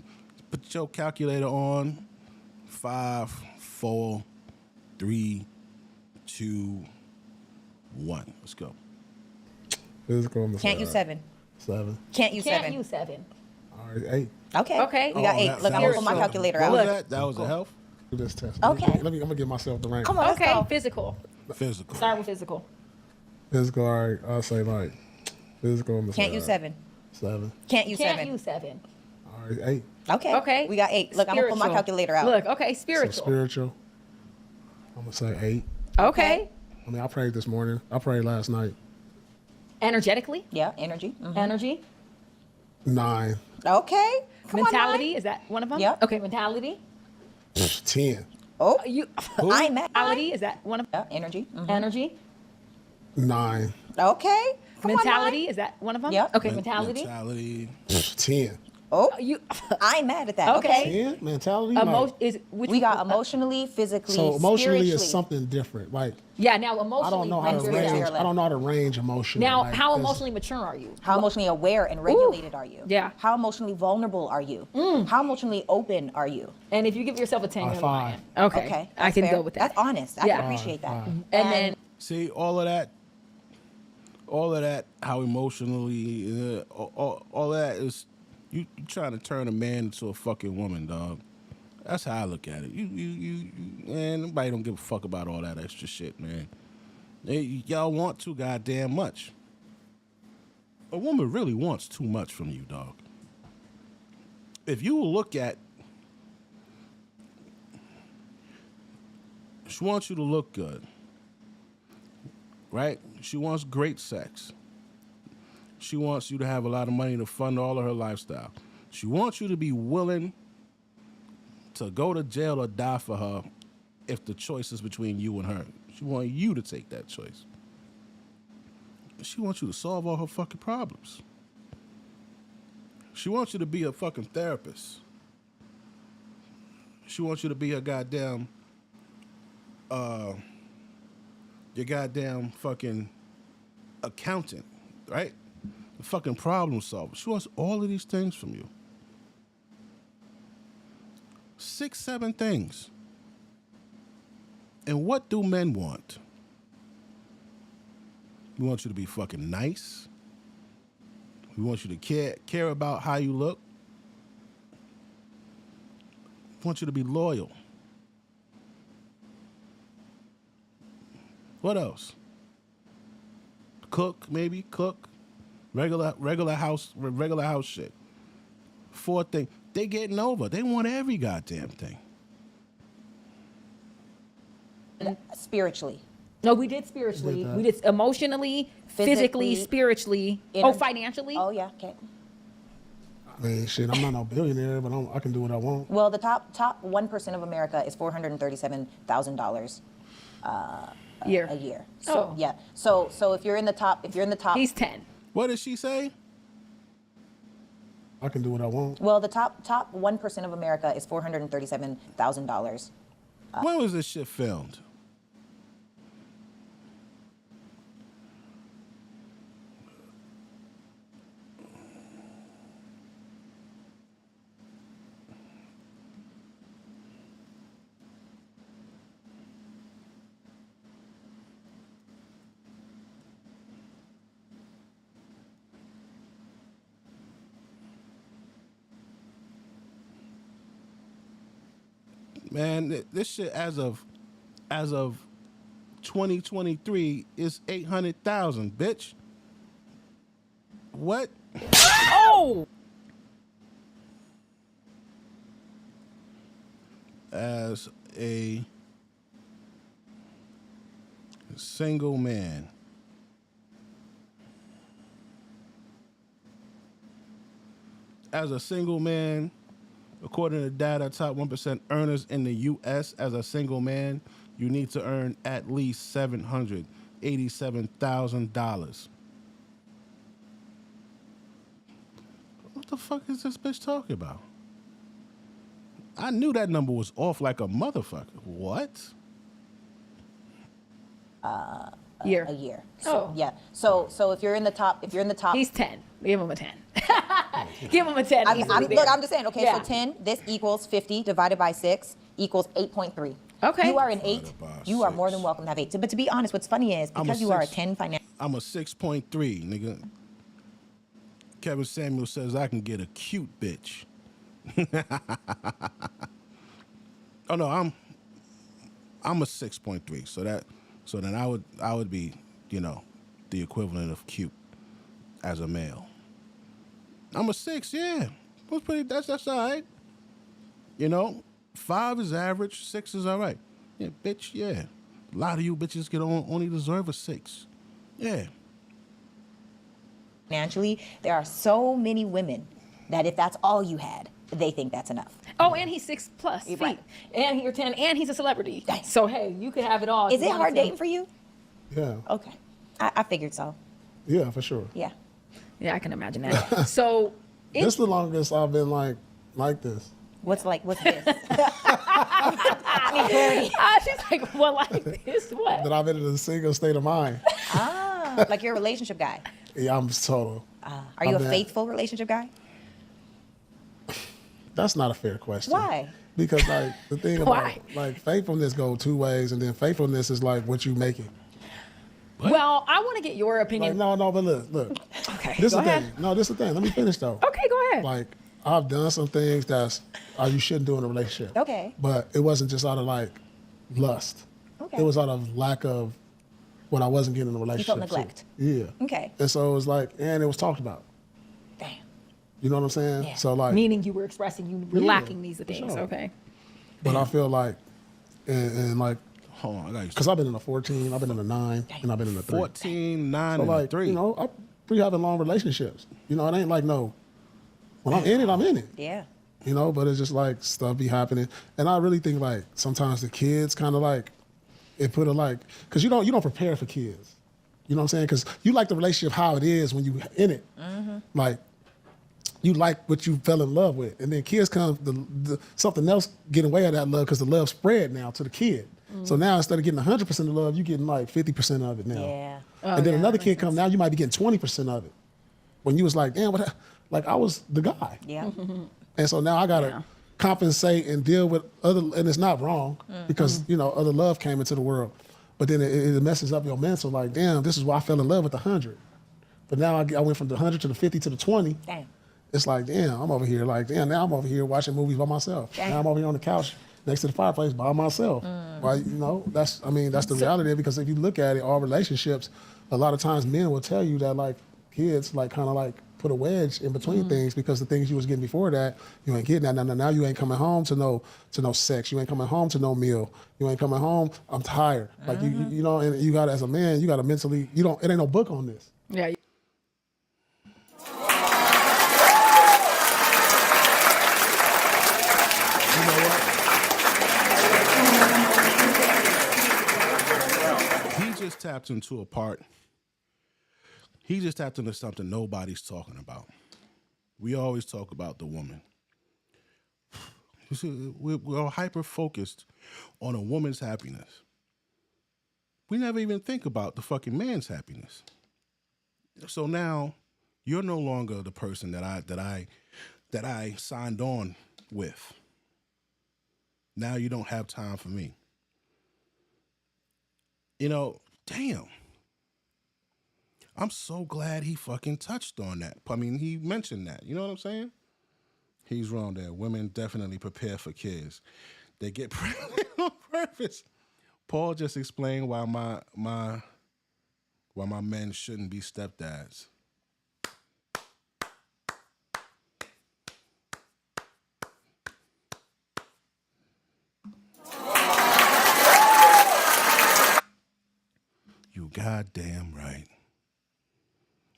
Put your calculator on. 5, 4, 3, 2, 1. Let's go. Physical. Can't use 7. 7. Can't use 7. Can't use 7. All right. 8. Okay. Okay. We got 8. Look, I'm gonna pull my calculator out. What was that? That was a health? Do this test. Okay. I'm gonna give myself the rank. Come on, let's Okay, go. physical. Physical. Start with physical. Physical. All right. I'll say like. Physical. Can't use 7. 7. Can't use 7. Can't use 7. All right. 8. Okay. Okay. We got 8. Look, I'm gonna pull my Spiritual. calculator out. Look, okay, So spiritual. spiritual. I'm gonna say 8. Okay. I mean, I prayed this morning. I prayed last night. Energetically. Yeah, energy. Mhm. Energy. 9. Okay. Come Mentality. On, Is that one of them? Yep. Okay, mentality. 10. Oh, You. I'm mad. Mentality. Is that one of Yeah, energy. Mhm. energy? 9. Okay. Come Mentality. Is that one of them? Yep. Okay, mentality. Mentality. 10. Oh, You. I'm mad at that. Okay. 10. Mentality. Is which We got emotionally, physically, So emotionally spiritually. is something different. Like Yeah. Now I emotionally. don't know how to range range. yourself. I don't know how to range emotion. Now, like, how 'cause emotionally mature are you? How emotionally aware and regulated are you? Yeah. How emotionally vulnerable are you? How emotionally open are you? And if you give yourself a 10, you're 5. lying. Okay. Okay. I that's can fair. go with that. That's honest. I Yeah. can appreciate that. Five. And then See, all of that, how emotionally, all that is, you trying to turn a man into a fucking woman, dog. That's how I look at it. You man, nobody don't give a fuck about all that extra shit, man. Y'all want too goddamn much. A woman really wants too much from you, dog. If you look at, she wants you to look good. Right? She wants great sex. She wants you to have a lot of money to fund all of her lifestyle. She wants you to be willing to go to jail or die for her if the choice is between you and her. She wants you to take that choice. She wants you to solve all her fucking problems. She wants you to be a fucking therapist. She wants you to be a goddamn your goddamn fucking accountant, right? The fucking problem solver. She wants all of these things from you. 6, 7 things. And what do men want? We want you to be fucking nice. We want you to care about how you look. We want you to be loyal. What else? Cook, maybe cook. Regular house shit. 4th thing, they getting over. They want every goddamn thing. Spiritually. no, we did spiritually. We did emotionally, physically, Physically, spiritually. energy- Financially. Oh yeah. Okay. I mean, shit. I'm not no billionaire, but I can do what I want. Well, the top 1% of America is $437,000 Year. a year. So Oh. yeah. So if you're in the top, He's 10. What did she say? I can do what I want. well, the top 1% of America is $437,000. When was this shit filmed? Man, this shit as of 2023 is 800,000, bitch. What? Oh! As a single man, according to data, top 1% earners in the U.S. as a single man, you need to earn at least $780,000 $187,000. What the fuck is this bitch talking about? I knew that number was off like a motherfucker. What? Year. A year. So yeah. So if you're in the top, he's 10. Give him a 10. Give him a 10. Look, I'm just saying. Okay, Yeah. so 10. This equals 50 divided by 6 equals 8.3. Okay. You are an 8. You are more than welcome to have 8. But to be honest, what's funny is because you are a 10 financial. I'm a 6.3, nigga. Kevin Samuel says I can get a cute bitch. Oh no, I'm a 6.3. So then I would be, you know, the equivalent of cute as a male. I'm a 6, yeah. That's all right. You know, 5 is average, 6 is all right. Yeah, bitch, yeah. A lot of you bitches only deserve a 6. Yeah. Financially, there are so many women that if that's all you had, they think that's enough. Oh, and he's 6+ feet. Right. And you're 10, and he's a celebrity. So hey, you could have it all. Is it hard dating for you? Yeah. Okay. I figured so. Yeah, for sure. Yeah. Yeah, I can imagine that. So this is the longest I've been like this. What's this? She's like, well, like this, what? That I've been in a single state of mind. Like you're a relationship guy. Yeah, I'm total. Are you a faithful relationship guy? That's not a fair question. Why? Because like the thing about like faithfulness go 2 ways, and then faithfulness is like what you make it. What? Well, I want to get your opinion. Like, no, but look. Okay, This go is the ahead. thing. No, this is the thing. Let me finish though. Okay, go ahead. Like I've done some things that's you shouldn't do in a relationship. Okay. But it wasn't just out of like lust. Okay. It was out of lack of what I wasn't getting in a relationship. felt neglect. Yeah. Okay. And so it was like, and it was talked about. Damn. You know what I'm saying? Yeah. So like, meaning you were expressing you were lacking these things. sure. Okay. but I feel like, and like, hold on, because I've been in a 14, I've been in a 9, and I've been in a 3. 14, 9, So and like, 3. you know, I'm pretty having long relationships. You know, it ain't like when I'm in it, I'm in it. Yeah. You know, but it's just like stuff be happening, and I really think like sometimes the kids kind of like it put a like because you don't prepare for kids. You know what I'm saying? Because you like the relationship how it is when you in it. Mm-hmm. Like you like what you fell in love with, and then kids come something else get away of that love because the love spread now to the kid. Mm-hmm. So now instead of getting 100% of love, you're getting like 50% of it now. Yeah. And then another kid come now, you might be getting 20% of it. When you was like, damn, like I was the guy. Yeah. And so now I gotta compensate and deal with other, and it's not wrong because you know other love came into the world, but then it messes up your mental. Like, damn, this is why I fell in love with the 100, but now I went from the 100 to the 50 to the 20. Damn. It's like, damn, I'm over here. Like, damn, now I'm over here watching movies by myself. Damn. Now I'm over here on the couch next to the fireplace by myself. Right? You know, that's the reality of it, because if you look at it, all relationships, a lot of times men will tell you that like kids like kind of like put a wedge in between things because the things you was getting before that, you ain't getting that. Now you ain't coming home to no sex. You ain't coming home to no meal. You ain't coming home, I'm tired. Like you know, and you got as a man, you got to mentally, it ain't no book on this. Yeah. You know what? He just tapped into a part. He just tapped into something nobody's talking about. We always talk about the woman. You see, we're hyper-focused on a woman's happiness. We never even think about the fucking man's happiness. So now, you're no longer the person that I signed on with. Now you don't have time for me. You know, damn. I'm so glad he fucking touched on that. I mean, he mentioned that. You know what I'm saying? He's wrong there. Women definitely prepare for kids. They get pregnant on purpose. Paul just explained why my men shouldn't be stepdads. You goddamn right.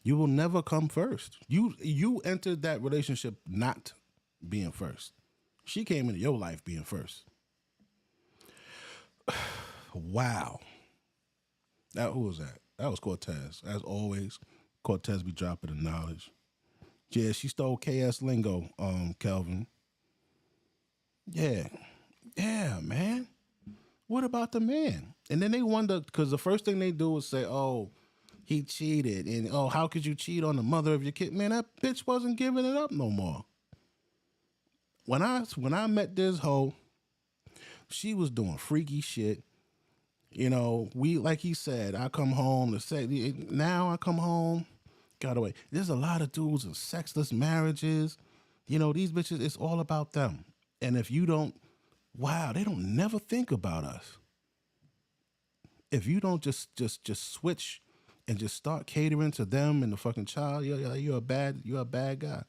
You will never come first. You entered that relationship not being first. She came into your life being first. Wow. Who was that? That was Cortez. As always, Cortez be dropping the knowledge. Yeah, she stole KS lingo, Kelvin. Yeah. Yeah, man. What about the man? And then they wonder, because the first thing they do is say, oh, he cheated. And, oh, how could you cheat on the mother of your kid? Man, that bitch wasn't giving it up no more. When I met this hoe, she was doing freaky shit. You know, like he said, I come home to say, now I come home, got away. There's a lot of dudes in sexless marriages. You know, these bitches, it's all about them. And if you don't, they don't never think about us. If you don't just switch and just start catering to them and the fucking child, you're a bad guy.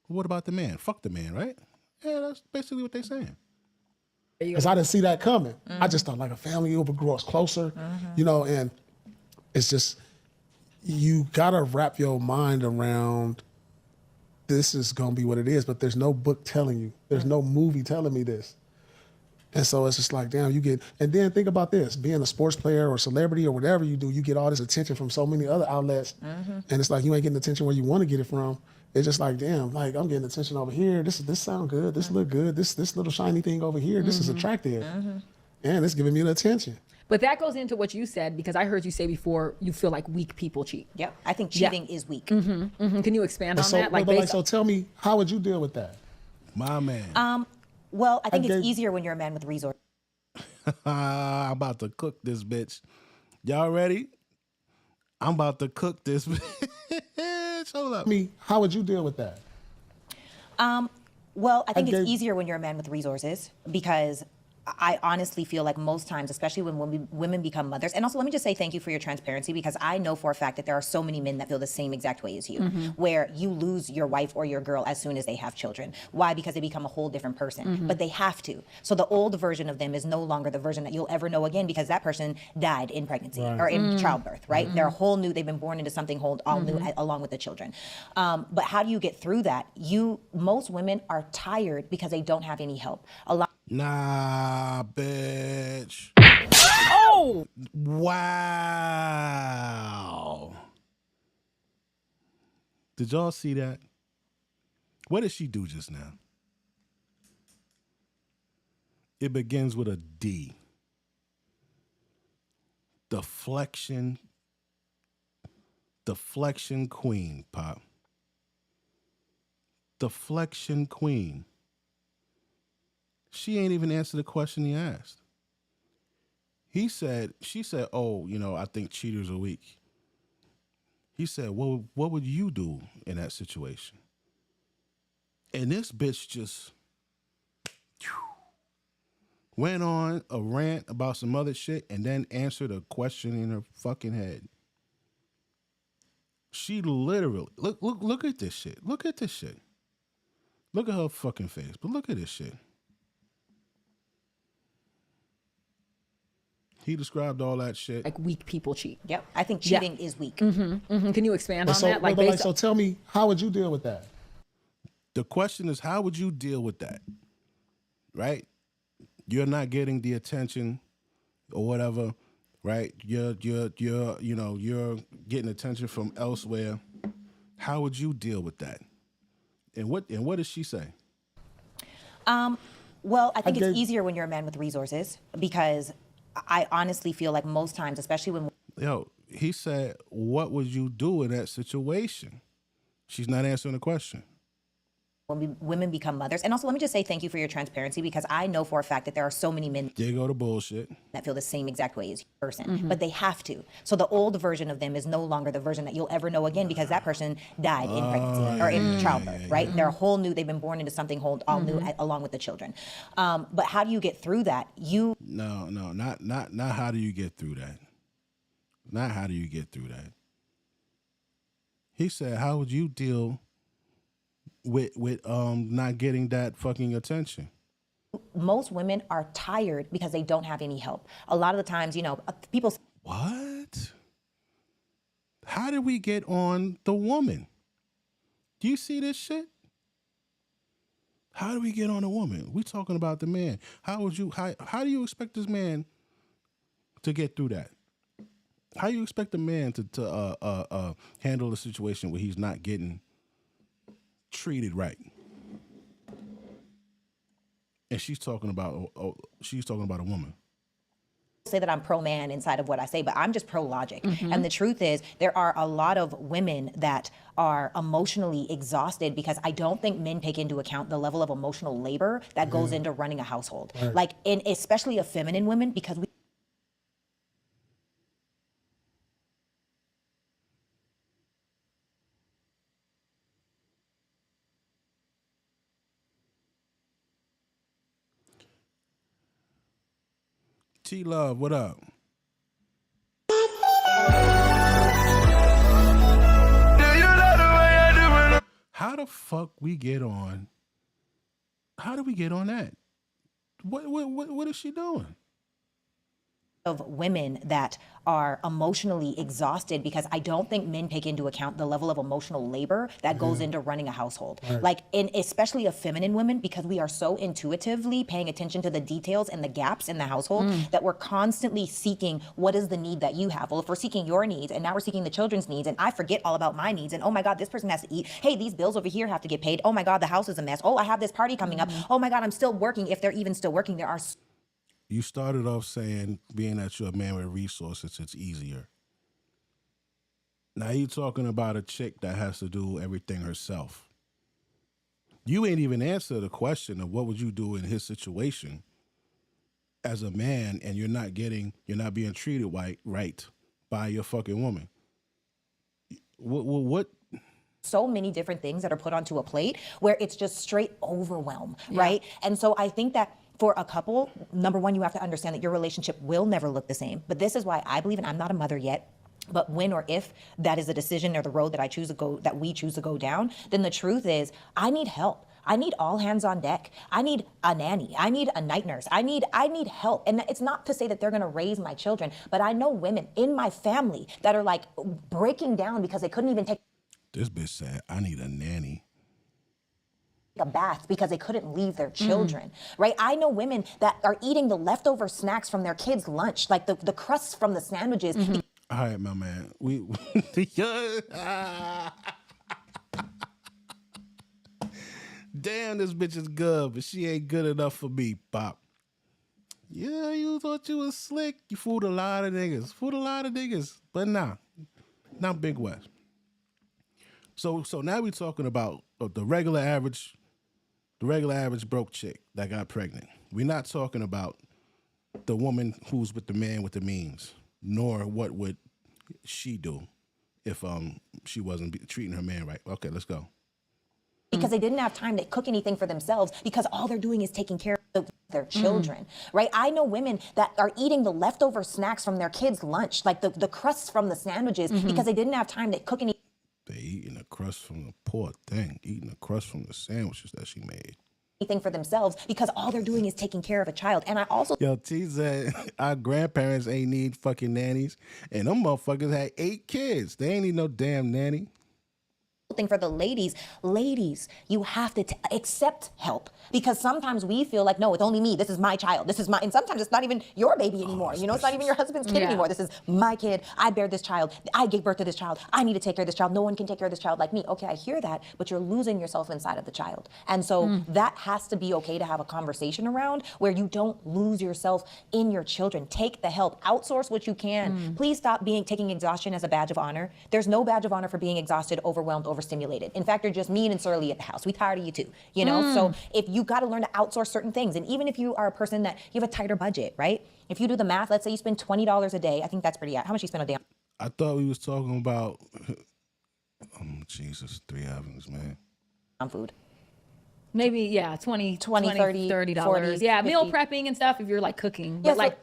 But what about the man? Fuck the man, right? Yeah, that's basically what they're saying. Because I didn't see that coming. I just thought like a family over grew us closer, you know, and it's just, you gotta wrap your mind around this is gonna be what it is, but there's no book telling you. There's no movie telling me this. And so it's just like, damn, and then think about this, being a sports player or celebrity or whatever you do, you get all this attention from so many other outlets. And it's like, you ain't getting attention where you want to get it from. It's just like, damn, like I'm getting attention over here. This sound good. This look good. This little shiny thing over here, this is attractive. And it's giving me the attention. But that goes into what you said, because I heard you say before, you feel like weak people cheat. Yep, I think cheating is weak. Can you expand on that? So tell me, how would you deal with that? My man. Well, I think it's easier when you're a man with resources. I'm about to cook this bitch. Y'all ready? I'm about to cook this bitch. Hold up. How would you deal with that? Well, I think it's easier when you're a man with resources, because I honestly feel like most times, especially when women become mothers, and also let me just say thank you for your transparency, because I know for a fact that there are so many men that feel the same exact way as you, where you lose your wife or your girl as soon as they have children. Why? Because they become a whole different person, but they have to. So the old version of them is no longer the version that you'll ever know again, because that person died in pregnancy or in childbirth, right? They're a whole new, they've been born into something all new along with the children. But how do you get through that? Most women are tired because they don't have any help. Nah, bitch. Oh! Wow. Did y'all see that? What did she do just now? It begins with a D. Deflection queen, Pop. Deflection queen. She ain't even answered the question he asked. She said, oh, I think cheaters are weak. He said, well, what would you do in that situation? And this bitch just went on a rant about some other shit and then answered a question in her fucking head. She literally, look at this shit. Look at this shit. Look at her fucking face, but look at this shit. He described all that shit. Like weak people cheat. Yep, I think cheating is weak. Can you expand on that? So tell me, how would you deal with that? The question is, how would you deal with that? Right? You're not getting the attention or whatever, right? You're getting attention from elsewhere. How would you deal with that? And what did she say? Well, I think it's easier when you're a man with resources, because I honestly feel like most times, especially when... He said, what would you do in that situation? She's not answering the question. When women become mothers. And also, let me just say thank you for your transparency, because I know for a fact that there are so many men... There you go to bullshit. ...that feel the same exact way as your person, but they have to. So the old version of them is no longer the version that you'll ever know again, because that person died in pregnancy or in childbirth, right? They're a whole new, they've been born into something all new along with the children. But how do you get through that? No, not how do you get through that? Not how do you get through that? He said, how would you deal with not getting that fucking attention? Most women are tired because they don't have any help. A lot of the times, people... What? How did we get on the woman? Do you see this shit? How do we get on a woman? We talking about the man. How do you expect this man to get through that? How you expect a man to handle a situation where he's not getting treated right? And she's talking about a woman. Say that I'm pro-man inside of what I say, but I'm just pro-logic. And the truth is, there are a lot of women that are emotionally exhausted because I don't think men take into account the level of emotional labor that goes into running a household. Right. Like, and especially of feminine women, because we T-Love, what up? How the fuck we get on? How do we get on that? What is she doing? of women that are emotionally exhausted because I don't think men take into account the level of emotional labor that goes into running a household. Right. Like, and especially of feminine women, because we are so intuitively paying attention to the details and the gaps in the household that we're constantly seeking what is the need that you have. Well, if we're seeking your needs and now we're seeking the children's needs and I forget all about my needs and oh my God, this person has to eat. Hey, these bills over here have to get paid. Oh my God, the house is a mess. Oh, I have this party coming up. Oh my God, I'm still working. If they're even still working, there are You started off saying, being that you're a man with resources, it's easier. Now you're talking about a chick that has to do everything herself. You ain't even answer the question of what would you do in his situation as a man, and you're not being treated right by your fucking woman. What? So many different things that are put onto a plate where it's just straight overwhelm, right? And so I think that for a couple, number one, you have to understand that your relationship will never look the same. But this is why I believe, and I'm not a mother yet, but when or if that is a decision or the road that we choose to go down, then the truth is I need help. I need all hands on deck. I need a nanny. I need a night nurse. I need help. And it's not to say that they're going to raise my children, but I know women in my family that are like breaking down because they couldn't even take This bitch said, I need a nanny. A bath because they couldn't leave their children, right? I know women that are eating the leftover snacks from their kids' lunch, like the crusts from the sandwiches. All right, my man. Damn, this bitch is good, but she ain't good enough for me, Pop. Yeah, you thought you was slick. You fooled a lot of niggas. But nah, not Big West. So now we're talking about the regular average broke chick that got pregnant. We're not talking about the woman who's with the man with the means, nor what would she do if she wasn't treating her man right. Okay, let's go. Because they didn't have time to cook anything for themselves because all they're doing is taking care of their children, right? I know women that are eating the leftover snacks from their kids' lunch, like the crusts from the sandwiches because they didn't have time to cook anything. They eating the crust from the poor thing, eating the crust from the sandwiches that she made. For themselves because all they're doing is taking care of a child. And I also Yo, T said our grandparents ain't need fucking nannies, and them motherfuckers had 8 kids. They ain't need no damn nanny. thing for the ladies, you have to accept help because sometimes we feel like, no, it's only me. This is my child. This is my, and sometimes it's not even your baby anymore. You know, it's not even your husband's kid anymore. This is my kid. I bear this child. I gave birth to this child. I need to take care of this child. No one can take care of this child like me. Okay, I hear that, but you're losing yourself inside of the child. And so that has to be okay to have a conversation around where you don't lose yourself in your children. Take the help. Outsource what you can. Please stop taking exhaustion as a badge of honor. There's no badge of honor for being exhausted, overwhelmed, overstimulated. In fact, you're just mean and surly at the house. We tired of you too, you know? So if you got to learn to outsource certain things, and even if you are a person that you have a tighter budget, right? If you do the math, let's say you spend $20 a day. I think that's pretty, how much you spend a day I thought we was talking about, Jesus, 3 Evans, man. on food? Maybe, yeah, 20, 30, $30. 40, yeah, 50. meal prepping and stuff if you're like cooking. Yeah, But like,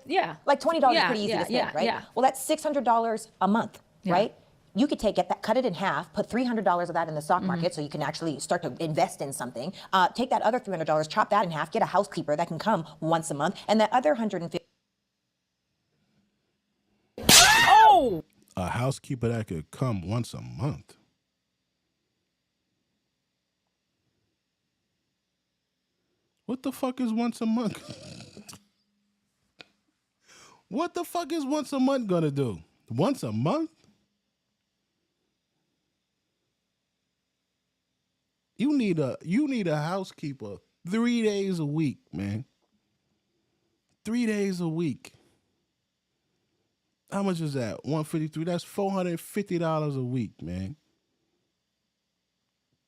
like $20 Yeah, is pretty easy to spend, yeah, right? yeah. Well, that's $600 a month, right? You could take it, cut it in half, put $300 of that in the stock market so you can actually start to invest in something. Take that other $300, chop that in half, get a housekeeper that can come once a month, and that other $150. Oh! A housekeeper that could come once a month. What the fuck is once a month? What the fuck is once a month gonna do? Once a month? You need a housekeeper 3 days a week, man. 3 days a week. How much is that? 153. That's $450 a week, man.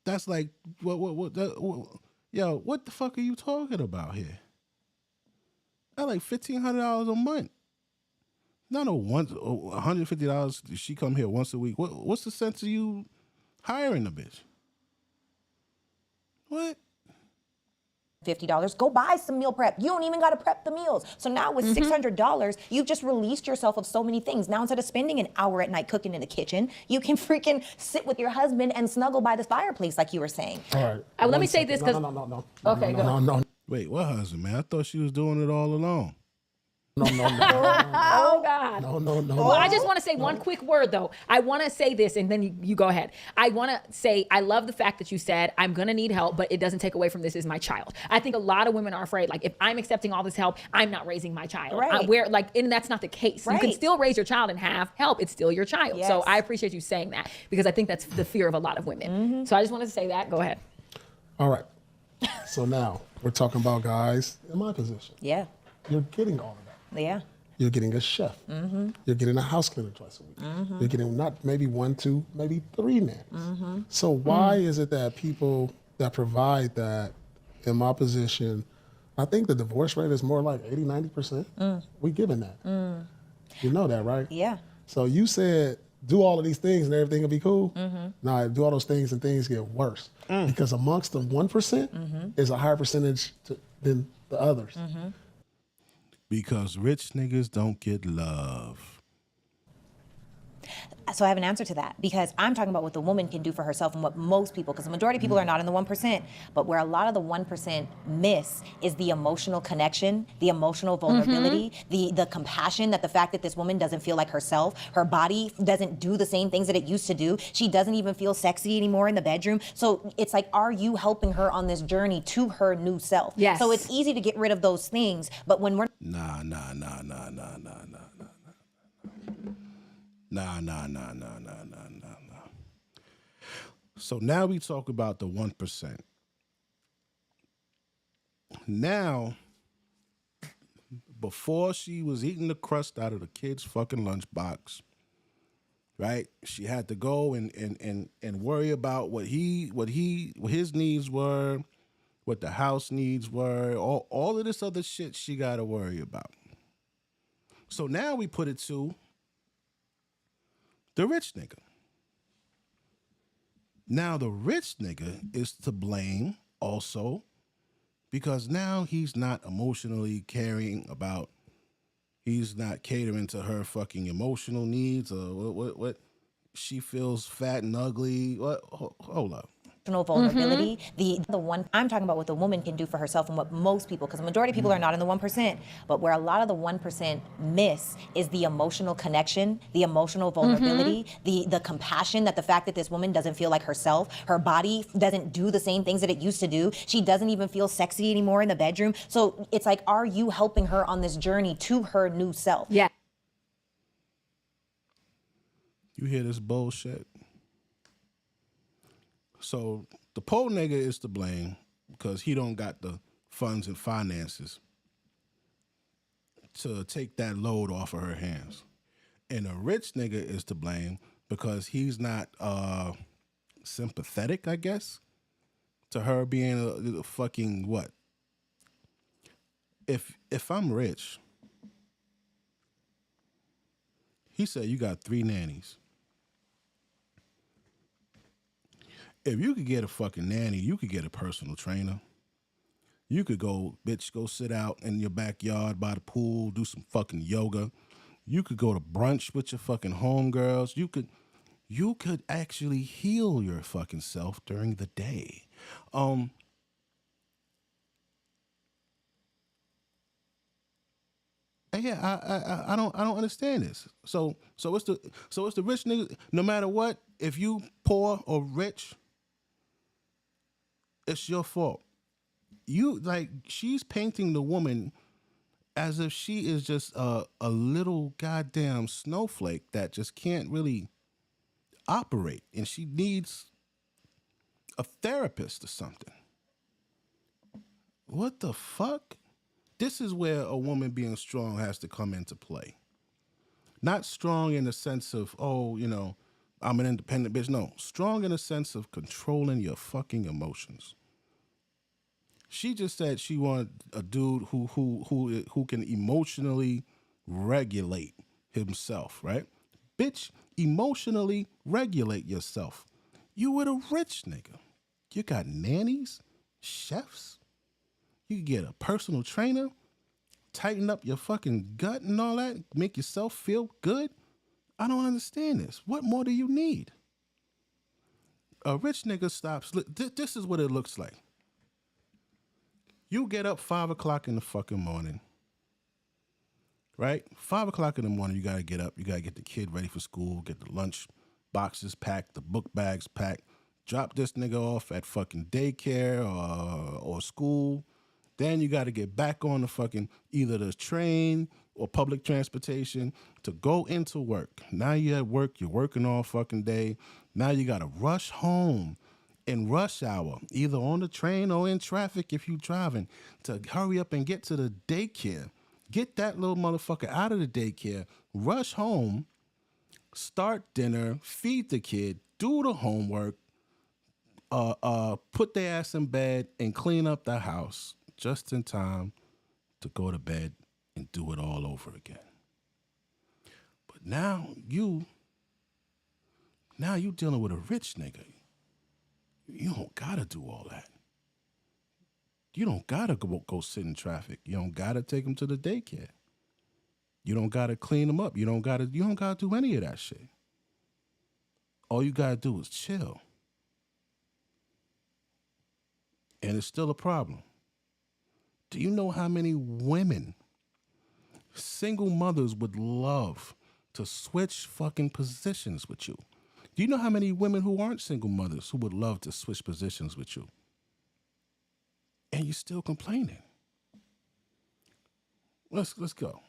That's like what yo, what the fuck are you talking about here? That's like $1,500 a month. Not no $150. She come here once a week. What's the sense of you hiring a bitch? What? $50. Go buy some meal prep. You don't even got to prep the meals. So now with $600, you've just released yourself of so many things. Now instead of spending an hour at night cooking in the kitchen, you can freaking sit with your husband and snuggle by the fireplace like you were saying. All right. Let me say this because No. Okay, go ahead. No. Wait, what husband, man? I thought she was doing it all along. No. Oh God. No. Well, I just want to say one quick word though. I want to say this, and then you go ahead. I want to say I love the fact that you said I'm gonna need help, but it doesn't take away from this is my child. I think a lot of women are afraid, like if I'm accepting all this help, I'm not raising my child. Right. And that's not the case. You can still raise your child and have help. It's still your child. Yes. So I appreciate you saying that because I think that's the fear of a lot of women. So I just wanted to say that. Go ahead. All right. So now we're talking about guys in my position. Yeah. You're getting all of that. Yeah. You're getting a chef. You're getting a house cleaner twice a week. You're getting not maybe 1, 2, maybe 3 nannies. So why is it that people that provide that in my position, I think the divorce rate is more like 80, 90%. We giving that. You know that, right? Yeah. So you said do all of these things and everything will be cool. Now do all those things and things get worse. Because amongst the 1% is a higher percentage than the others. Because rich niggas don't get love. So I have an answer to that because I'm talking about what the woman can do for herself and what most people, because the majority of people are not in the 1%, but where a lot of the 1% miss is the emotional connection, the emotional vulnerability, the compassion, that the fact that this woman doesn't feel like herself, her body doesn't do the same things that it used to do. She doesn't even feel sexy anymore in the bedroom. So it's like, are you helping her on this journey to her new self? Yes. So it's easy to get rid of those things, but when we're Nah. So now we talk about the 1%. Now, before she was eating the crust out of the kid's fucking lunchbox, right? She had to go and worry about what his needs were, what the house needs were, all of this other shit she got to worry about. So now we put it to the rich nigga. Now the rich nigga is to blame also because now he's not emotionally caring about, he's not catering to her fucking emotional needs or what she feels fat and ugly. What? Hold up. Vulnerability, the one I'm talking about what the woman can do for herself and what most people, because the majority of people are not in the 1%, but where a lot of the 1% miss is the emotional connection, the emotional vulnerability, the compassion, that the fact that this woman doesn't feel like herself, her body doesn't do the same things that it used to do. She doesn't even feel sexy anymore in the bedroom. So it's like, are you helping her on this journey to her new self? Yeah. You hear this bullshit? So the poor nigga is to blame because he don't got the funds and finances to take that load off of her hands. And a rich nigga is to blame because he's not sympathetic, I guess, to her being a fucking what? If I'm rich, he said you got 3 nannies. If you could get a fucking nanny, you could get a personal trainer. You could go sit out in your backyard by the pool, do some fucking yoga. You could go to brunch with your fucking homegirls. You could actually heal your fucking self during the day. Yeah, I don't understand this. So it's the rich nigga. No matter what, if you poor or rich, it's your fault. She's painting the woman as if she is just a little goddamn snowflake that just can't really operate, and she needs a therapist or something. What the fuck? This is where a woman being strong has to come into play. Not strong in the sense of, oh, you know, I'm an independent bitch. No, strong in the sense of controlling your fucking emotions. She just said she wanted a dude who can emotionally regulate himself, right? Bitch, emotionally regulate yourself. You with a rich nigga. You got nannies, chefs. You can get a personal trainer, tighten up your fucking gut and all that, make yourself feel good. I don't understand this. What more do you need? A rich nigga stops. This is what it looks like. You get up 5 o'clock in the fucking morning, right? 5 o'clock in the morning, you gotta get up. You gotta get the kid ready for school, get the lunch boxes packed, the book bags packed, drop this nigga off at fucking daycare or school. Then you gotta get back on the fucking either the train or public transportation to go into work. Now you're at work, you're working all fucking day. Now you gotta rush home in rush hour, either on the train or in traffic if you're driving, to hurry up and get to the daycare. Get that little motherfucker out of the daycare, rush home, start dinner, feed the kid, do the homework, put their ass in bed and clean up the house just in time to go to bed and do it all over again. But now you dealing with a rich nigga. You don't gotta do all that. You don't gotta go sit in traffic. You don't gotta take him to the daycare. You don't gotta clean him up. You don't gotta do any of that shit. All you gotta do is chill. And it's still a problem. Do you know how many women, single mothers, would love to switch fucking positions with you? Do you know how many women who aren't single mothers who would love to switch positions with you? And you're still complaining. Let's go.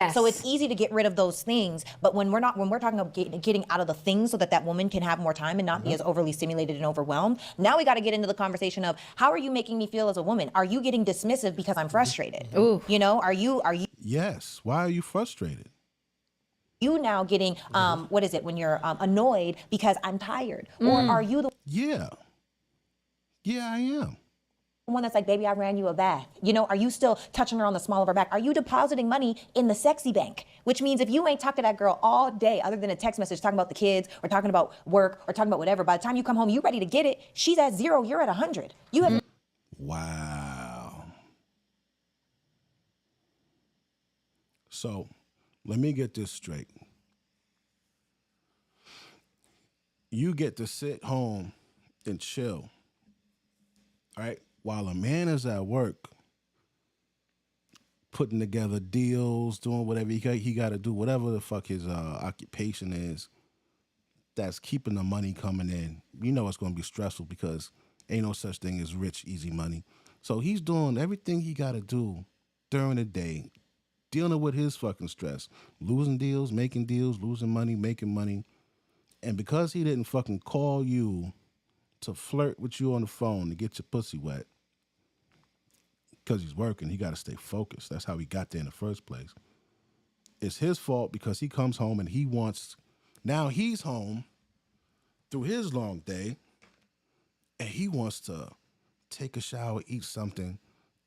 Yes. So it's easy to get rid of those things, but when we're talking about getting out of the things so that woman can have more time and not be as overly stimulated and overwhelmed, now we got to get into the conversation of, how are you making me feel as a woman? Are you getting dismissive because I'm frustrated? Ooh. You know, are you? Yes. Why are you frustrated? You now getting, what is it, when you're annoyed because I'm tired? Or are you the Yeah, I am. one that's like, baby, I ran you a bath? You know, are you still touching her on the small of her back? Are you depositing money in the sexy bank? Which means if you ain't talked to that girl all day, other than a text message talking about the kids or talking about work or talking about whatever, by the time you come home, you ready to get it, she's at 0, you're at 100. You have... Wow. So, let me get this straight. You get to sit home and chill, right? While a man is at work, putting together deals, doing whatever he got to do, whatever the fuck his occupation is, that's keeping the money coming in. You know it's going to be stressful because ain't no such thing as rich, easy money. So he's doing everything he got to do during the day, dealing with his fucking stress, losing deals, losing money, making money. And because he didn't fucking call you to flirt with you on the phone to get your pussy wet, because he's working, he got to stay focused. That's how he got there in the first place. It's his fault because he comes home and now he's home through his long day and he wants to take a shower, eat something,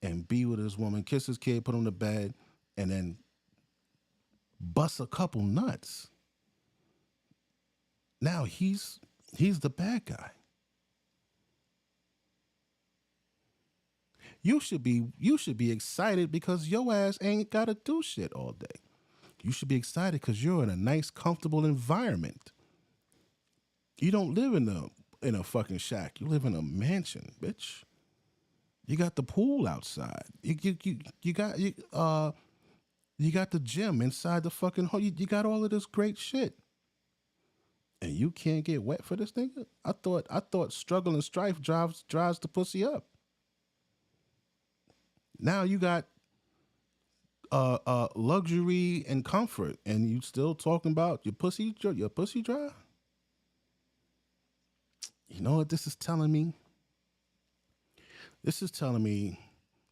and be with his woman, kiss his kid, put him to bed, and then bust a couple nuts. Now he's the bad guy. You should be excited because your ass ain't got to do shit all day. You should be excited because you're in a nice, comfortable environment. You don't live in a fucking shack. You live in a mansion, bitch. You got the pool outside. You got the gym inside the fucking home. You got all of this great shit. And you can't get wet for this nigga? I thought struggle and strife drives the pussy up. Now you got luxury and comfort, and you still talking about your pussy dry? You know what this is telling me? This is telling me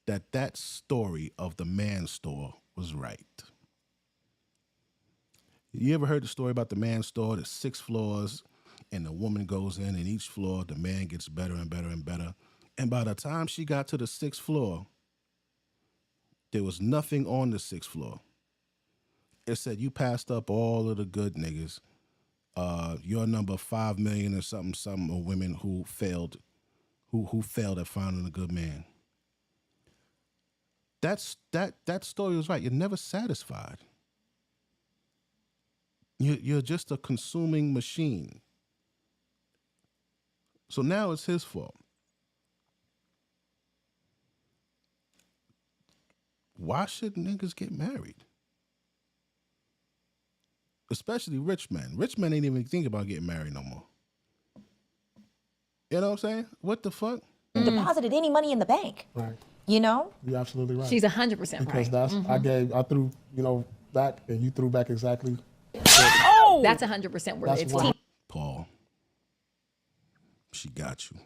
that story of the man store was right. You ever heard the story about the man store? There's 6 floors, and the woman goes in, and each floor, the man gets better and better and better. And by the time she got to the 6th floor, there was nothing on the 6th floor. It said, you passed up all of the good niggas. You're number 5 million or something of women who failed at finding a good man. That story was right. You're never satisfied. You're just a consuming machine. So now it's his fault. Why should niggas get married? Especially rich men. Rich men ain't even think about getting married no more. You know what I'm saying? What the fuck? Deposited any money in the bank. Right. You know? You're absolutely right. She's 100% right. Because that's I threw, back, and you threw back exactly. Oh, that's 100% where That's it's why- Paul, she got you.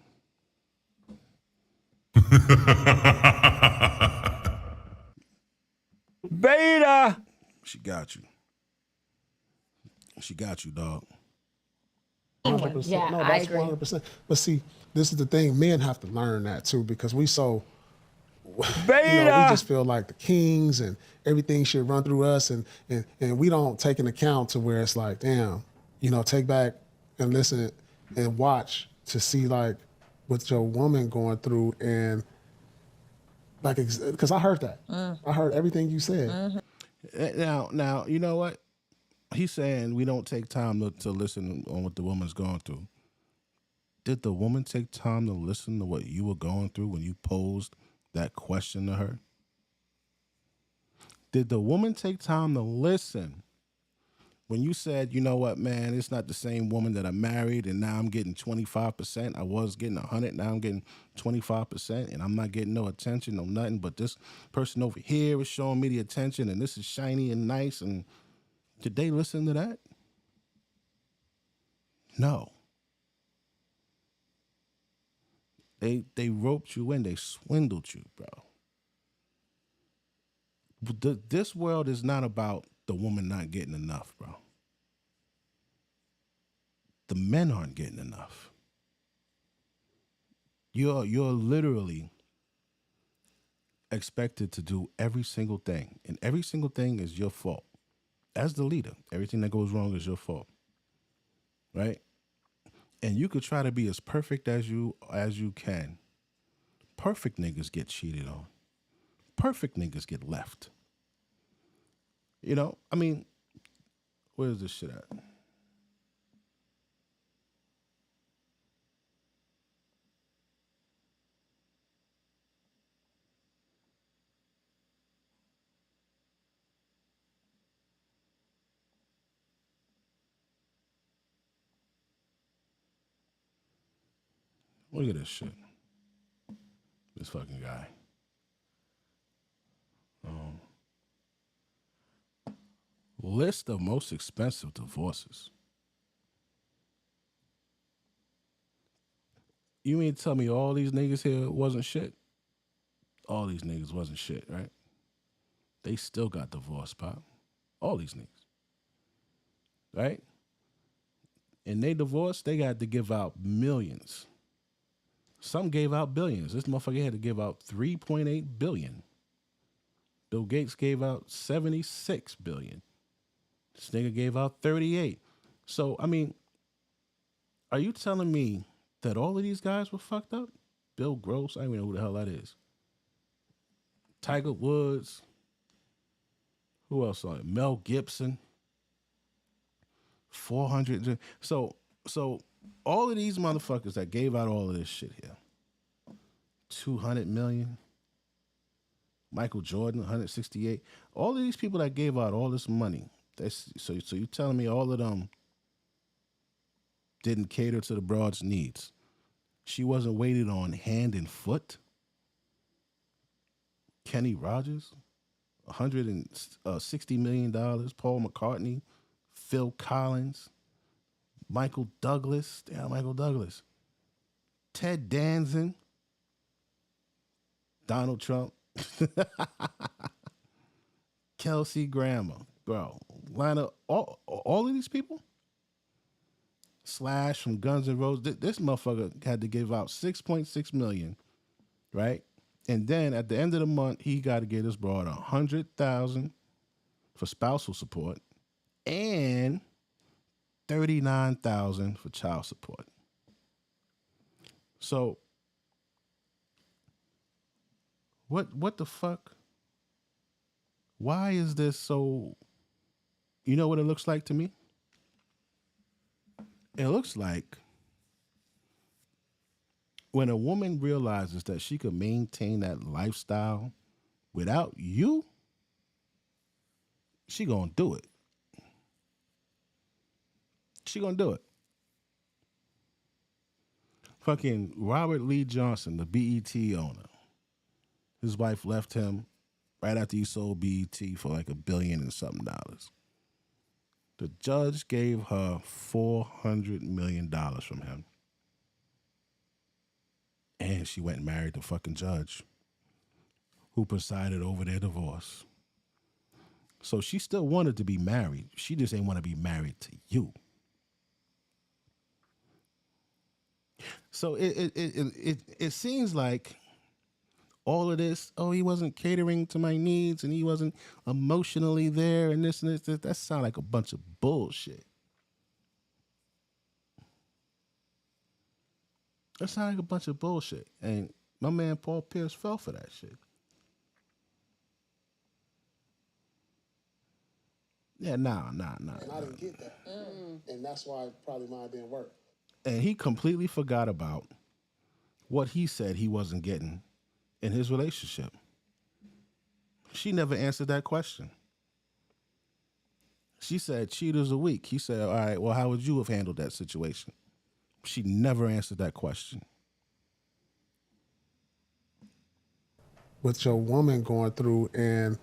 Beta. She got you. She got you, dog. 100%. Yeah, No, I that's agree. 100%. But see, this is the thing. Men have to learn that too, because we so. Beta. We just feel like the kings and everything should run through us, and we don't take into account to where it's like, damn, take back and listen and watch to see like what your woman going through, and like, because I heard that. I heard everything you said. Now, you know what? He's saying we don't take time to listen on what the woman's going through. Did the woman take time to listen to what you were going through when you posed that question to her? Did the woman take time to listen when you said, you know what, man, it's not the same woman that I married, and now I'm getting 25%. I was getting 100, now I'm getting 25%, and I'm not getting no attention, no nothing, but this person over here is showing me the attention, and this is shiny and nice, and did they listen to that? No. They roped you in. They swindled you, bro. This world is not about the woman not getting enough, bro. The men aren't getting enough. You're literally expected to do every single thing, and every single thing is your fault. As the leader, everything that goes wrong is your fault, right? And you could try to be as perfect as you can. Perfect niggas get cheated on. Perfect niggas get left. I mean, where's this shit at? Look at this shit. This fucking guy. List of most expensive divorces. You mean to tell me all these niggas here wasn't shit? All these niggas wasn't shit, right? They still got divorced, Pop. All these niggas. Right? And they divorced, they got to give out millions. Some gave out billions. This motherfucker had to give out $3.8 billion. Bill Gates gave out $76 billion. This nigga gave out 38. So, I mean, are you telling me that all of these guys were fucked up? Bill Gross, I don't even know who the hell that is. Tiger Woods. Who else on it? Mel Gibson. 400. So all of these motherfuckers that gave out all of this shit here. 200 million. Michael Jordan, 168. All of these people that gave out all this money. So you telling me all of them didn't cater to the broad's needs? She wasn't waited on hand and foot? Kenny Rogers? $160 million. Paul McCartney, Phil Collins, Michael Douglas. Damn, Michael Douglas. Ted Danson, Donald Trump, Kelsey Grammer. Bro, line up all of these people. Slash from Guns N' Roses. This motherfucker had to give out $6.6 million, right? And then at the end of the month, he got to get his broad $100,000 for spousal support and $39,000 for child support. So, what the fuck? Why is this so? You know what it looks like to me? It looks like when a woman realizes that she could maintain that lifestyle without you, she gonna do it. She gonna do it. Fucking Robert Lee Johnson, the BET owner. His wife left him right after he sold BET for like $1 billion and something. The judge gave her $400 million from him. And she went and married the fucking judge who presided over their divorce. So she still wanted to be married. She just ain't want to be married to you. So it seems like all of this, oh, he wasn't catering to my needs and he wasn't emotionally there and this and this, that sounds like a bunch of bullshit. That sounds like a bunch of bullshit. And my man Paul Pierce fell for that shit. Yeah, nah. And I didn't get that. And that's why probably mine didn't work. And he completely forgot about what he said he wasn't getting in his relationship. She never answered that question. She said cheaters a week. He said, all right, well, how would you have handled that situation? She never answered that question. With your woman going through and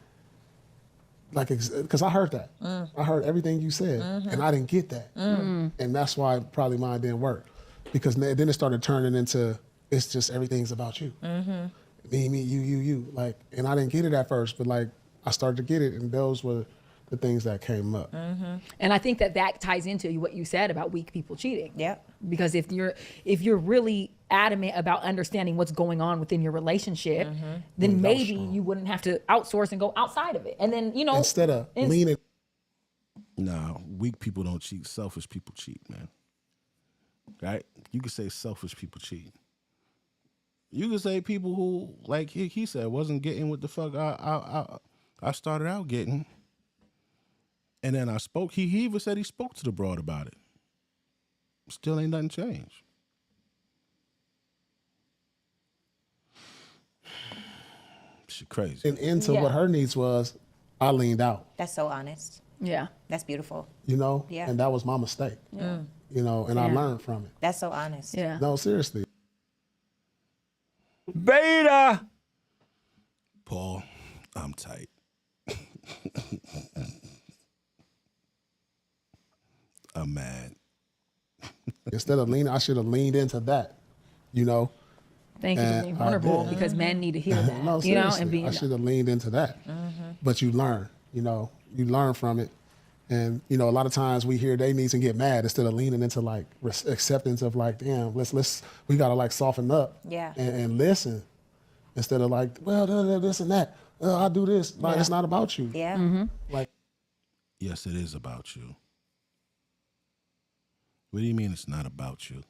like, because I heard that. I heard everything you said, and I didn't get that. And that's why probably mine didn't work. Because then it started turning into, it's just everything's about you. Me, you. Like, and I didn't get it at first, but like, I started to get it, and those were the things that came up. And I think that ties into what you said about weak people cheating. Yep. Because if you're really adamant about understanding what's going on within your relationship, then maybe you wouldn't have to outsource and go outside of it. And then, instead of leaning. No, weak people don't cheat. Selfish people cheat, man. Right? You could say selfish people cheat. You could say people who, like he said, wasn't getting what the fuck I started out getting. And then I spoke. He even said he spoke to the broad about it. Still ain't nothing changed. She crazy. And into what her needs was, I leaned out. That's so honest. Yeah. That's beautiful. Yeah. And that was my mistake. And I learned from it. That's so honest. Yeah. No, seriously. Beta! Paul, I'm tight. I'm mad. Instead of leaning, I should have leaned into that, Thank you for being vulnerable, because men need to hear that. No, seriously, I should have leaned into that. But you learn, you learn from it. And, a lot of times we hear they needs and get mad instead of leaning into like acceptance of like, damn, we got to like soften up and listen instead of like, well, this and that. I do this. Like, it's not about you. Yeah. Like, yes, it is about you. What do you mean it's not about you?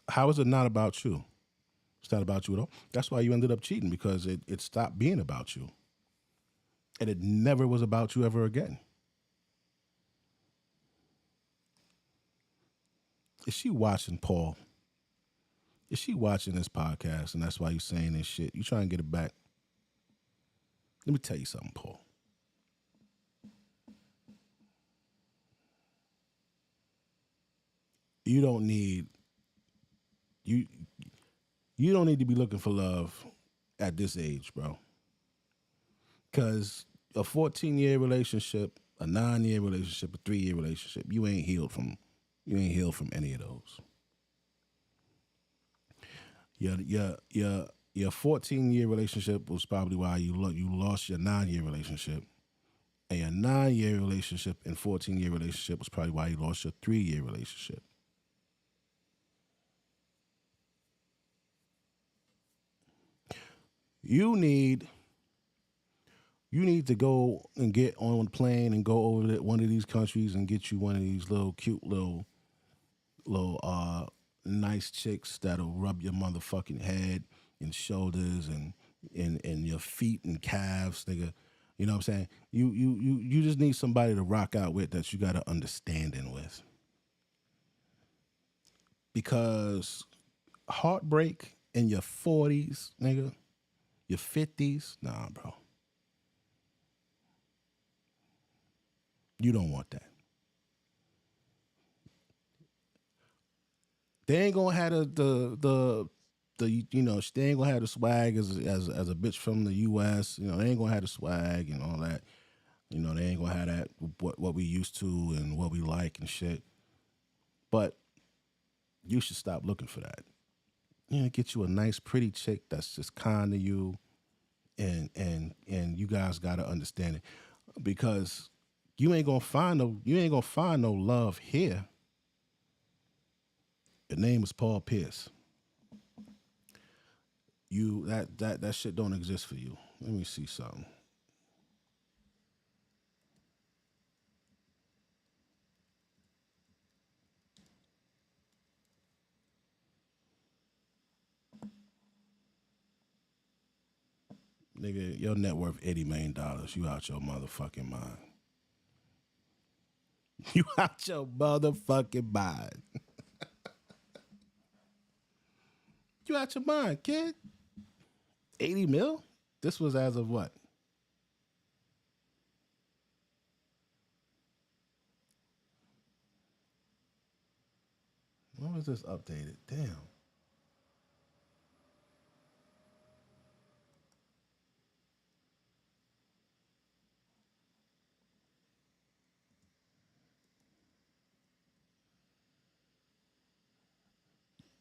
How is it not about you? It's not about you at all. That's why you ended up cheating, because it stopped being about you. And it never was about you ever again. Is she watching, Paul? Is she watching this podcast and that's why you're saying this shit? You trying to get it back? Let me tell you something, Paul. You don't need, You don't need to be looking for love at this age, bro. Because a 14-year relationship, a 9-year relationship, a 3-year relationship, you ain't healed from any of those. Your 14-year relationship was probably why you lost your 9-year relationship. And your 9-year relationship and 14-year relationship was probably why you lost your 3-year relationship. You need to go and get on a plane and go over to one of these countries and get you one of these little cute little nice chicks that'll rub your motherfucking head and shoulders and your feet and calves, nigga. You know what I'm saying? You just need somebody to rock out with that you got an understanding with. Because heartbreak in your 40s, nigga, your 50s, nah, bro. You don't want that. They ain't gonna have the you know, they ain't gonna have the swag as a bitch from the US. You know, they ain't gonna have the swag and all that. You know, they ain't gonna have that what we used to and what we like and shit. But you should stop looking for that. You know, get you a nice, pretty chick that's just kind to you, and you guys gotta understand it, because you ain't gonna find no love here. Your name is Paul Pierce. That shit don't exist for you. Let me see something. Nigga, your net worth $80 million. You out your motherfucking mind. You out your motherfucking mind. You out your mind, kid. 80 mil? This was as of what? When was this updated? Damn.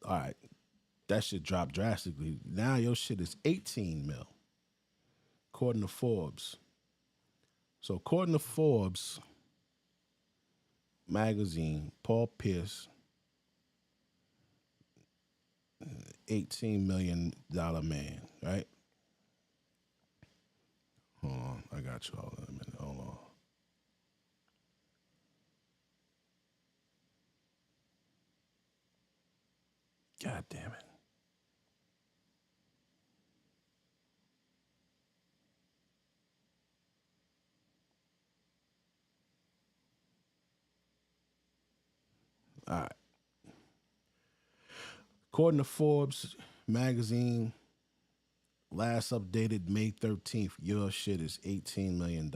All right. That shit dropped drastically. Now your shit is 18 mil. According to Forbes. So according to Forbes magazine, Paul Pierce, $18 million man, right? Hold on. I got you all in a minute. Hold on. God damn it. All right. According to Forbes magazine, last updated May 13th, your shit is $18 million.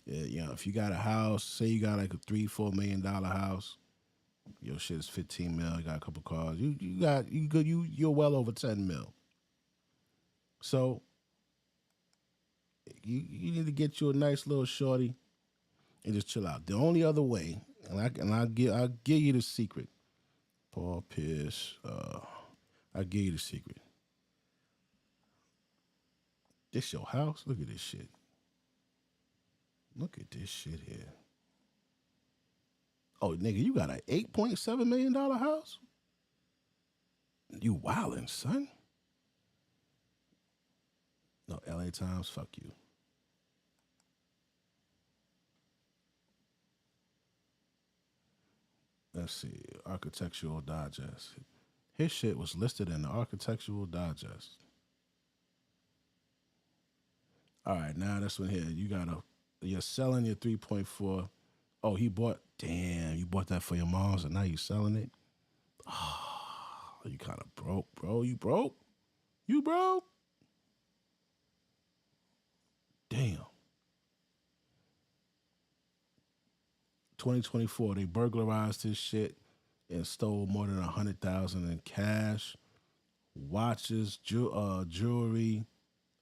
Yeah, you know, if you got a house, say you got like a $3-4 million house, your shit is 15 mil. You got a couple cars. You're well over 10 mil. So you need to get you a nice little shorty and just chill out. The only other way, I'll give you the secret. Paul Pierce, I'll give you the secret. This your house? Look at this shit. Look at this shit here. Oh, nigga, you got an $8.7 million house? You wildin', son. No, LA Times, fuck you. Let's see, Architectural Digest. His shit was listed in the Architectural Digest. All right, now this one here. You're selling your 3.4. Oh, you bought that for your mom's and now you selling it? Oh, you kind of broke, bro. You broke? You broke? Damn. 2024, they burglarized his shit and stole more than $100,000 in cash, watches, jewelry.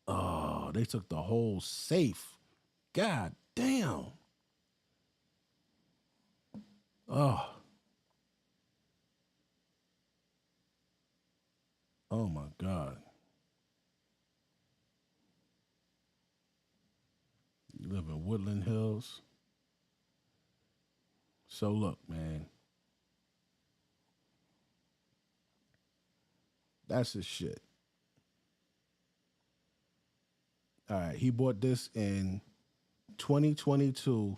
Oh, they took the whole safe. God damn. Oh. Oh my God. You live in Woodland Hills. So look, man. That's his shit. All right, he bought this in 2022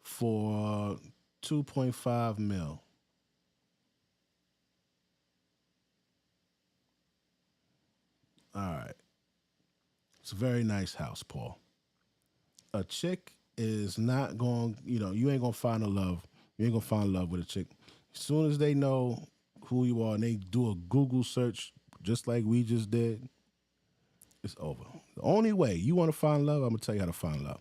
for 2.5 mil. All right. It's a very nice house, Paul. A chick is not going, you ain't going to find a love. You ain't going to find love with a chick. As soon as they know who you are and they do a Google search just like we just did, it's over. The only way you want to find love, I'm going to tell you how to find love.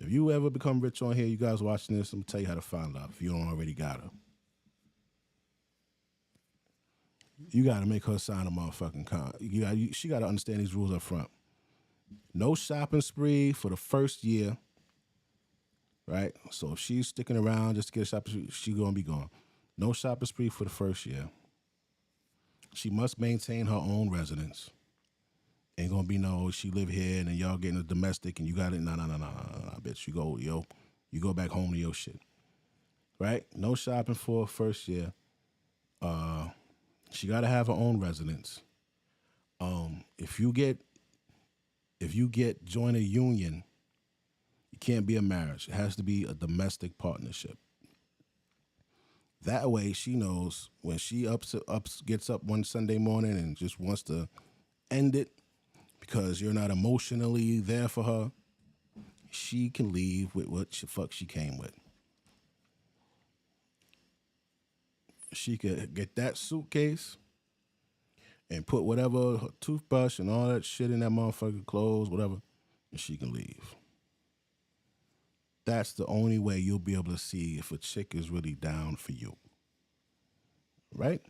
If you ever become rich on here, you guys watching this, I'm going to tell you how to find love if you don't already got her. You got to make her sign a motherfucking contract. She got to understand these rules up front. No shopping spree for the first year, right? So if she's sticking around just to get a shopping spree, she's going to be gone. No shopping spree for the first year. She must maintain her own residence. Ain't going to be no, she live here and then y'all getting a domestic and you got it. No, bitch. You go back home to your shit, right? No shopping for first year. She got to have her own residence. If you join a union, it can't be a marriage. It has to be a domestic partnership. That way, she knows when she gets up one Sunday morning and just wants to end it because you're not emotionally there for her, she can leave with what the fuck she came with. She could get that suitcase and put whatever, her toothbrush and all that shit in that motherfucker, clothes, whatever, and she can leave. That's the only way you'll be able to see if a chick is really down for you. Right?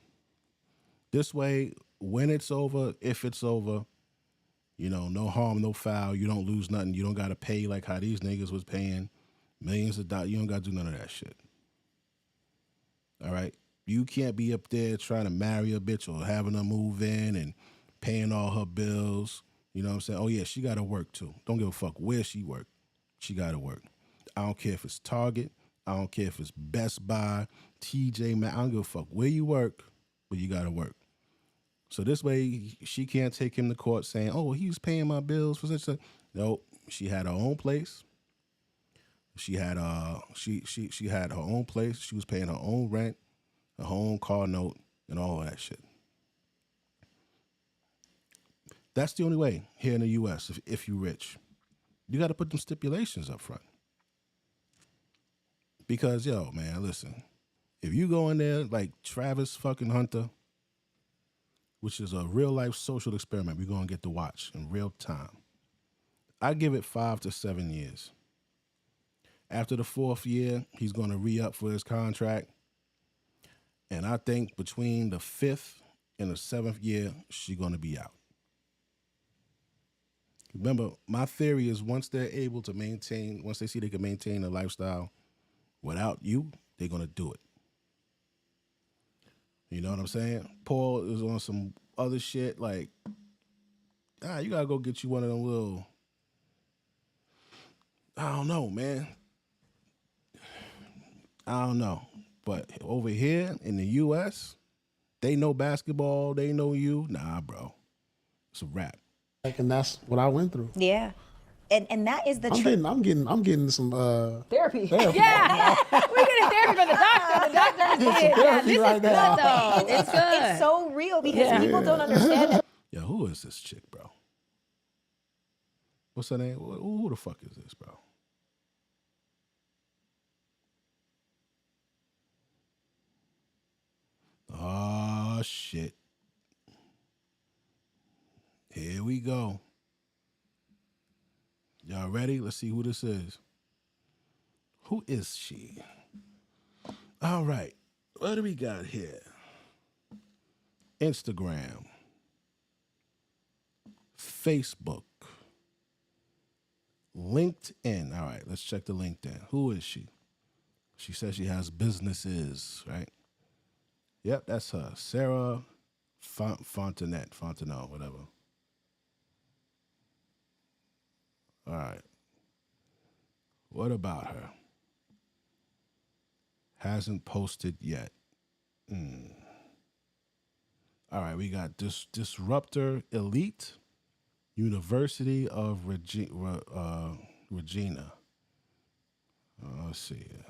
This way, when it's over, if it's over, no harm, no foul. You don't lose nothing. You don't got to pay like how these niggas was paying millions of dollars. You don't got to do none of that shit. All right? You can't be up there trying to marry a bitch or having her move in and paying all her bills. You know what I'm saying? Oh, yeah, she got to work, too. Don't give a fuck where she work. She got to work. I don't care if it's Target. I don't care if it's Best Buy, TJ Maxx. I don't give a fuck where you work, but you got to work. So this way, she can't take him to court saying, oh, he was paying my bills for such a... No, she had her own place. She had she had her own place. She was paying her own rent, her own car note, and all that shit. That's the only way here in the U.S. if you're rich. You got to put them stipulations up front. Because, yo, man, listen. If you go in there like Travis fucking Hunter, which is a real-life social experiment we're going to get to watch in real time, I give it 5 to 7 years. After the 4th year, he's going to re-up for his contract. And I think between the 5th and the 7th year, she's going to be out. Remember, my theory is once they see they can maintain a lifestyle without you, they're going to do it. You know what I'm saying? Paul is on some other shit like, you got to go get you one of them little, I don't know, man. I don't know. But over here in the U.S., they know basketball, they know you. Nah, bro. It's a wrap. And that's what I went through. Yeah. And that is the I'm getting some therapy. Yeah. We're getting therapy from the doctor. The doctor is good. Yeah, this right is now. good though. It's good. It's so real because people don't understand it. Yo, who is this chick, bro? What's her name? Who the fuck is this, bro? Oh, shit. Here we go. Y'all ready? Let's see who this is. Who is she? All right. What do we got here? Instagram. Facebook, LinkedIn. All right, let's check the LinkedIn. Who is she? She says she has businesses, right? Yep, that's her. Sarah Fontenot, whatever. All right. What about her? Hasn't posted yet. All right, we got Disruptor Elite, University of Regina. Let's see here.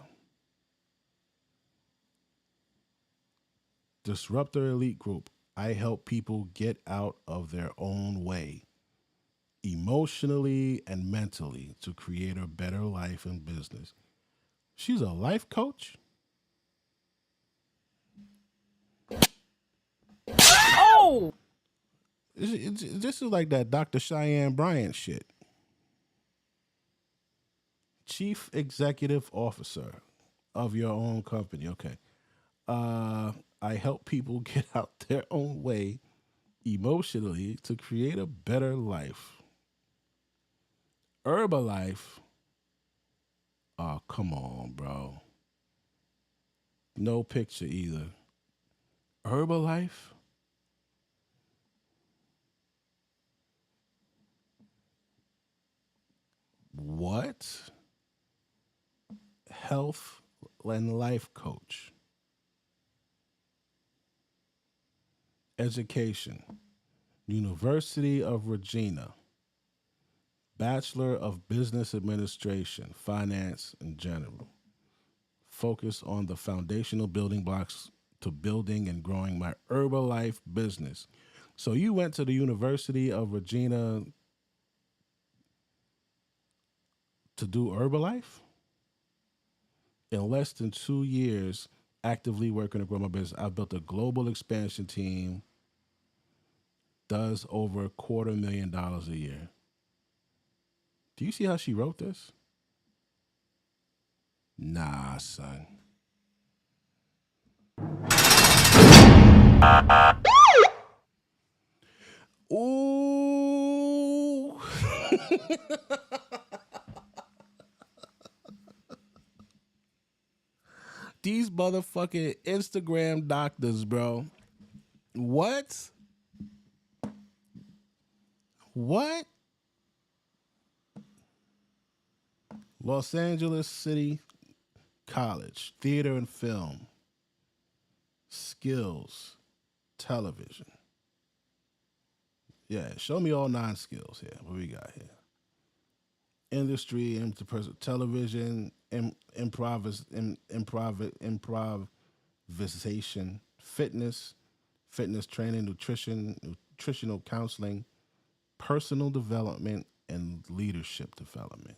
Disruptor Elite Group. I help people get out of their own way, emotionally and mentally, to create a better life and business. She's a life coach? Oh! This is like that Dr. Cheyenne Bryant shit. Chief Executive Officer of your own company. Okay. I help people get out their own way emotionally to create a better life. Herbalife. Oh, come on, bro. No picture either. Herbalife? What? Health and life coach. Education. University of Regina. Bachelor of Business Administration, Finance in general. Focus on the foundational building blocks to building and growing my Herbalife business. So you went to the University of Regina to do Herbalife? In less than 2 years, actively working to grow my business. I've built a global expansion team, does over $250,000 a year. Do you see how she wrote this? Nah, son. Ooh. These motherfucking Instagram doctors, bro. What? What? Los Angeles City College, theater and film, skills, television. Yeah, show me all 9 skills here. What we got here? Industry, interpersonal, television, improvisation, fitness training, nutritional counseling, personal development, and leadership development.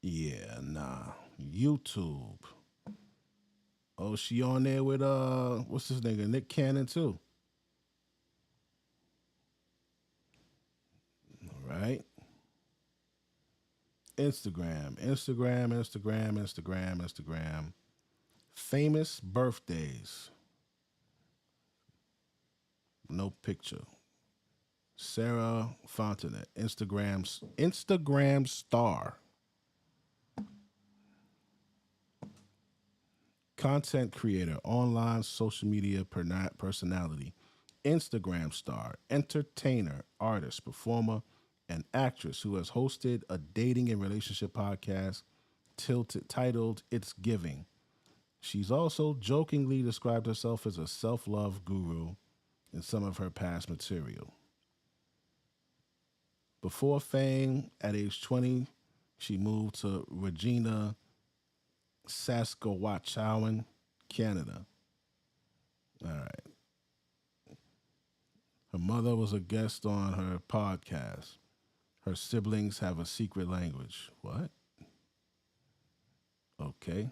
Yeah, nah. YouTube. Oh, she on there with what's his nigga? Nick Cannon too. All right. Instagram. Famous birthdays. No picture. Sarah Fontenot. Instagram star. Content creator, online social media personality, Instagram star, entertainer, artist, performer, and actress who has hosted a dating and relationship podcast titled It's Giving. She's also jokingly described herself as a self-love guru in some of her past material. Before fame, at age 20, she moved to Regina, Saskatchewan, Canada. All right. Her mother was a guest on her podcast. Her siblings have a secret language. What? Okay.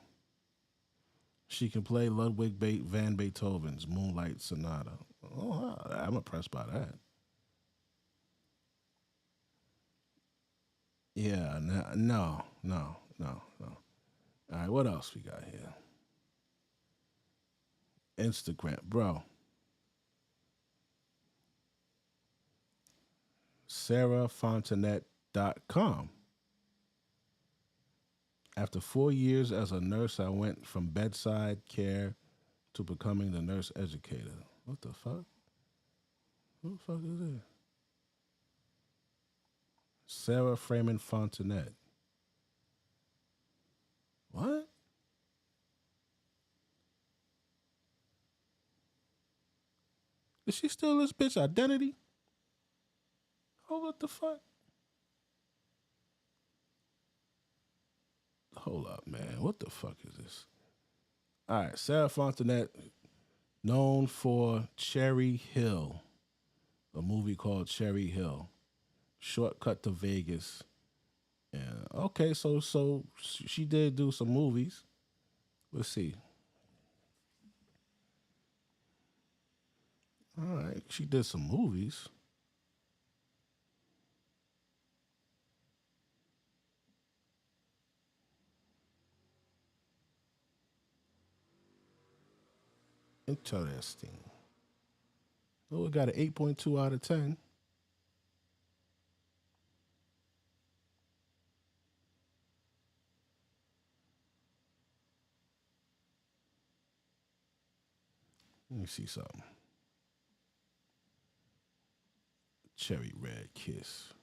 She can play Ludwig van Beethoven's Moonlight Sonata. Oh, I'm impressed by that. Yeah, no. All right, what else we got here? Instagram, bro. SarahFontanet.com. After 4 years as a nurse, I went from bedside care to becoming the nurse educator. What the fuck? Who the fuck is this? Sarah Freeman Fontanet. What? Is she still this bitch identity? Oh, what the fuck? Hold up, man. What the fuck is this? All right, Sarah Fontanet, known for Cherry Hill, a movie called Cherry Hill, Shortcut to Vegas. And okay, so she did do some movies. Let's see. All right, she did some movies. Interesting. Oh, it got an 8.2 out of 10. Let me see something. Cherry Red Kiss.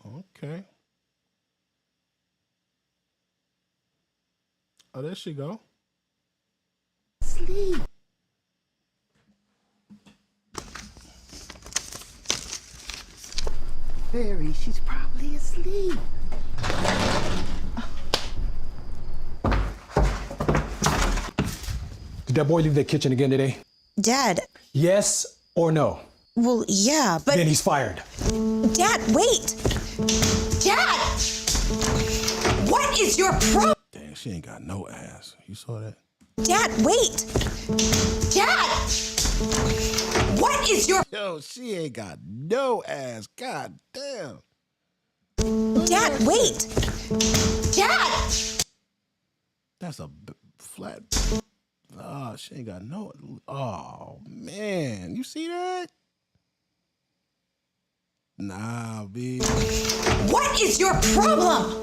Okay. Oh, there she go. Sleep. Barry, she's probably asleep. Did that boy leave the kitchen again today? Dad. Yes or no? Well, yeah, but... Then he's fired. Dad, wait! Dad! What is your problem? Dang, she ain't got no ass. You saw that? Dad, wait! Dad! What is your... Yo, she ain't got no ass. God damn. Dad, wait! Dad! That's a flat... Oh, she ain't got no... Oh, man. You see that? Nah, B. What is your problem?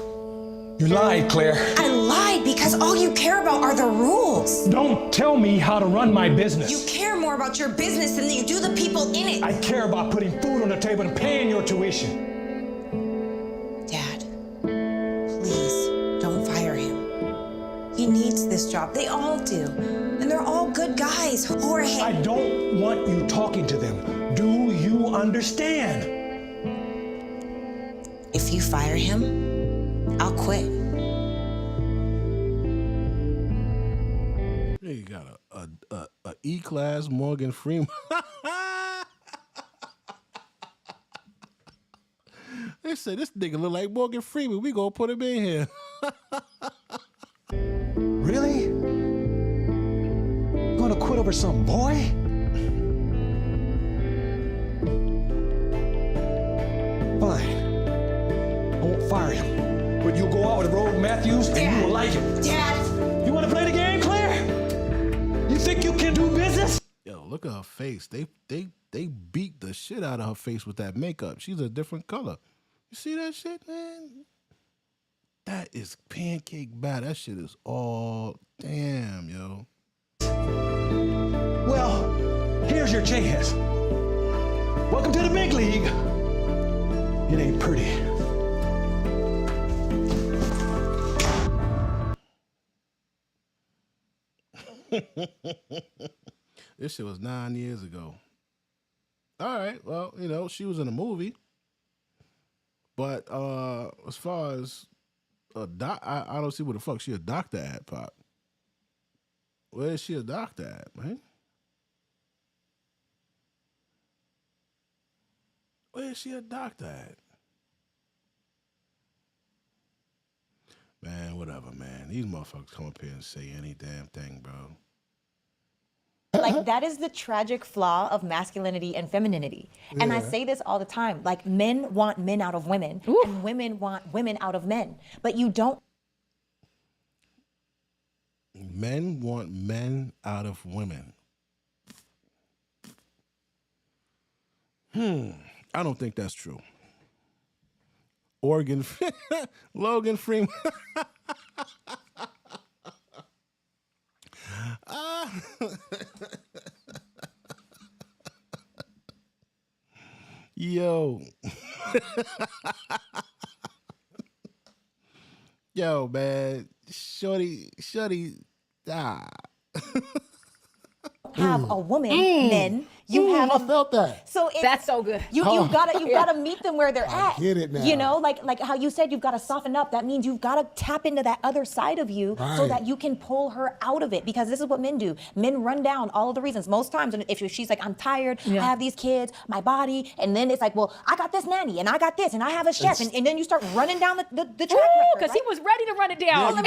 You lied, Claire. I lied because all you care about are the rules. Don't tell me how to run my business. You care more about your business than you do the people in it. I care about putting food on the table and paying your tuition. Dad, please, don't fire him. He needs this job. They all do. And they're all good guys. Jorge. I don't want you talking to them. Do you understand? If you fire him, I'll quit. You got a E-class Morgan Freeman. They said this nigga look like Morgan Freeman. We gonna put him in here. Really? You gonna quit over some boy? Fine. I won't fire him. But you'll go out with Rogue Matthews and you will like him. Dad! You wanna play the game, Claire? You think you can do business? Yo, look at her face. They beat the shit out of her face with that makeup. She's a different color. You see that shit, man? That is pancake bad. That shit is all damn, yo. Well, here's your chance. Welcome to the big league. It ain't pretty. This shit was 9 years ago. All right, well, you know, she was in a movie. But as far as a I don't see where the fuck she a doctor at, Pop. Where is she a doctor at, man? Where is she a doctor at? Man, whatever, man. These motherfuckers come up here and say any damn thing, bro. Like, that is the tragic flaw of masculinity and femininity. And I say this all the time. Like, men want men out of women, and women want women out of men. But you don't. Men want men out of women. I don't think that's true. Logan Freeman. Yo. Yo, man. Shorty, have a woman, then you have. I felt that. So that's so good. You've gotta meet them where they're at. Get it now. You know, like how you said, you've got to soften up. That means you've got to tap into that other side of you so that you can pull her out of it. Because this is what men do. Men run down all of the reasons. Most times, if she's like, I'm tired, I have these kids, my body, and then it's like, well, I got this nanny, and I got this, and I have a chef, and then you start running down the track record. Because he was ready to run it down.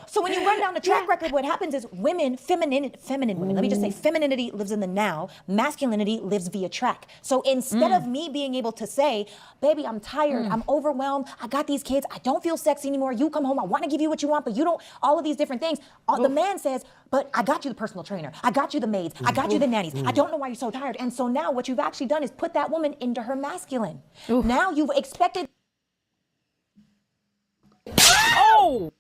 So when you run down the track record, what happens is feminine women, let me just say, femininity lives in the now, masculinity lives via track. So instead of me being able to say, baby, I'm tired, I'm overwhelmed, I got these kids, I don't feel sexy anymore, you come home, I want to give you what you want, but you don't, all of these different things. The man says, but I got you the personal trainer, I got you the maids, I got you the nannies, I don't know why you're so tired. And so now what you've actually done is put that woman into her masculine. Now you've expected. Oh!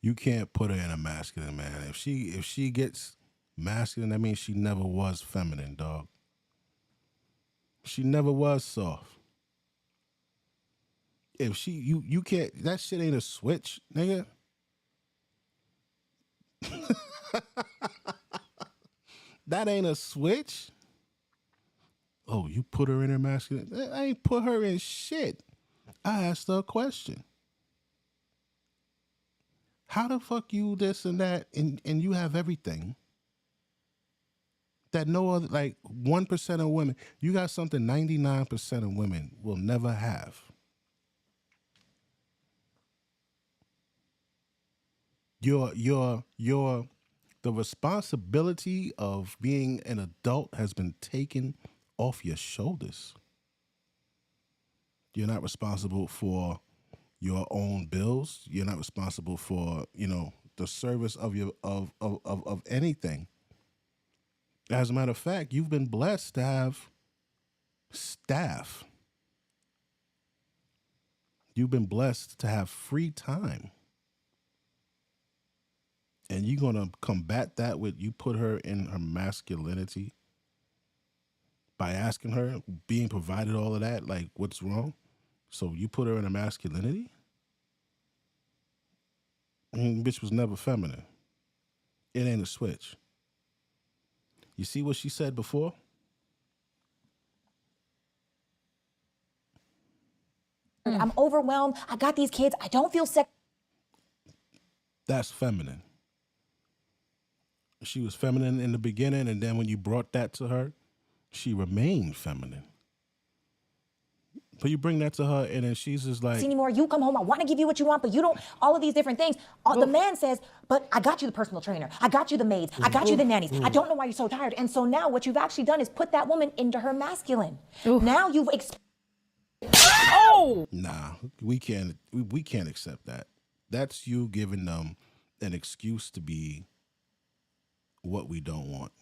You can't put her in a masculine, man. If she gets masculine, that means she never was feminine, dog. She never was soft. If you can't, that shit ain't a switch, nigga. That ain't a switch. Oh, you put her in her masculine? I ain't put her in shit. I asked her a question. How the fuck you this and that and you have everything that no other, like 1% of women, you got something 99% of women will never have. The responsibility of being an adult has been taken off your shoulders. You're not responsible for your own bills. You're not responsible for, the service of your of anything. As a matter of fact, you've been blessed to have staff. You've been blessed to have free time. And you're going to combat that with you put her in her masculinity by asking her, being provided all of that, like, what's wrong? So you put her in her masculinity? Bitch was never feminine. It ain't a switch. You see what she said before? I'm overwhelmed. I got these kids. I don't feel sick. That's feminine. She was feminine in the beginning, and then when you brought that to her, she remained feminine. But you bring that to her, and then she's just like, anymore. You come home, I want to give you what you want, but you don't, all of these different things. The man says, but I got you the personal trainer. I got you the maids. I got you the nannies. I don't know why you're so tired. And so now what you've actually done is put that woman into her masculine. Now you've nah, we can't accept that. That's you giving them an excuse to be what we don't want.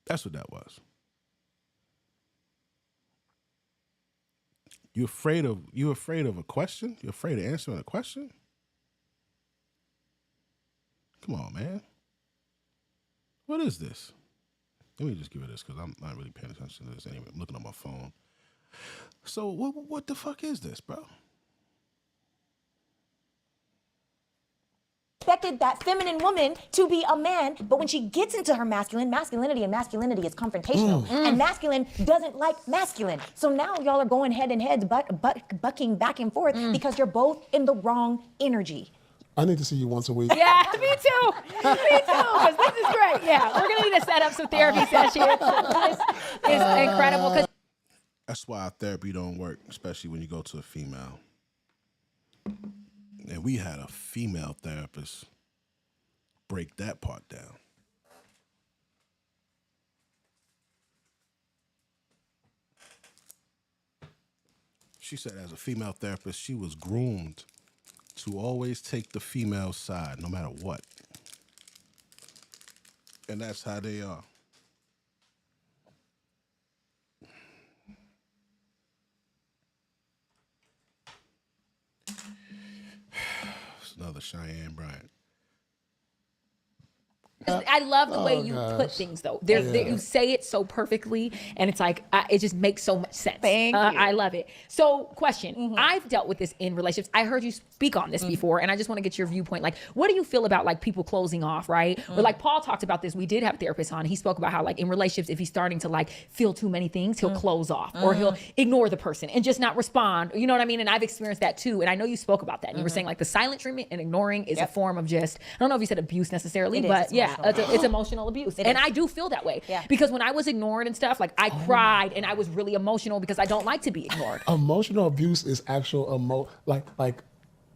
That's what that was. You afraid of a question? You're afraid of answering a question? Come on, man. What is this? Let me just give it this because I'm not really paying attention to this anyway. I'm looking on my phone. So what the fuck is this, bro? expected that feminine woman to be a man, but when she gets into her masculinity, and masculinity is confrontational, and masculine doesn't like masculine. So now y'all are going head and head, bucking back and forth because you're both in the wrong energy. I need to see you once a week. Yeah, me too. Me too, because this is great. Yeah, we're going to need to set up some therapy sessions. It's incredible. 'Cause That's why our therapy don't work, especially when you go to a female. And we had a female therapist break that part down. She said as a female therapist, she was groomed to always take the female side, no matter what. And that's how they are. It's another Cheyenne Bryant. I love the way you put things, though. You say it so perfectly, and it's like, it just makes so much sense. Thank you. I love it. So, question. I've dealt with this in relationships. I heard you speak on this before, and I just want to get your viewpoint. Like, what do you feel about, like, people closing off, right? Or, like, Paul talked about this. We did have a therapist on. He spoke about how, like, in relationships, if he's starting to, like, feel too many things, he'll close off, or he'll ignore the person and just not respond. You know what I mean? And I've experienced that, too. And I know you spoke about that. And you were saying, like, the silent treatment and ignoring is a form of just, I don't know if you said abuse necessarily, but yeah. It's emotional abuse. And I do feel that way. Yeah. Because when I was ignored and stuff, like I cried and I was really emotional because I don't like to be ignored. Emotional abuse is actual like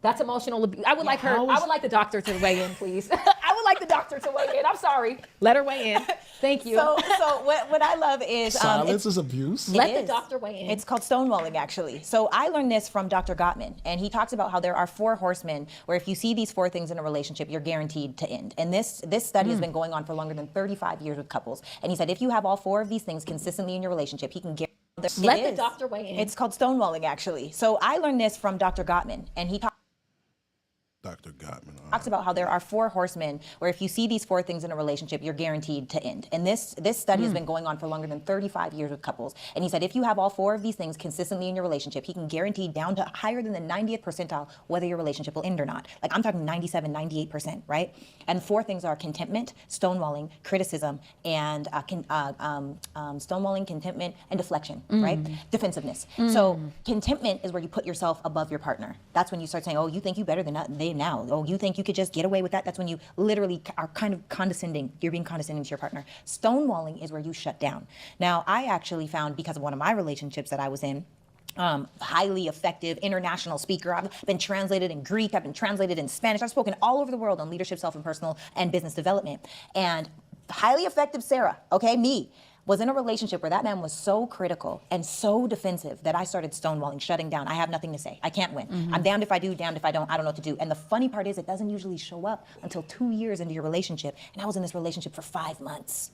that's emotional abuse. I would like her. I would like the doctor to weigh in, please. I would like the doctor to weigh in. I'm sorry. Let her weigh in. Thank you. So what I love is silence is abuse. Let the doctor weigh in. It's called stonewalling, actually. So I learned this from Dr. Gottman, and he talks about how there are 4 horsemen where if you see these 4 things in a relationship, you're guaranteed to end. And this study has been going on for longer than 35 years with couples. And he said if you have all 4 of these things consistently in your relationship, he can guarantee. Let the doctor weigh in. It's called stonewalling, actually. So I learned this from Dr. Gottman, and he Dr. Gottman talks about how there are 4 horsemen where if you see these 4 things in a relationship, you're guaranteed to end. And this study has been going on for longer than 35 years with couples. And he said if you have all 4 of these things consistently in your relationship, he can guarantee down to higher than the 90th percentile whether your relationship will end or not. Like I'm talking 97, 98%, right? And 4 things are contentment, stonewalling, criticism, and stonewalling, contentment, and deflection, right? Defensiveness. So contentment is where you put yourself above your partner. That's when you start saying, oh, you think you better than they now. Oh, you think you could just get away with that? That's when you literally are kind of condescending. You're being condescending to your partner. Stonewalling is where you shut down. Now, I actually found, because of one of my relationships that I was in, highly effective international speaker. I've been translated in Greek. I've been translated in Spanish. I've spoken all over the world on leadership, self and personal, and business development. And highly effective Sarah, okay, me, was in a relationship where that man was so critical and so defensive that I started stonewalling, shutting down. I have nothing to say. I can't win. I'm damned if I do, damned if I don't. I don't know what to do. And the funny part is it doesn't usually show up until 2 years into your relationship. And I was in this relationship for 5 months.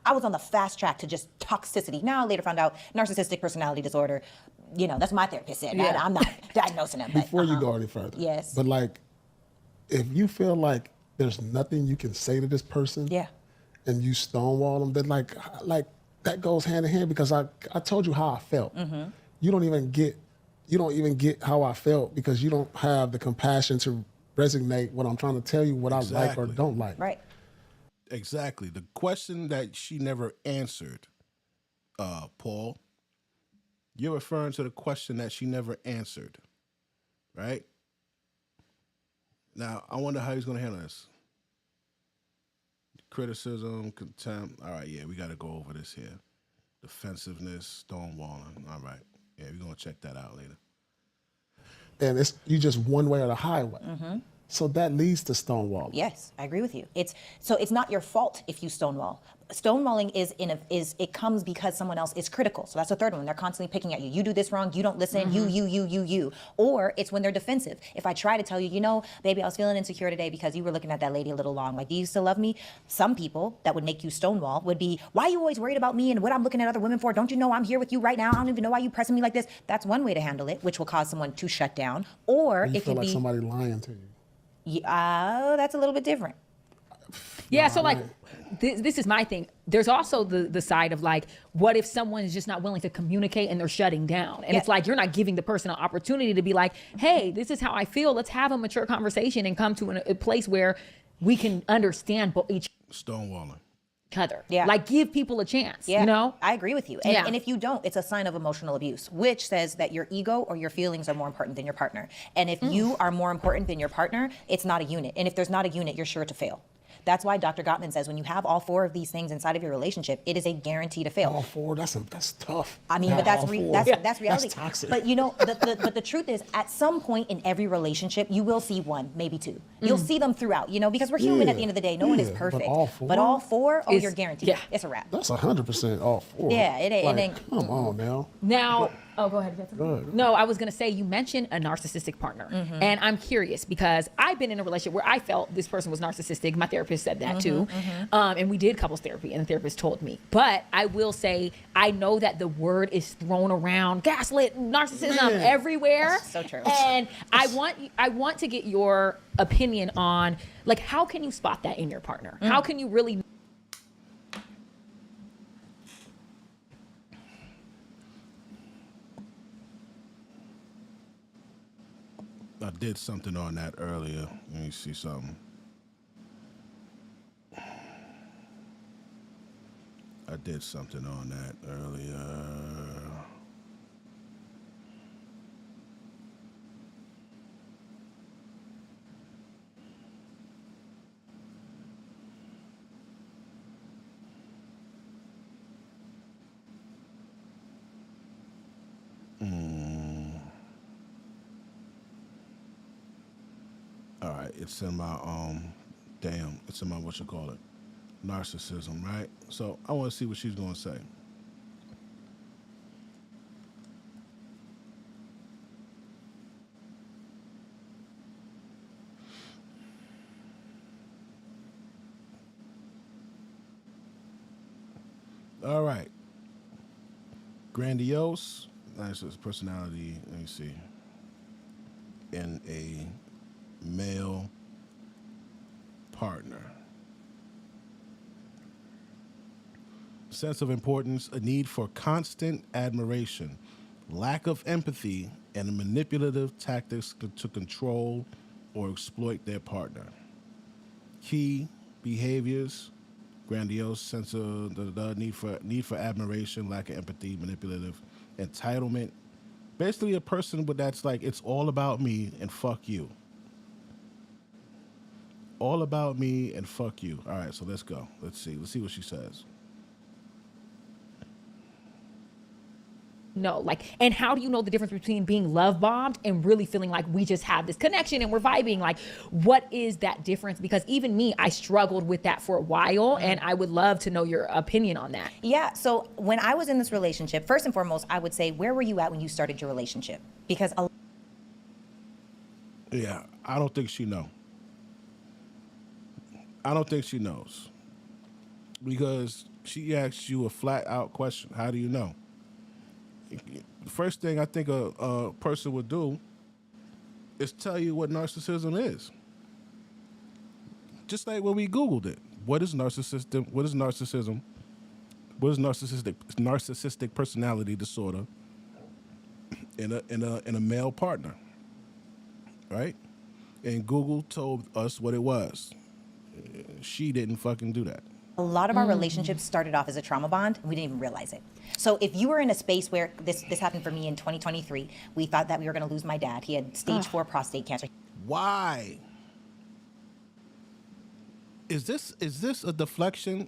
I was on the fast track to just toxicity. Now I later found out narcissistic personality disorder. You know, that's what my therapist said. Yeah. I'm not diagnosing it. Before you go any further. Yes. But like, if you feel like there's nothing you can say to this person. Yeah. And you stonewall them, then like that goes hand in hand, because I told you how I felt. You don't even get how I felt because you don't have the compassion to resonate what I'm trying to tell you, what I like or don't like. Right. Exactly. The question that she never answered, Paul, you're referring to the question that she never answered, right? Now, I wonder how he's going to handle this. Criticism, contempt. All right, yeah, we got to go over this here. Defensiveness, stonewalling. All right. Yeah, we're going to check that out later. And it's you just one way or the highway. So that leads to stonewalling. Yes, I agree with you. It's not your fault if you stonewall. Stonewalling it comes because someone else is critical. So that's the third one. They're constantly picking at you. You do this wrong. You don't listen. You. Or it's when they're defensive. If I try to tell you, you know, baby, I was feeling insecure today because you were looking at that lady a little long. Like, do you still love me? Some people that would make you stonewall would be, why are you always worried about me and what I'm looking at other women for? Don't you know I'm here with you right now? I don't even know why you pressing me like this. That's one way to handle it, which will cause someone to shut down. Or you it feel could like be somebody lying to you. that's a little bit different. Yeah, so like, this is my thing. There's also the side of like, what if someone is just not willing to communicate and they're shutting down? And it's like, you're not giving the person an opportunity to be like, hey, this is how I feel. Let's have a mature conversation and come to a place where we can understand each Stonewalling. other. Yeah. Like, give people a chance, Yeah, you know? I agree with you. And if you don't, it's a sign of emotional abuse, which says that your ego or your feelings are more important than your partner. And if you are more important than your partner, it's not a unit. And if there's not a unit, you're sure to fail. That's why Dr. Gottman says when you have all 4 of these things inside of your relationship, it is a guarantee to fail. All 4, that's tough. I mean, but that's reality. That's toxic. But you know, but the truth is, at some point in every relationship, you will see 1, maybe 2. You'll see them throughout, you know, because we're human at the end of the day. No one is perfect. But all 4? You're guaranteed. Yeah. It's a wrap. That's 100% all 4. Yeah, it ain't. Come on now. Now, go ahead. Go ahead. No, I was going to say, you mentioned a narcissistic partner. And I'm curious because I've been in a relationship where I felt this person was narcissistic. My therapist said that too. And we did couples therapy and the therapist told me. But I will say, I know that the word is thrown around, gaslit, narcissism everywhere. That's so true. And I want to get your opinion on, like, how can you spot that in your partner? How can you really... I did something on that earlier. Let me see something. I did something on that earlier. All right, it's in my it's in my narcissism, right? So I want to see what she's going to say. All right. Grandiose, nice personality, let me see. In a male partner. Sense of importance, a need for constant admiration, lack of empathy, and manipulative tactics to control or exploit their partner. Key behaviors, grandiose sense of the need for admiration, lack of empathy, manipulative, entitlement. Basically a person that's like, it's all about me and fuck you. All about me and fuck you. All right, so let's go. Let's see what she says. No, like, and how do you know the difference between being love bombed and really feeling like we just have this connection and we're vibing? Like, what is that difference? Because even me, I struggled with that for a while, and I would love to know your opinion on that. Yeah, so when I was in this relationship, first and foremost, I would say, where were you at when you started your relationship? Because yeah, I don't think she knows. I don't think she knows. Because she asks you a flat out question. How do you know? The first thing I think a person would do is tell you what narcissism is. Just like when we Googled it. What is narcissism? What is narcissism? What is narcissistic personality disorder in a male partner? Right? And Google told us what it was. She didn't fucking do that. A lot of our relationships started off as a trauma bond, and we didn't even realize it. So if you were in a space where this happened for me in 2023, we thought that we were going to lose my dad. He had stage 4 prostate cancer. Why? Is this a deflection?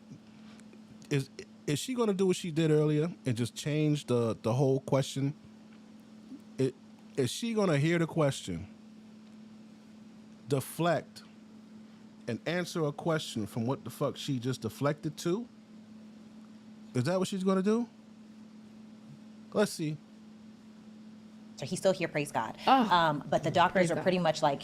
Is she going to do what she did earlier and just change the whole question? Is she going to hear the question, deflect, and answer a question from what the fuck she just deflected to? Is that what she's going to do? Let's see. So he's still here, praise God. But the doctors are pretty much like,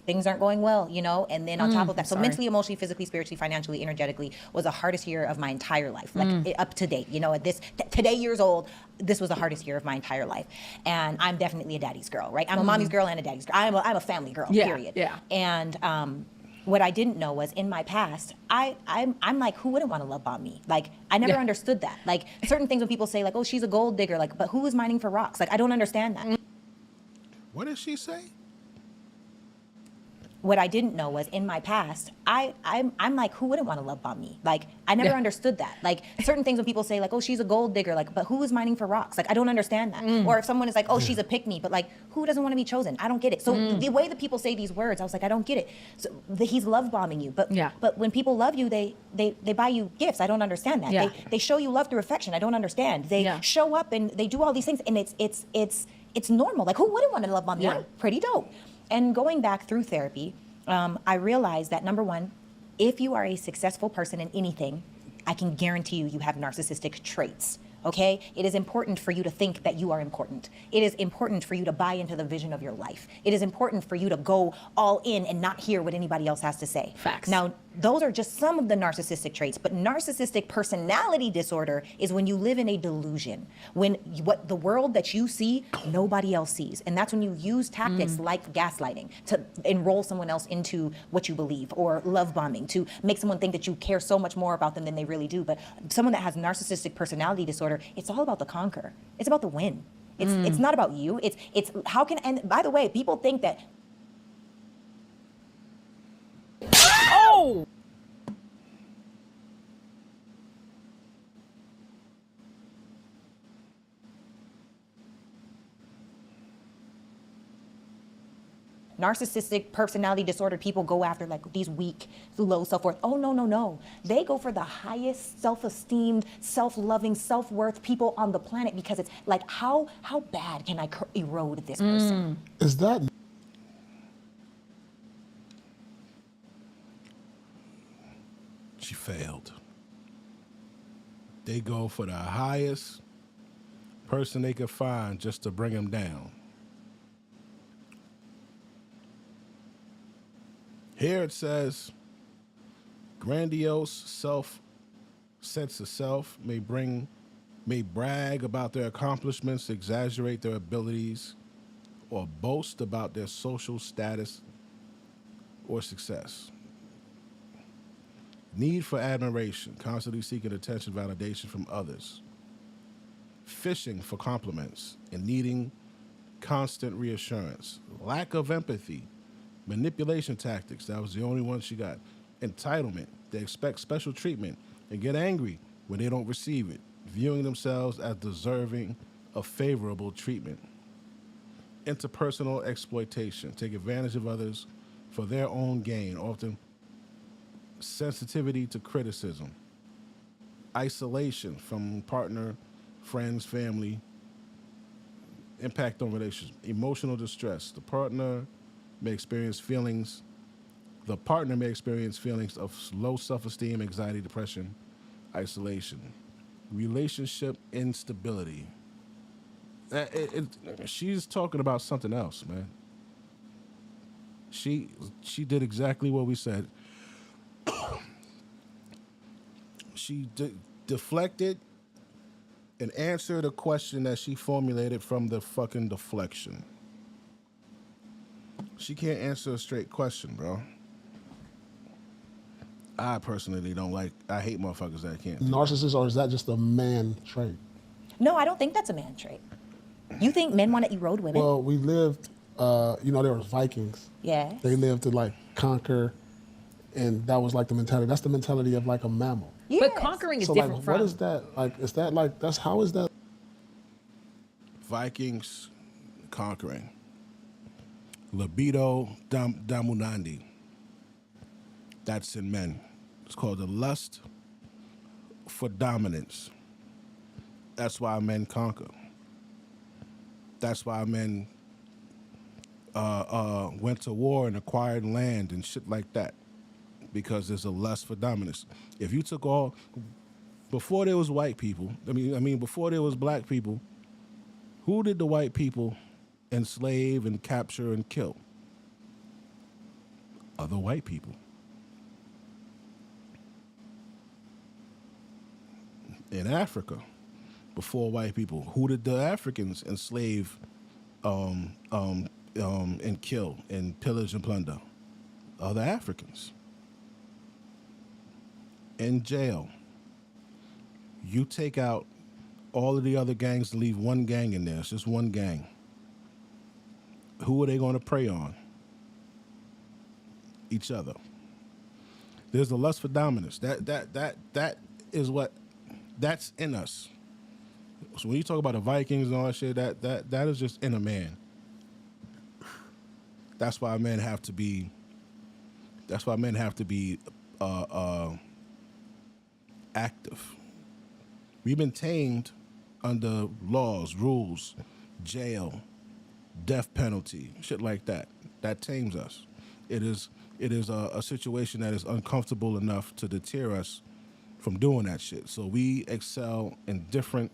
things aren't going well, you know? And then on top of that, so mentally, emotionally, physically, spiritually, financially, energetically, was the hardest year of my entire life. Like up to date, you know, at today years old, this was the hardest year of my entire life. And I'm definitely a daddy's girl, right? I'm a mommy's girl and a daddy's girl. I'm a family girl, period. Yeah. And What I didn't know was in my past, I'm like, who wouldn't want to love bomb me? Like, I never understood that. Like, certain things when people say, like, oh, she's a gold digger, like, but who is mining for rocks? Like, I don't understand that. What did she say? What I didn't know was in my past, I'm like, who wouldn't want to love bomb me? Like, I never understood that. Like, certain things when people say, like, oh, she's a gold digger, like, but who is mining for rocks? Like, I don't understand that. Or if someone is like, oh, she's a pick-me, but like, who doesn't want to be chosen? I don't get it. So the way that people say these words, I was like, I don't get it. So he's love bombing you, but when people love you, they buy you gifts. I don't understand that. They show you love through affection. I don't understand. They show up and they do all these things, and it's normal. Like, who wouldn't want to love bomb you? I'm pretty dope. And going back through therapy, I realized that number one, if you are a successful person in anything, I can guarantee you have narcissistic traits. Okay? It is important for you to think that you are important. It is important for you to buy into the vision of your life. It is important for you to go all in and not hear what anybody else has to say. Facts. Now, those are just some of the narcissistic traits, but narcissistic personality disorder is when you live in a delusion, when what the world that you see, nobody else sees. And that's when you use tactics like gaslighting to enroll someone else into what you believe, or love bombing to make someone think that you care so much more about them than they really do. But someone that has narcissistic personality disorder, it's all about the conquer. It's about the win. It's not about you. It's how can, and by the way, people think that. Oh! Narcissistic personality disorder people go after like these weak, low self-worth. Oh, no. They go for the highest self-esteemed, self-loving, self-worth people on the planet, because it's like, how bad can I erode this person? Is that... She failed. They go for the highest person they could find just to bring him down. Here it says, grandiose sense of self may brag about their accomplishments, exaggerate their abilities, or boast about their social status or success. Need for admiration, constantly seeking attention, validation from others. Fishing for compliments and needing constant reassurance. Lack of empathy. Manipulation tactics, that was the only one she got. Entitlement, they expect special treatment and get angry when they don't receive it, viewing themselves as deserving of favorable treatment. Interpersonal exploitation, take advantage of others for their own gain, often sensitivity to criticism. Isolation from partner, friends, family, impact on relationships. Emotional distress, the partner may experience feelings of low self-esteem, anxiety, depression, isolation. Relationship instability. She's talking about something else, man. She did exactly what we said. She deflected and answered a question that she formulated from the fucking deflection. She can't answer a straight question, bro. I personally I hate motherfuckers that can't. Narcissist, or is that just a man trait? No, I don't think that's a man trait. You think men want to erode women? Well, we lived, there was Vikings. Yeah. They lived to like conquer, and that was like the mentality. That's the mentality of like a mammal. Yes. But conquering is different from... what is that? Like, is that like, how is that? Vikings conquering. Libido dominandi. That's in men. It's called the lust for dominance. That's why men conquer. That's why men went to war and acquired land and shit like that, because there's a lust for dominance. If you took all, before there was white people, before there was black people, who did the white people enslave and capture and kill? Other white people. In Africa, before white people, who did the Africans enslave and kill and pillage and plunder? other Africans. In jail, you take out all of the other gangs and leave one gang in there. It's just one gang. Who are they going to prey on? Each other. There's a lust for dominance. That is what that's in us. So when you talk about the Vikings and all that shit, that is just in a man. That's why men have to be. That's why men have to be active. We've been tamed under laws, rules, jail, death penalty, shit like that. That tames us. It is a situation that is uncomfortable enough to deter us from doing that shit. So we excel in different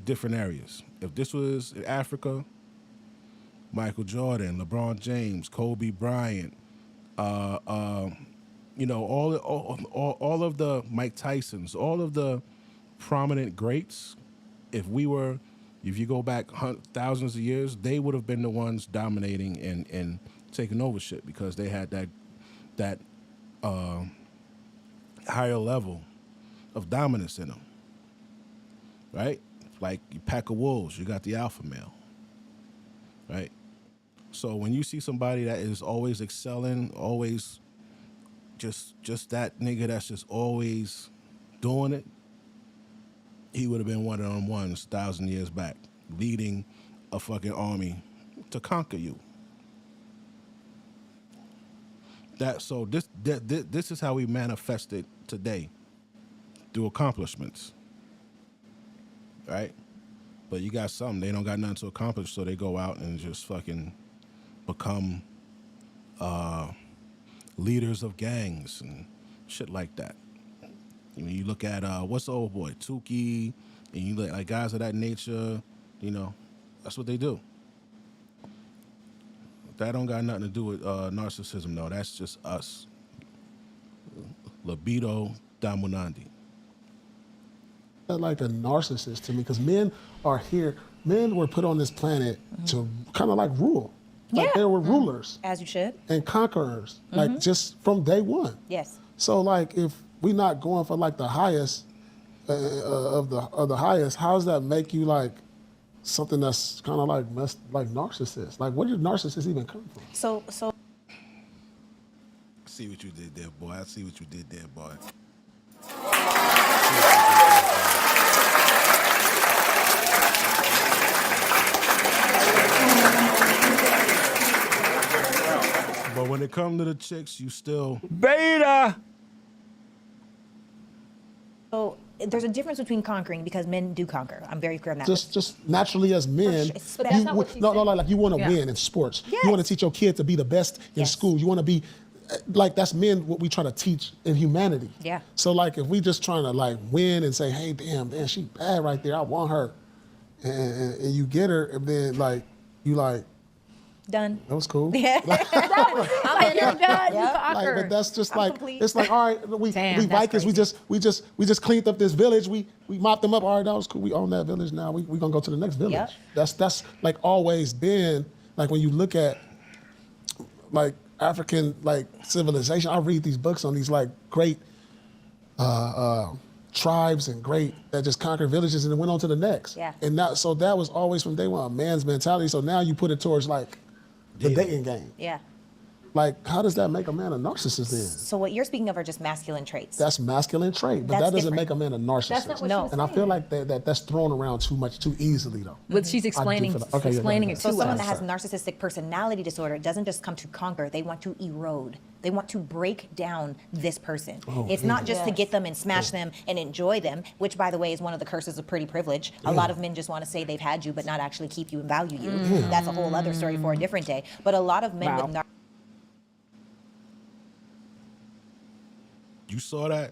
areas. If this was in Africa, Michael Jordan, LeBron James, Kobe Bryant, you know, all of the Mike Tysons, all of the prominent greats, if you go back thousands of years, they would have been the ones dominating and taking over shit because they had that higher level of dominance in them, right? Like you pack of wolves, you got the alpha male, right? So when you see somebody that is always excelling, always just that nigga that's just always doing it, he would have been one of them ones 1,000 years back, leading a fucking army to conquer you. This is how we manifest it today, through accomplishments, right? But you got some, they don't got nothing to accomplish, so they go out and just fucking become leaders of gangs and shit like that. When you look at what's the old boy, Tukey, and you look like guys of that nature, you know, that's what they do. That don't got nothing to do with narcissism, though. That's just us. Libido dominandi. Like a narcissist to me, because men were put on this planet to kind of like rule. Like they were rulers. As you should. And conquerors, like just from day one. Yes. So like if we're not going for like the highest of the highest, how does that make you like something that's kind of like narcissist? Like where did narcissists even come from? So I see what you did there, boy. I see what you did there, boy. But when it comes to the chicks, you still beta. So there's a difference between conquering, because men do conquer. I'm very clear on that. Just naturally as men, But that's not what like you want to win in sports. Yes. You want to teach your kid to be the best in school. You want to be like, that's men, what we try to teach in humanity. Yeah. So like if we just trying to like win and say, hey, damn, man, she bad right there, I want her, and you get her, and then like you like, done. that was cool. Yeah. Like you're done. You Like, conquered. but that's just I'm like complete. it's like, all right, we Damn, that's Vikings, we just cleaned up this village, we mopped them up, all right, that was cool, we own that village now, we gonna go to the next village. Yep. That's like always been, like when you look at like African like civilization, I read these books on these like great tribes and great that just conquered villages and then went on to the next. Yeah. And so that was always from day one a man's mentality. So now you put it towards like the dating game. Yeah. Like, how does that make a man a narcissist then? So what you're speaking of are just masculine traits. That's masculine trait, but That's that doesn't different. make a man a narcissist. That's not what No. she was And I feel like that's thrown around too easily though. But she's explaining feel that. Okay, yeah, explaining go it ahead. to So someone us. that has narcissistic personality disorder doesn't just come to conquer, they want to erode. They want to break down this person. It's not just to get them and smash them and enjoy them, which by the way is one of the curses of pretty privilege. A lot of men just want to say they've had you but not actually keep you and value you. That's a whole other story for a different day. But a lot of men with You saw that?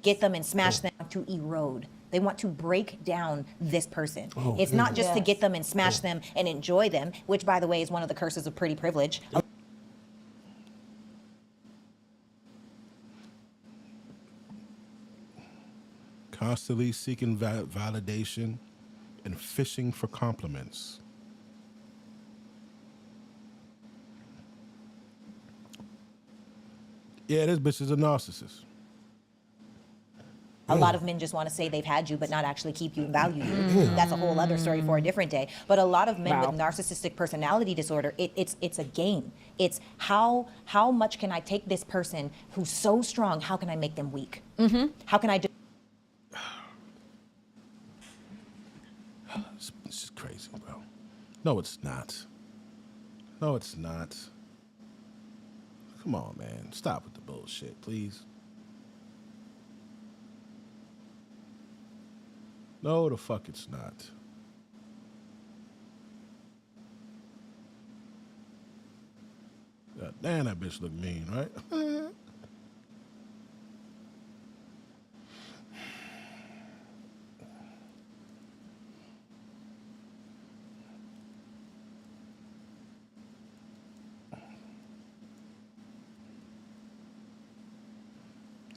get them and smash them to erode. They want to break down this person. It's not just to get them and smash them and enjoy them, which by the way is one of the curses of pretty privilege. Constantly seeking validation and fishing for compliments. Yeah, this bitch is a narcissist. A lot of men just want to say they've had you, but not actually keep you and value you. That's a whole other story for a different day. But a lot of men with narcissistic personality disorder, it's a game. It's how much can I take this person who's so strong? How can I make them weak? How can I do? This is crazy, bro. No, it's not. No, it's not. Come on, man. Stop with the bullshit, please. No, the fuck it's not. God damn, that bitch look mean, right?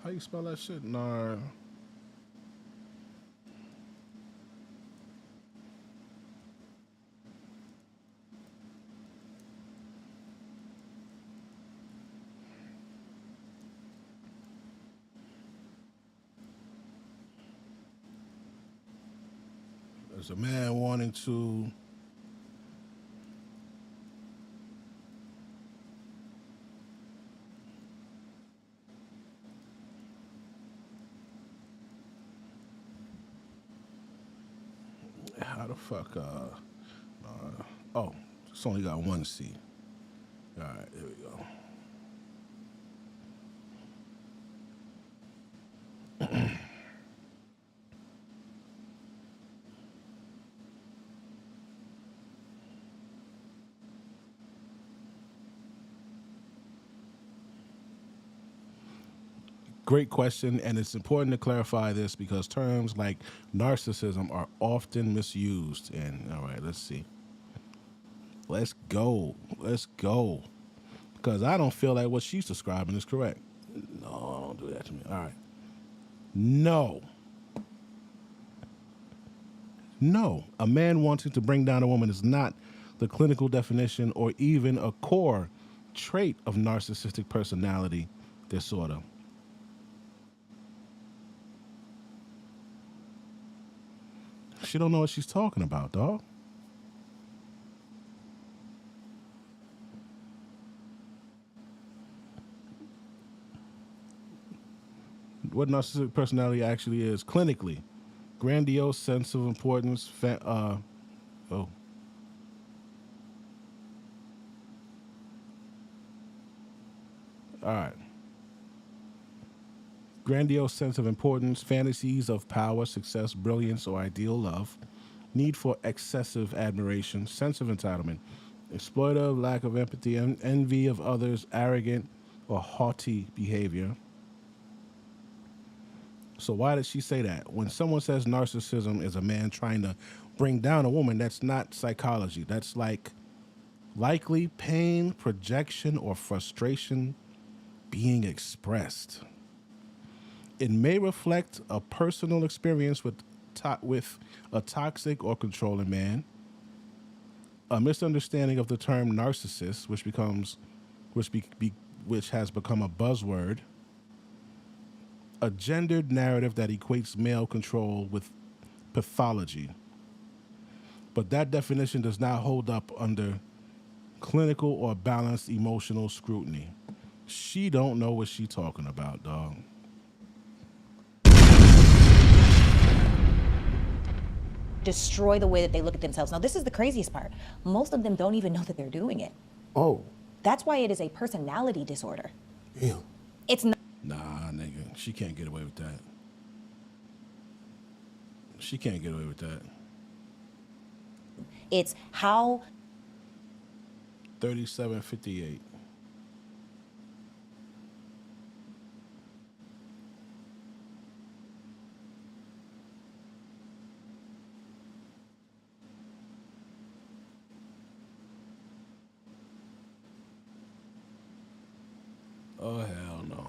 How you spell that shit? Nar. There's a man wanting to how the fuck oh, it's only got one C. All right, there we go. Great question, and it's important to clarify this because terms like narcissism are often misused. And all right, let's see. Let's go. Let's go. Because I don't feel like what she's describing is correct. No, don't do that to me. All right. No. No. A man wanting to bring down a woman is not the clinical definition or even a core trait of narcissistic personality disorder. She don't know what she's talking about, dog. What narcissistic personality actually is clinically: grandiose sense of importance. All right. Grandiose sense of importance, fantasies of power, success, brilliance, or ideal love, need for excessive admiration, sense of entitlement, exploitive, lack of empathy, envy of others, arrogant or haughty behavior. So why did she say that? When someone says narcissism is a man trying to bring down a woman, that's not psychology. That's like likely pain, projection, or frustration being expressed. It may reflect a personal experience with a toxic or controlling man, a misunderstanding of the term narcissist, which has become a buzzword, a gendered narrative that equates male control with pathology. But that definition does not hold up under clinical or balanced emotional scrutiny. She don't know what she talking about, dog. Destroy the way that they look at themselves. Now, this is the craziest part. Most of them don't even know that they're doing it. Oh. That's why it is a personality disorder. Yeah. It's not. Nah, nigga. She can't get away with that. She can't get away with that. It's how. 3758. Oh, hell no.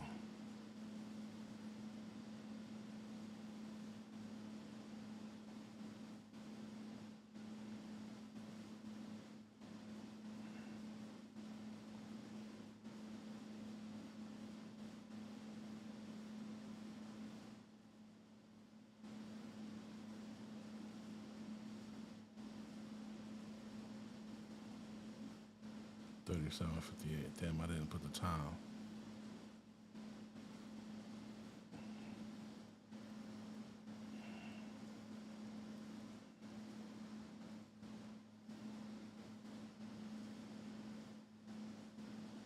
37:58. Damn, I didn't put the time.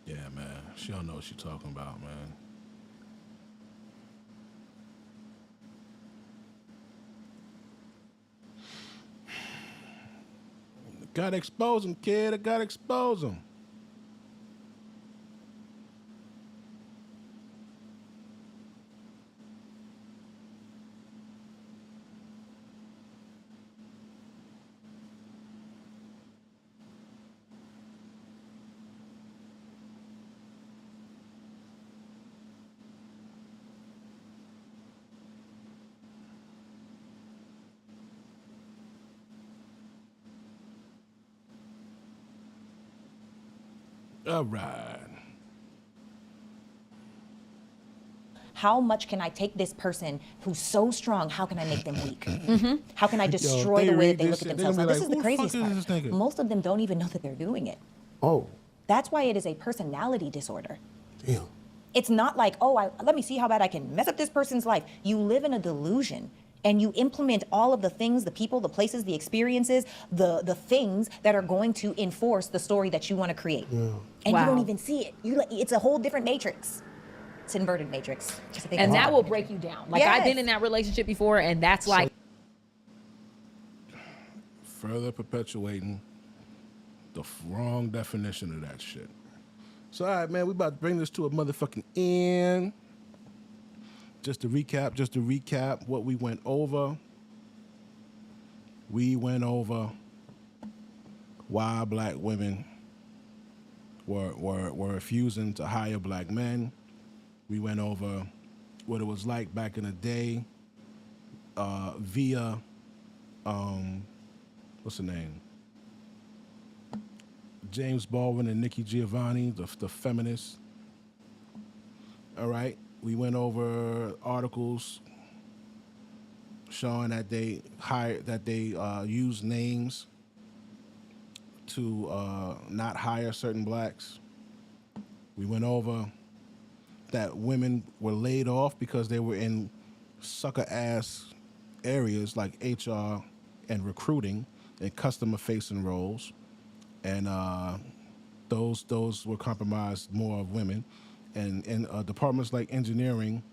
Yeah, man. She don't know what she's talking about, man. Gotta expose him, kid. I gotta expose him. All right. How much can I take this person who's so strong? How can I make them weak? How can I destroy the way that they look at themselves? Now, this is the craziest part. Most of them don't even know that they're doing it. Oh. That's why it is a personality disorder. Damn. It's not like, oh, let me see how bad I can mess up this person's life. You live in a delusion. And you implement all of the things, the people, the places, the experiences, the things that are going to enforce the story that you want to create. Yeah. And you don't even see it. It's a whole different matrix. It's an inverted matrix. And that will break you down. Like, I've been in that relationship before, and that's like... Further perpetuating the wrong definition of that shit. So, all right, man, we about to bring this to a motherfucking end. Just to recap what we went over. We went over why black women were refusing to hire black men. We went over what it was like back in the day via, what's her name? James Baldwin and Nikki Giovanni, the feminists. All right. We went over articles showing that they use names to not hire certain blacks. We went over that women were laid off because they were in sucker-ass areas like HR and recruiting and customer-facing roles, and those were compromised more of women. And departments like engineering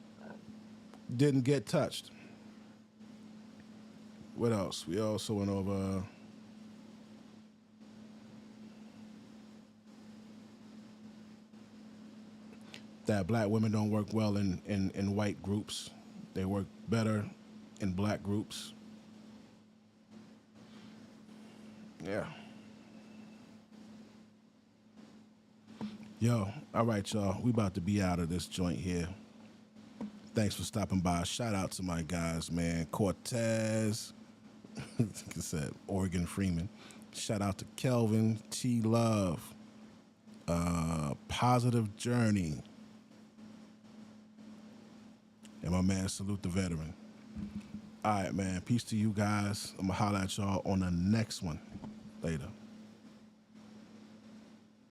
didn't get touched. What else? We also went over that black women don't work well in white groups. They work better in black groups. Yeah. Yo, all right, y'all. We about to be out of this joint here. Thanks for stopping by. Shout out to my guys, man. Cortez, like I said, Oregon Freeman. Shout out to Kelvin, T Love, Positive Journey, and my man, Salute the Veteran. All right, man. Peace to you guys. I'm going to holler at y'all on the next one. Later.